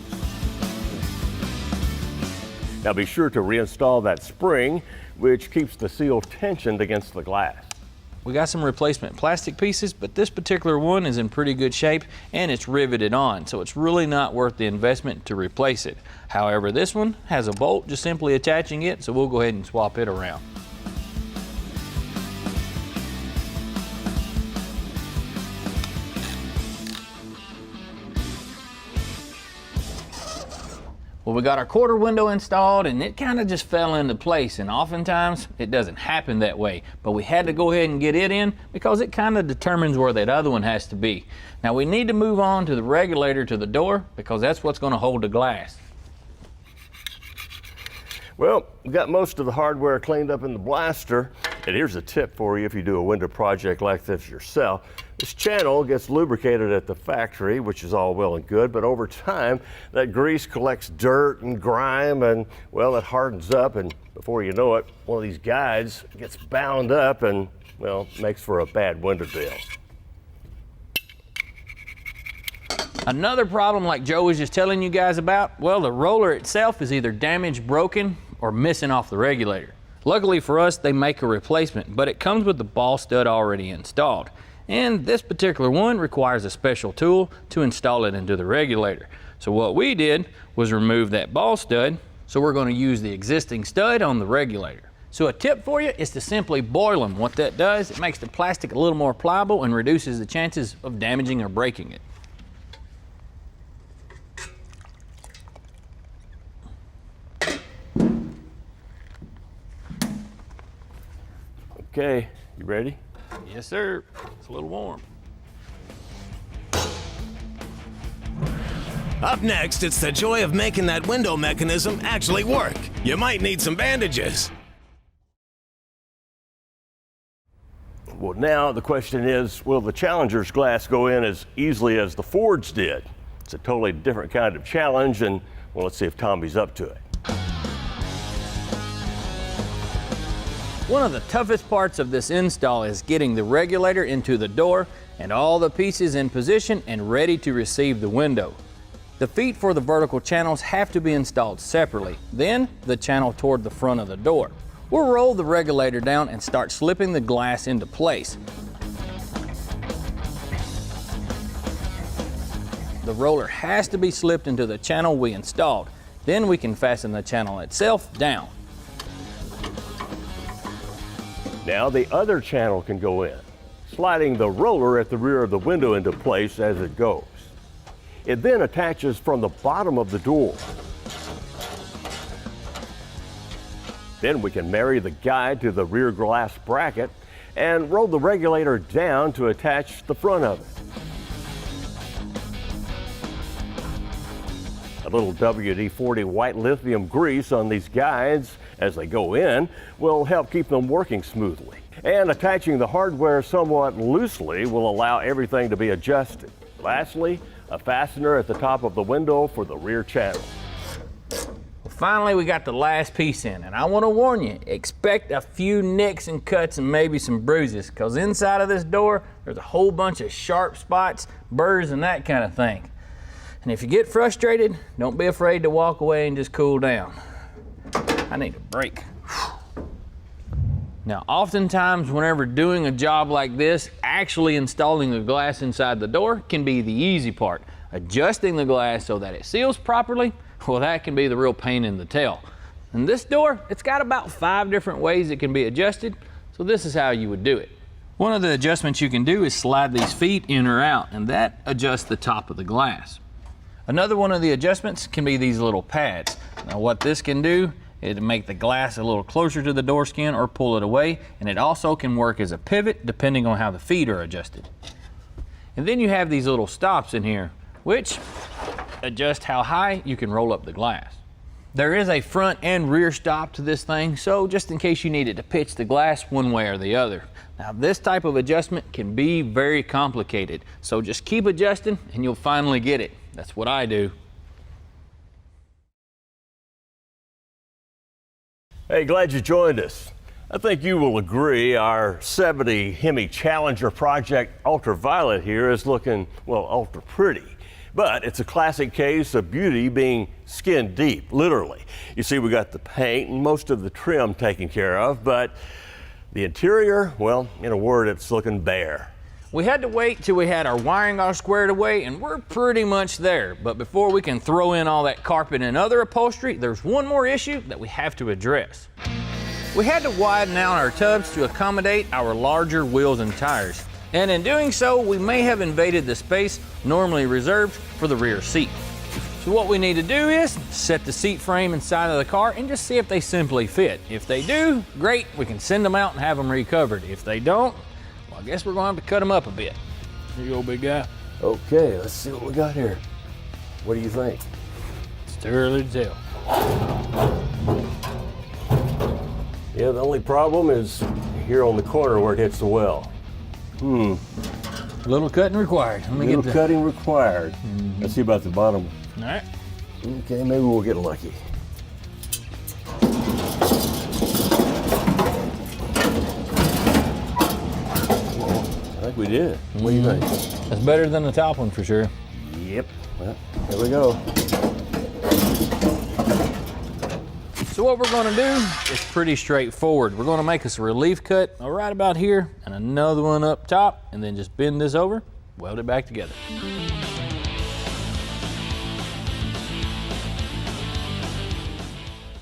Now be sure to reinstall that spring, which keeps the seal tensioned against the glass. We got some replacement plastic pieces, but this particular one is in pretty good shape and it's riveted on, so it's really not worth the investment to replace it. However, this one has a bolt just simply attaching it, so we'll go ahead and swap it around. Well, we got our quarter window installed and it kind of just fell into place, and oftentimes it doesn't happen that way, but we had to go ahead and get it in because it kind of determines where that other one has to be. Now we need to move on to the regulator to the door because that's what's going to hold the glass. Well, we got most of the hardware cleaned up in the blaster, and here's a tip for you if you do a window project like this yourself. This channel gets lubricated at the factory, which is all well and good, but over time that grease collects dirt and grime and, well, it hardens up, and before you know it, one of these guides gets bound up and, well, makes for a bad window deal. Another problem like Joe was just telling you guys about, well, the roller itself is either damaged, broken, or missing off the regulator. Luckily for us, they make a replacement, but it comes with the ball stud already installed. And this particular one requires a special tool to install it into the regulator. So what we did was remove that ball stud, so we're going to use the existing stud on the regulator. So a tip for you is to simply boil them. What that does, it makes the plastic a little more pliable and reduces the chances of damaging or breaking it. Okay, you ready? Yes, sir. It's a little warm. Up next, it's the joy of making that window mechanism actually work. You might need some bandages. Well, now the question is, will the Challenger's glass go in as easily as the Ford's did? It's a totally different kind of challenge, and well, let's see if Tommy's up to it. One of the toughest parts of this install is getting the regulator into the door and all the pieces in position and ready to receive the window. The feet for the vertical channels have to be installed separately, then the channel toward the front of the door. We'll roll the regulator down and start slipping the glass into place. The roller has to be slipped into the channel we installed. Then we can fasten the channel itself down. Now the other channel can go in, sliding the roller at the rear of the window into place as it goes. It then attaches from the bottom of the door. Then we can marry the guide to the rear glass bracket and roll the regulator down to attach the front of it. A little WD-40 white lithium grease on these guides as they go in will help keep them working smoothly. And attaching the hardware somewhat loosely will allow everything to be adjusted. Lastly, a fastener at the top of the window for the rear channel. Finally, we got the last piece in, and I want to warn you, expect a few nicks and cuts and maybe some bruises, because inside of this door, there's a whole bunch of sharp spots, burrs, and that kind of thing. And if you get frustrated, don't be afraid to walk away and just cool down. I need a break. Now, oftentimes, whenever doing a job like this, actually installing the glass inside the door can be the easy part. Adjusting the glass so that it seals properly, well, that can be the real pain in the tail. And this door, it's got about 5 different ways it can be adjusted, so this is how you would do it. One of the adjustments you can do is slide these feet in or out, and that adjusts the top of the glass. Another one of the adjustments can be these little pads. Now, what this can do is make the glass a little closer to the door skin or pull it away, and it also can work as a pivot depending on how the feet are adjusted. And then you have these little stops in here, which adjust how high you can roll up the glass. There is a front and rear stop to this thing, so just in case you needed to pitch the glass one way or the other. Now, this type of adjustment can be very complicated, so just keep adjusting and you'll finally get it. That's what I do. Hey, glad you joined us. I think you will agree our 70 Hemi Challenger Project Ultraviolet here is looking, well, ultra pretty. But it's a classic case of beauty being skin deep, literally. You see, we got the paint and most of the trim taken care of, but the interior, well, in a word, it's looking bare. We had to wait till we had our wiring all squared away, and we're pretty much there. But before we can throw in all that carpet and other upholstery, there's one more issue that we have to address. We had to widen out our tubs to accommodate our larger wheels and tires. And in doing so, we may have invaded the space normally reserved for the rear seat. So what we need to do is set the seat frame inside of the car and just see if they simply fit. If they do, great, we can send them out and have them recovered. If they don't, well, I guess we're going to have to cut them up a bit. Here you go, big guy. Okay, let's see what we got here. What do you think? It's too early to tell. Yeah, the only problem is here on the corner where it hits the well. Little cutting required. Let me Little get the cutting required. Let's see about the bottom. All right. Okay, maybe we'll get lucky. I think we did. What do you think? That's better than the top one for sure. Yep, well, here we go. So what we're gonna do is pretty straightforward. We're gonna make us a relief cut right about here and another one up top, and then just bend this over, weld it back together.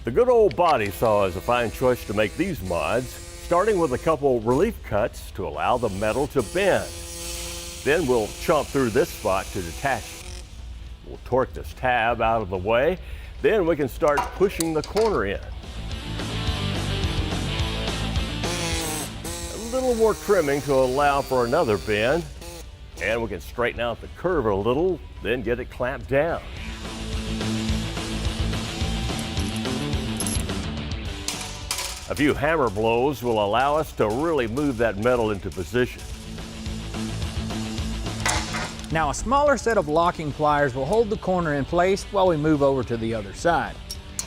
The good old body saw is a fine choice to make these mods, starting with a couple relief cuts to allow the metal to bend. Then we'll chomp through this spot to detach it. We'll torque this tab out of the way, then we can start pushing the corner in. A little more trimming to allow for another bend, and we can straighten out the curve a little, then get it clamped down. A few hammer blows will allow us to really move that metal into position. Now a smaller set of locking pliers will hold the corner in place while we move over to the other side.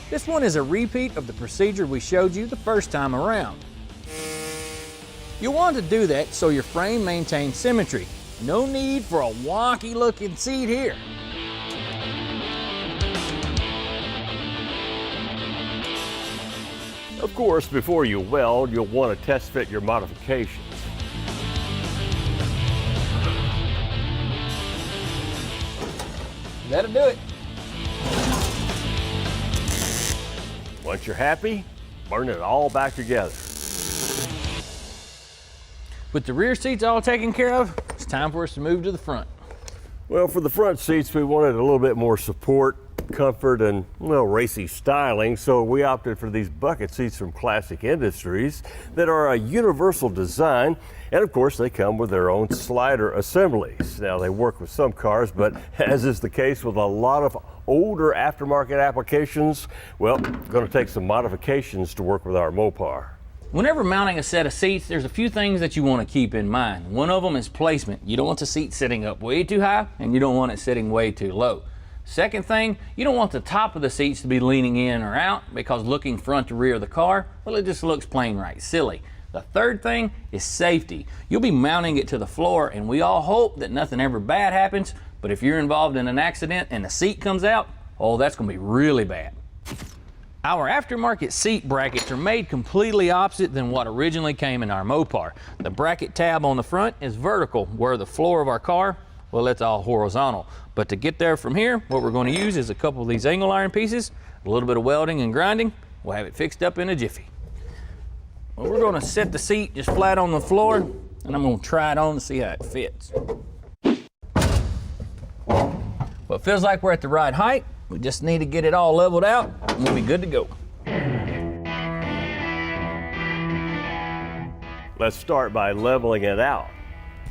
This one is a repeat of the procedure we showed you the first time around. You'll want to do that so your frame maintains symmetry. No need for a wonky looking seat here. Of course, before you weld, you'll want to test fit your modifications. That'll do it. Once you're happy, burn it all back together. With the rear seats all taken care of, it's time for us to move to the front. Well, for the front seats, we wanted a little bit more support, comfort, and, well, racy styling, so we opted for these bucket seats from Classic Industries that are a universal design, and of course they come with their own slider assemblies. Now, they work with some cars, but as is the case with a lot of older aftermarket applications, well, going to take some modifications to work with our Mopar. Whenever mounting a set of seats, there's a few things that you want to keep in mind. One of them is placement. You don't want the seat sitting up way too high, and you don't want it sitting way too low. Second thing, you don't want the top of the seats to be leaning in or out, because looking front to rear of the car, well, it just looks plain right silly. The third thing is safety. You'll be mounting it to the floor, and we all hope that nothing ever bad happens, but if you're involved in an accident and the seat comes out, oh, that's going to be really bad. Our aftermarket seat brackets are made completely opposite than what originally came in our Mopar. The bracket tab on the front is vertical, where the floor of our car, well, it's all horizontal. But to get there from here, what we're going to use is a couple of these angle iron pieces, a little bit of welding and grinding. We'll have it fixed up in a jiffy. Well, we're going to set the seat just flat on the floor, and I'm going to try it on to see how it fits. Well, it feels like we're at the right height. We just need to get it all leveled out, and we'll be good to go. Let's start by leveling it out.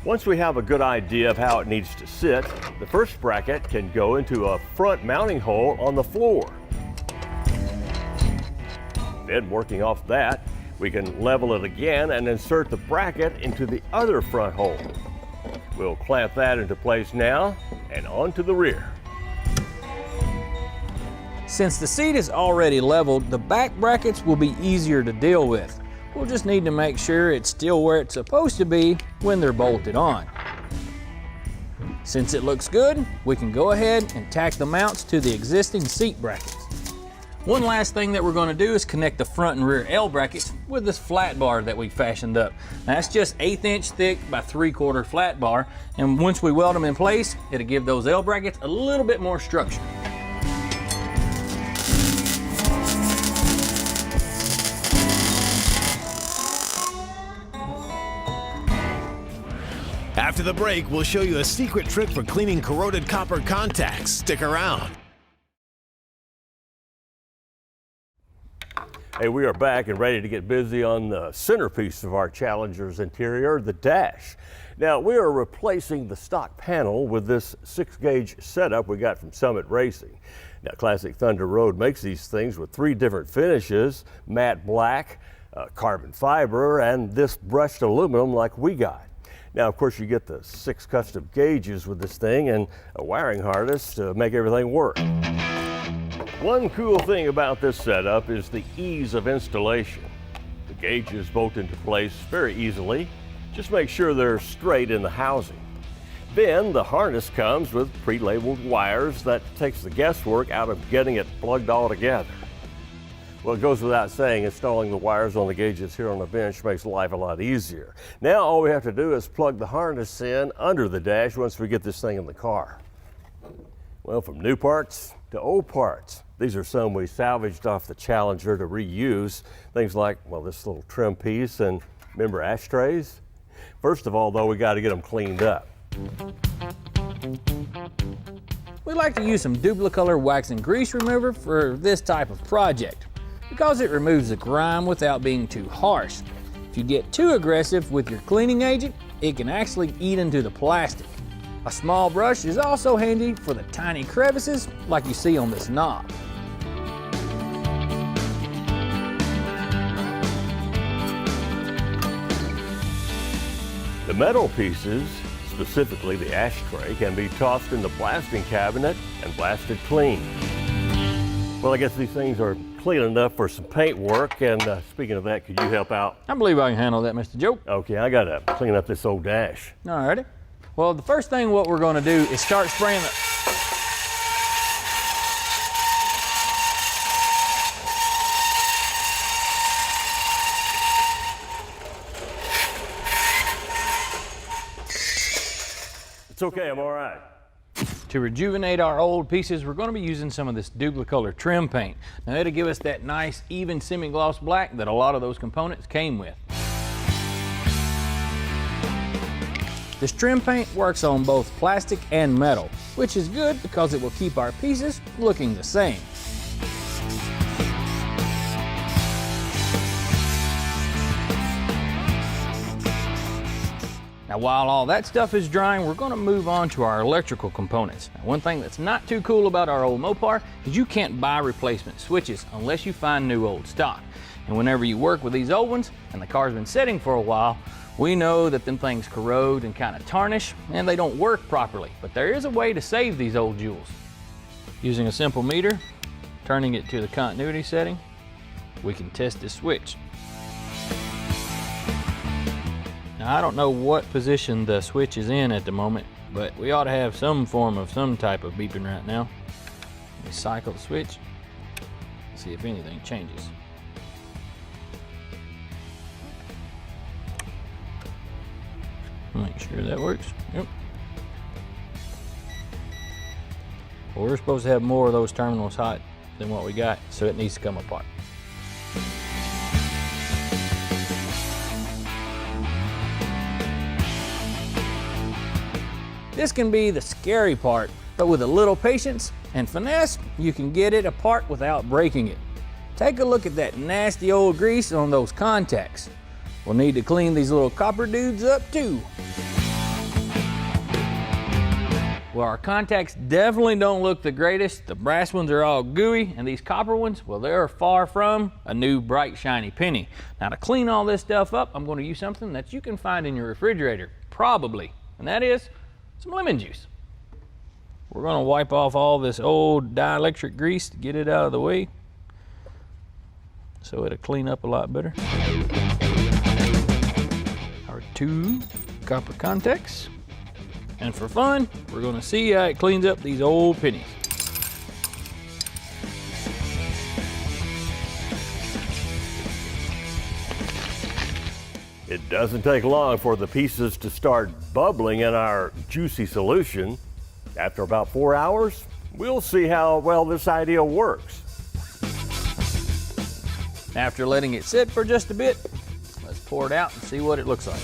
Once we have a good idea of how it needs to sit, the first bracket can go into a front mounting hole on the floor. Then, working off that, we can level it again and insert the bracket into the other front hole. We'll clamp that into place now and onto the rear. Since the seat is already leveled, the back brackets will be easier to deal with. We'll just need to make sure it's still where it's supposed to be when they're bolted on. Since it looks good, we can go ahead and tack the mounts to the existing seat brackets. One last thing that we're going to do is connect the front and rear L brackets with this flat bar that we fashioned up. Now, that's just 1/8 inch thick by 3/4 flat bar, and once we weld them in place, it'll give those L brackets a little bit more structure. After the break, we'll show you a secret trick for cleaning corroded copper contacts. Stick around. Hey, we are back and ready to get busy on the centerpiece of our Challenger's interior, the dash. Now, we are replacing the stock panel with this 6-gauge setup we got from Summit Racing. Now, Classic Thunder Road makes these things with 3 different finishes: matte black, carbon fiber, and this brushed aluminum like we got. Now, of course, you get the 6 custom gauges with this thing and a wiring harness to make everything work. One cool thing about this setup is the ease of installation. The gauges bolt into place very easily. Just make sure they're straight in the housing. Then the harness comes with pre-labeled wires that takes the guesswork out of getting it plugged all together. Well, it goes without saying, installing the wires on the gauges here on the bench makes life a lot easier. Now all we have to do is plug the harness in under the dash once we get this thing in the car. Well, from new parts to old parts, these are some we salvaged off the Challenger to reuse. Things like, well, this little trim piece and remember ashtrays? First of all, though, we got to get them cleaned up. We like to use some Duplicolor wax and grease remover for this type of project because it removes the grime without being too harsh. If you get too aggressive with your cleaning agent, it can actually eat into the plastic. A small brush is also handy for the tiny crevices like you see on this knob. The metal pieces, specifically the ashtray, can be tossed in the blasting cabinet and blasted clean. Well, I guess these things are clean enough for some paint work, and speaking of that, could you help out? I believe I can handle that, Mr. Joe. Okay, I gotta clean up this old dash. Alrighty. Well, the first thing what we're going to do is start spraying the... It's okay, I'm all right. To rejuvenate our old pieces, we're going to be using some of this Duplicolor trim paint. Now it'll give us that nice, even semi-gloss black that a lot of those components came with. This trim paint works on both plastic and metal, which is good because it will keep our pieces looking the same. Now while all that stuff is drying, we're going to move on to our electrical components. Now, one thing that's not too cool about our old Mopar is you can't buy replacement switches unless you find new old stock. And whenever you work with these old ones and the car's been sitting for a while, we know that them things corrode and kind of tarnish and they don't work properly. But there is a way to save these old jewels. Using a simple meter, turning it to the continuity setting, we can test this switch. Now, I don't know what position the switch is in at the moment, but we ought to have some form of some type of beeping right now. Let me cycle the switch, see if anything changes. Make sure that works. Yep. Well, we're supposed to have more of those terminals hot than what we got, so it needs to come apart. This can be the scary part, but with a little patience and finesse, you can get it apart without breaking it. Take a look at that nasty old grease on those contacts. We'll need to clean these little copper dudes up too. Well, our contacts definitely don't look the greatest. The brass ones are all gooey, and these copper ones, well, they're far from a new bright shiny penny. Now to clean all this stuff up, I'm going to use something that you can find in your refrigerator, probably, and that is some lemon juice. We're going to wipe off all this old dielectric grease to get it out of the way so it'll clean up a lot better. Our 2 copper contacts. And for fun, we're going to see how it cleans up these old pennies. It doesn't take long for the pieces to start bubbling in our juicy solution. After about 4 hours, we'll see how well this idea works. After letting it sit for just a bit, let's pour it out and see what it looks like.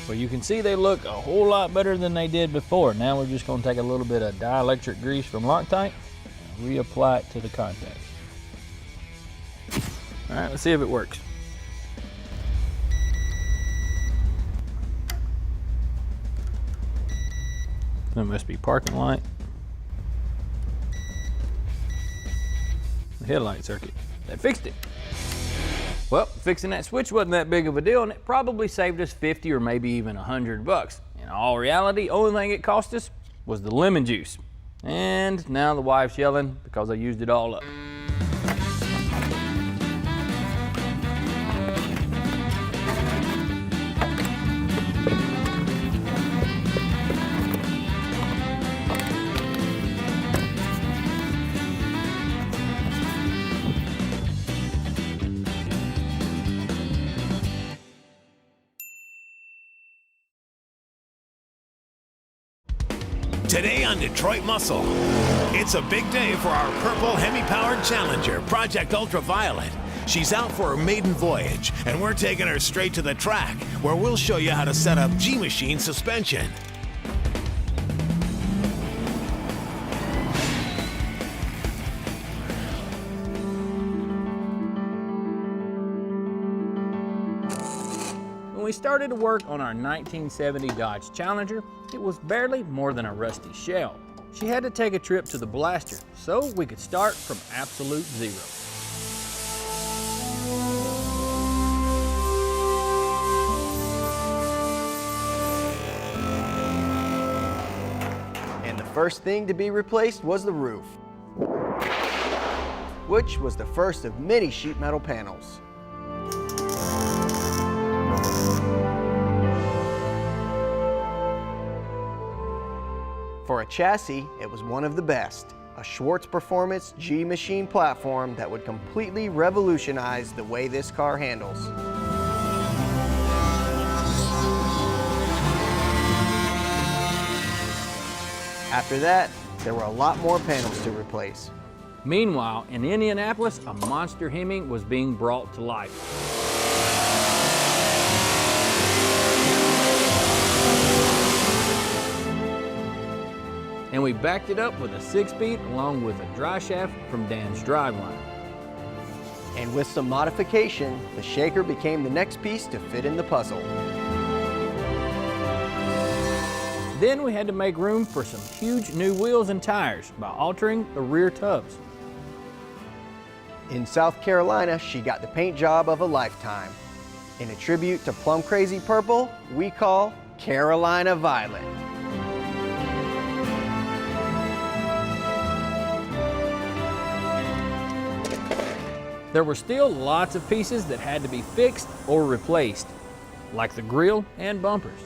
Well, you can see they look a whole lot better than they did before. Now we're just going to take a little bit of dielectric grease from Loctite and reapply it to the contact. All right, let's see if it works. That must be parking light. The headlight circuit. That fixed it. Well, fixing that switch wasn't that big of a deal, and it probably saved us 50 or maybe even $100. In all reality, only thing it cost us was the lemon juice. And now the wife's yelling because I used it all up. Today on Detroit Muscle, it's a big day for our purple Hemi-powered Challenger, Project Ultraviolet. She's out for her maiden voyage, and we're taking her straight to the track, where we'll show you how to set up G-Machine suspension. When we started to work on our 1970 Dodge Challenger, it was barely more than a rusty shell. She had to take a trip to the blaster so we could start from absolute zero. And the first thing to be replaced was the roof, which was the first of many sheet metal panels. For a chassis, it was one of the best, a Schwartz Performance G-Machine platform that would completely revolutionize the way this car handles. After that, there were a lot more panels to replace. Meanwhile, in Indianapolis, a monster Hemi was being brought to life. And we backed it up with a 6-speed along with a dry shaft from Dan's Driveline. And with some modification, the shaker became the next piece to fit in the puzzle. Then we had to make room for some huge new wheels and tires by altering the rear tubs. In South Carolina, she got the paint job of a lifetime. In a tribute to Plum Crazy Purple, we call Carolina Violet. There were still lots of pieces that had to be fixed or replaced, like the grille and bumpers.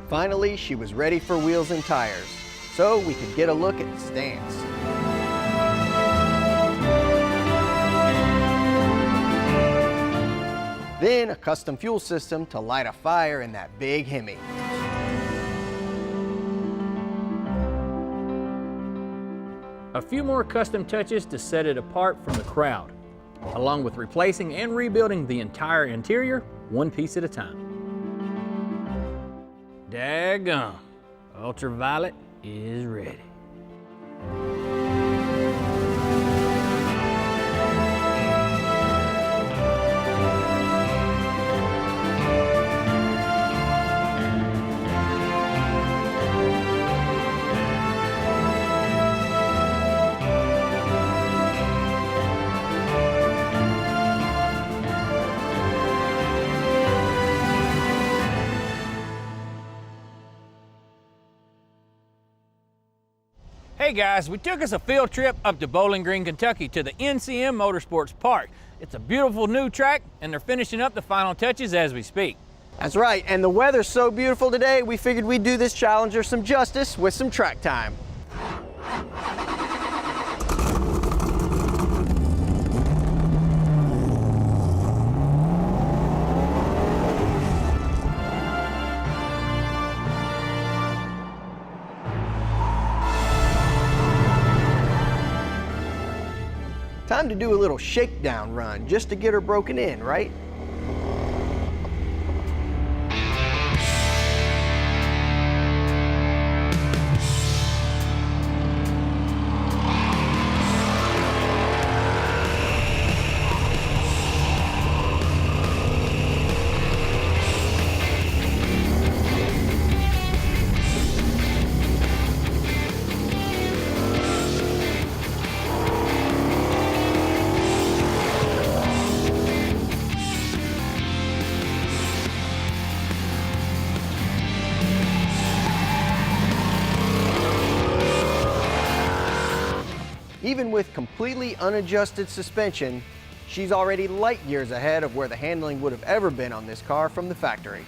Finally, she was ready for wheels and tires, so we could get a look at the stance. Then a custom fuel system to light a fire in that big Hemi. A few more custom touches to set it apart from the crowd, along with replacing and rebuilding the entire interior, one piece at a time. Daggone, Ultraviolet is ready. Hey guys, we took us a field trip up to Bowling Green, Kentucky to the NCM Motorsports Park. It's a beautiful new track and they're finishing up the final touches as we speak. That's right, and the weather's so beautiful today, we figured we'd do this Challenger some justice with some track time. Time to do a little shakedown run just to get her broken in, right? Even with completely unadjusted suspension, she's already light years ahead of where the handling would have ever been on this car from the factory.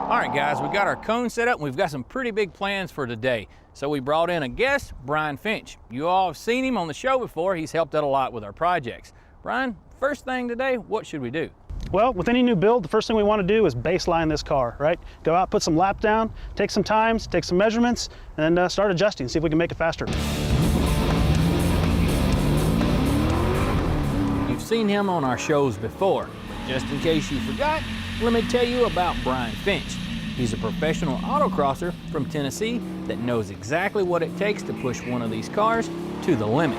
All right, guys, we got our cone set up and we've got some pretty big plans for today. So we brought in a guest, Brian Finch. You all have seen him on the show before. He's helped out a lot with our projects. Brian, first thing today, what should we do? Well, with any new build, the first thing we want to do is baseline this car, right? Go out, put some lap down, take some times, take some measurements, and start adjusting, see if we can make it faster. You've seen him on our shows before. Just in case you forgot, let me tell you about Brian Finch. He's a professional autocrosser from Tennessee that knows exactly what it takes to push one of these cars to the limit.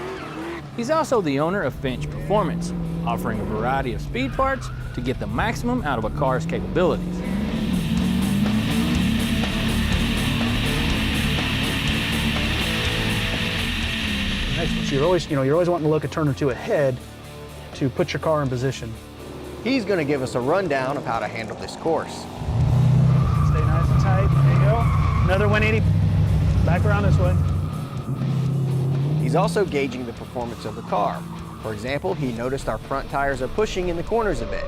He's also the owner of Finch Performance, offering a variety of speed parts to get the maximum out of a car's capabilities. Next one, so you're always wanting to look a turn or two ahead to put your car in position. He's going to give us a rundown of how to handle this course. Stay nice and tight. There you go. Another 180. Back around this way. He's also gauging the performance of the car. For example, he noticed our front tires are pushing in the corners a bit.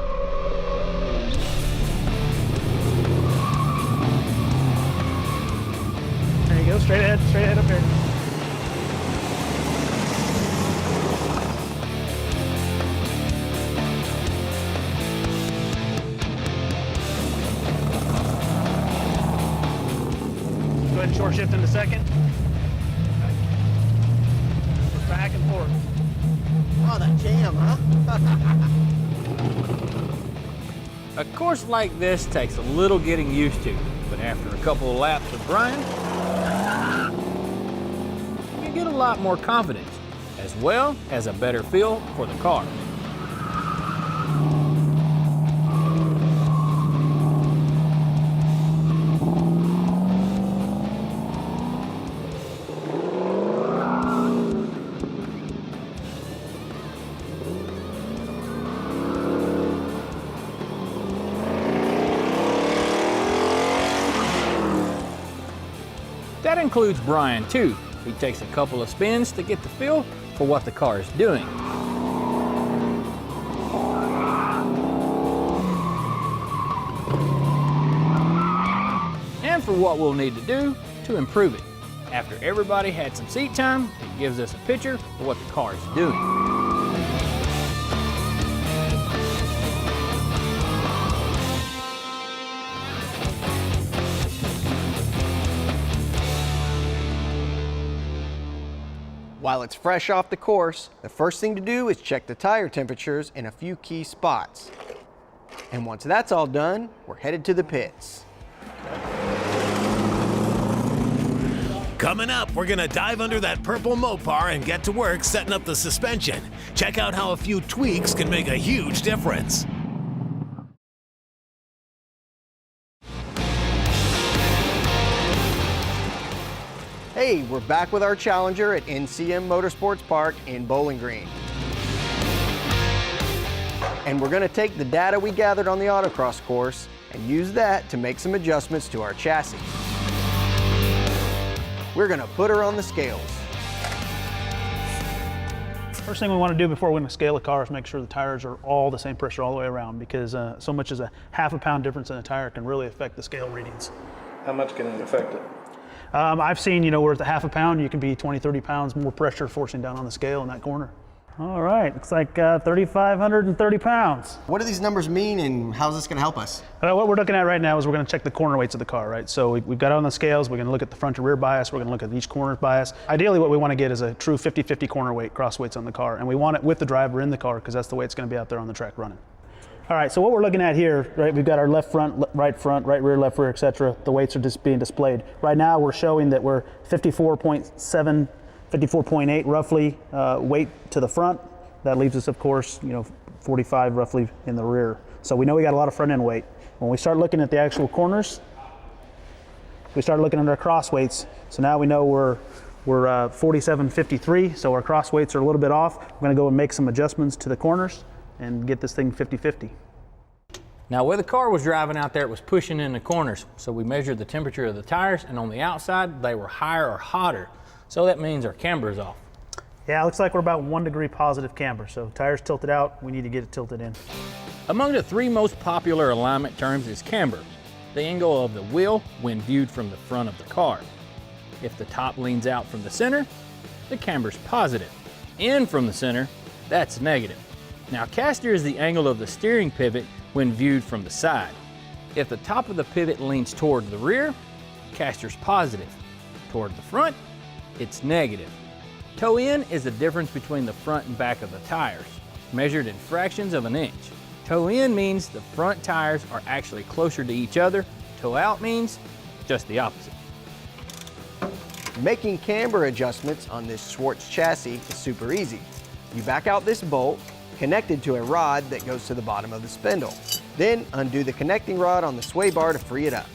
There you go. Straight ahead up here. Go ahead and short shift into second. Back and forth. Oh, that jam, huh? A course like this takes a little getting used to, but after a couple of laps with Brian, you get a lot more confidence, as well as a better feel for the car. That includes Brian too. He takes a couple of spins to get the feel for what the car is doing. And for what we'll need to do to improve it. After everybody had some seat time, it gives us a picture of what the car is doing. While it's fresh off the course, the first thing to do is check the tire temperatures in a few key spots. And once that's all done, we're headed to the pits. Coming up, we're gonna dive under that purple Mopar and get to work setting up the suspension. Check out how a few tweaks can make a huge difference. Hey, we're back with our Challenger at NCM Motorsports Park in Bowling Green. And we're going to take the data we gathered on the autocross course and use that to make some adjustments to our chassis. We're going to put her on the scales. First thing we want to do before we're going to scale a car is make sure the tires are all the same pressure all the way around, because so much as a half a pound difference in a tire can really affect the scale readings. How much can it affect it? I've seen, where at the half a pound, you can be 20, 30 pounds more pressure forcing down on the scale in that corner. All right, looks like 3,530 pounds. What do these numbers mean and how's this going to help us? What we're looking at right now is we're going to check the corner weights of the car, right? So we've got it on the scales, we're going to look at the front to rear bias, we're going to look at each corner's bias. Ideally, what we want to get is a true 50-50 corner weight, cross weights on the car, and we want it with the driver in the car because that's the way it's going to be out there on the track running. All right, so what we're looking at here, right, we've got our left front, right rear, left rear, etc. The weights are just being displayed. Right now, we're showing that we're 54.7, 54.8 roughly weight to the front. That leaves us, of course, 45 roughly in the rear. So we know we got a lot of front end weight. When we start looking at the actual corners, we start looking at our cross weights. So now we know we're 47.53, so our cross weights are a little bit off. We're going to go and make some adjustments to the corners and get this thing 50-50. Now, where the car was driving out there, it was pushing in the corners. So we measured the temperature of the tires, and on the outside, they were higher or hotter. So that means our camber is off. Yeah, it looks like we're about 1 degree positive camber. So tires tilted out, we need to get it tilted in. Among the 3 most popular alignment terms is camber. the angle of the wheel when viewed from the front of the car. If the top leans out from the center, the camber's positive. In from the center, that's negative. Now caster is the angle of the steering pivot when viewed from the side. If the top of the pivot leans toward the rear, caster's positive. Toward the front, it's negative. Toe in is the difference between the front and back of the tires, measured in fractions of an inch. Toe in means the front tires are actually closer to each other. Toe out means just the opposite. Making camber adjustments on this Schwartz chassis is super easy. You back out this bolt, connected to a rod that goes to the bottom of the spindle. Then undo the connecting rod on the sway bar to free it up.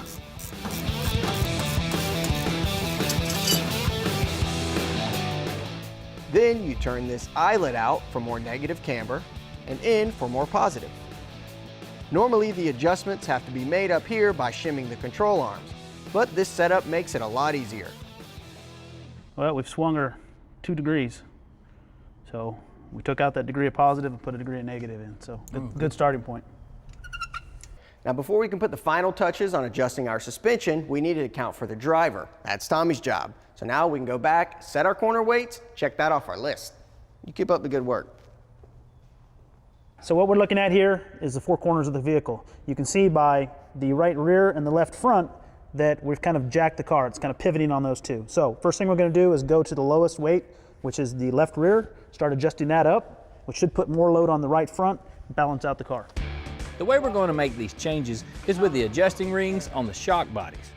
Then you turn this eyelet out for more negative camber and in for more positive. Normally the adjustments have to be made up here by shimming the control arms, but this setup makes it a lot easier. Well, we've swung her 2 degrees. So we took out that degree of positive and put a degree of negative in. So good starting point. Now before we can put the final touches on adjusting our suspension, we need to account for the driver. That's Tommy's job. So now we can go back, set our corner weights, check that off our list. You keep up the good work. So what we're looking at here is the 4 corners of the vehicle. You can see by the right rear and the left front that we've kind of jacked the car. It's kind of pivoting on those two. So first thing we're going to do is go to the lowest weight, which is the left rear, start adjusting that up, which should put more load on the right front, balance out the car. The way we're going to make these changes is with the adjusting rings on the shock bodies.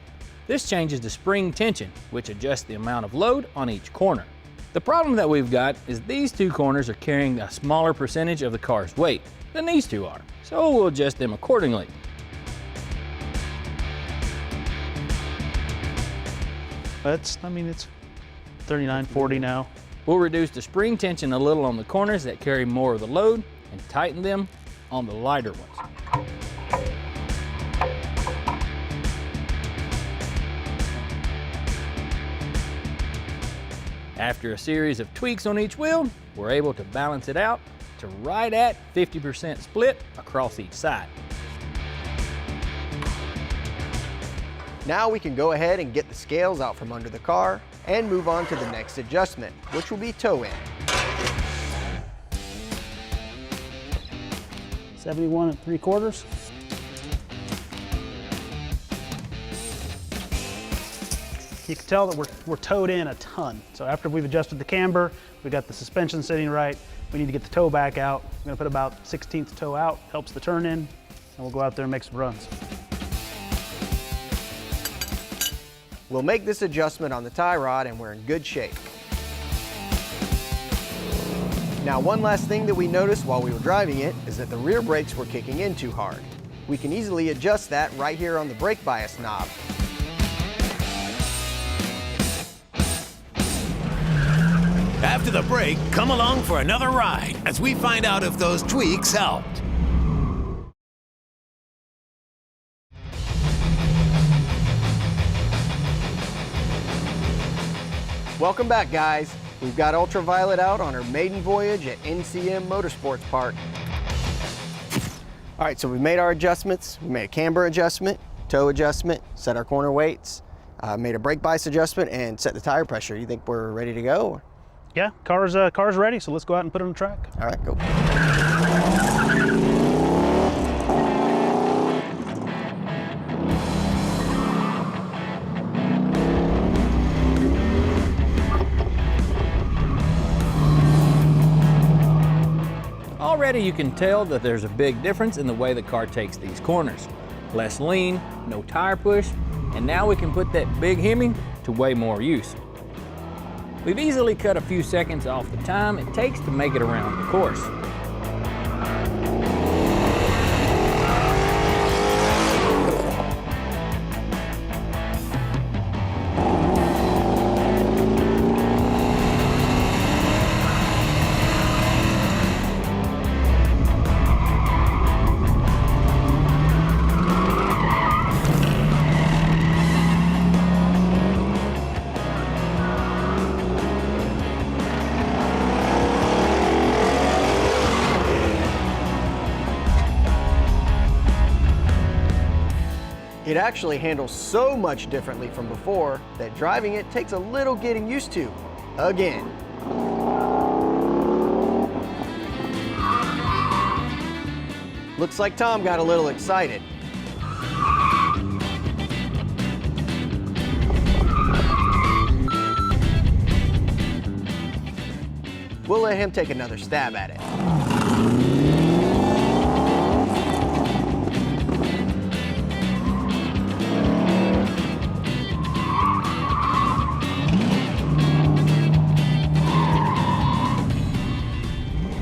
This changes the spring tension, which adjusts the amount of load on each corner. The problem that we've got is these 2 corners are carrying a smaller percentage of the car's weight than these 2 are, so we'll adjust them accordingly. It's 39, 40 now. We'll reduce the spring tension a little on the corners that carry more of the load and tighten them on the lighter ones. After a series of tweaks on each wheel, we're able to balance it out to right at 50% split across each side. Now we can go ahead and get the scales out from under the car and move on to the next adjustment, which will be toe in. 71 3/4. You can tell that we're towed in a ton. So after we've adjusted the camber, we got the suspension sitting right, we need to get the toe back out. I'm gonna put about 1/16 toe out, helps the turn in, and we'll go out there and make some runs. We'll make this adjustment on the tie rod and we're in good shape. Now one last thing that we noticed while we were driving it is that the rear brakes were kicking in too hard. We can easily adjust that right here on the brake bias knob. After the break, come along for another ride as we find out if those tweaks helped. Welcome back, guys. We've got Ultraviolet out on her maiden voyage at NCM Motorsports Park. All right, so we made our adjustments. We made a camber adjustment, toe adjustment, set our corner weights, made a brake bias adjustment, and set the tire pressure. You think we're ready to go? Yeah, car's ready, so let's go out and put it on the track. All right, go. Already you can tell that there's a big difference in the way the car takes these corners. Less lean, no tire push, and now we can put that big Hemi to way more use. We've easily cut a few seconds off the time it takes to make it around the course. It actually handles so much differently from before that driving it takes a little getting used to, again. Looks like Tom got a little excited. We'll let him take another stab at it.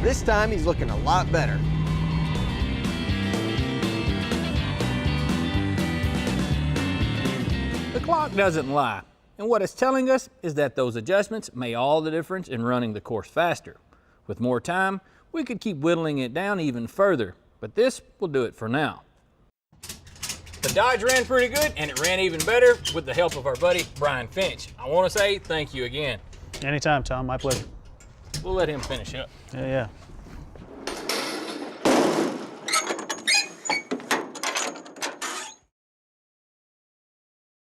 This time he's looking a lot better. The clock doesn't lie, and what it's telling us is that those adjustments made all the difference in running the course faster. With more time, we could keep whittling it down even further, but this will do it for now. The Dodge ran pretty good, and it ran even better with the help of our buddy Brian Finch. I want to say thank you again. Anytime, Tom. My pleasure. We'll let him finish up. Yeah.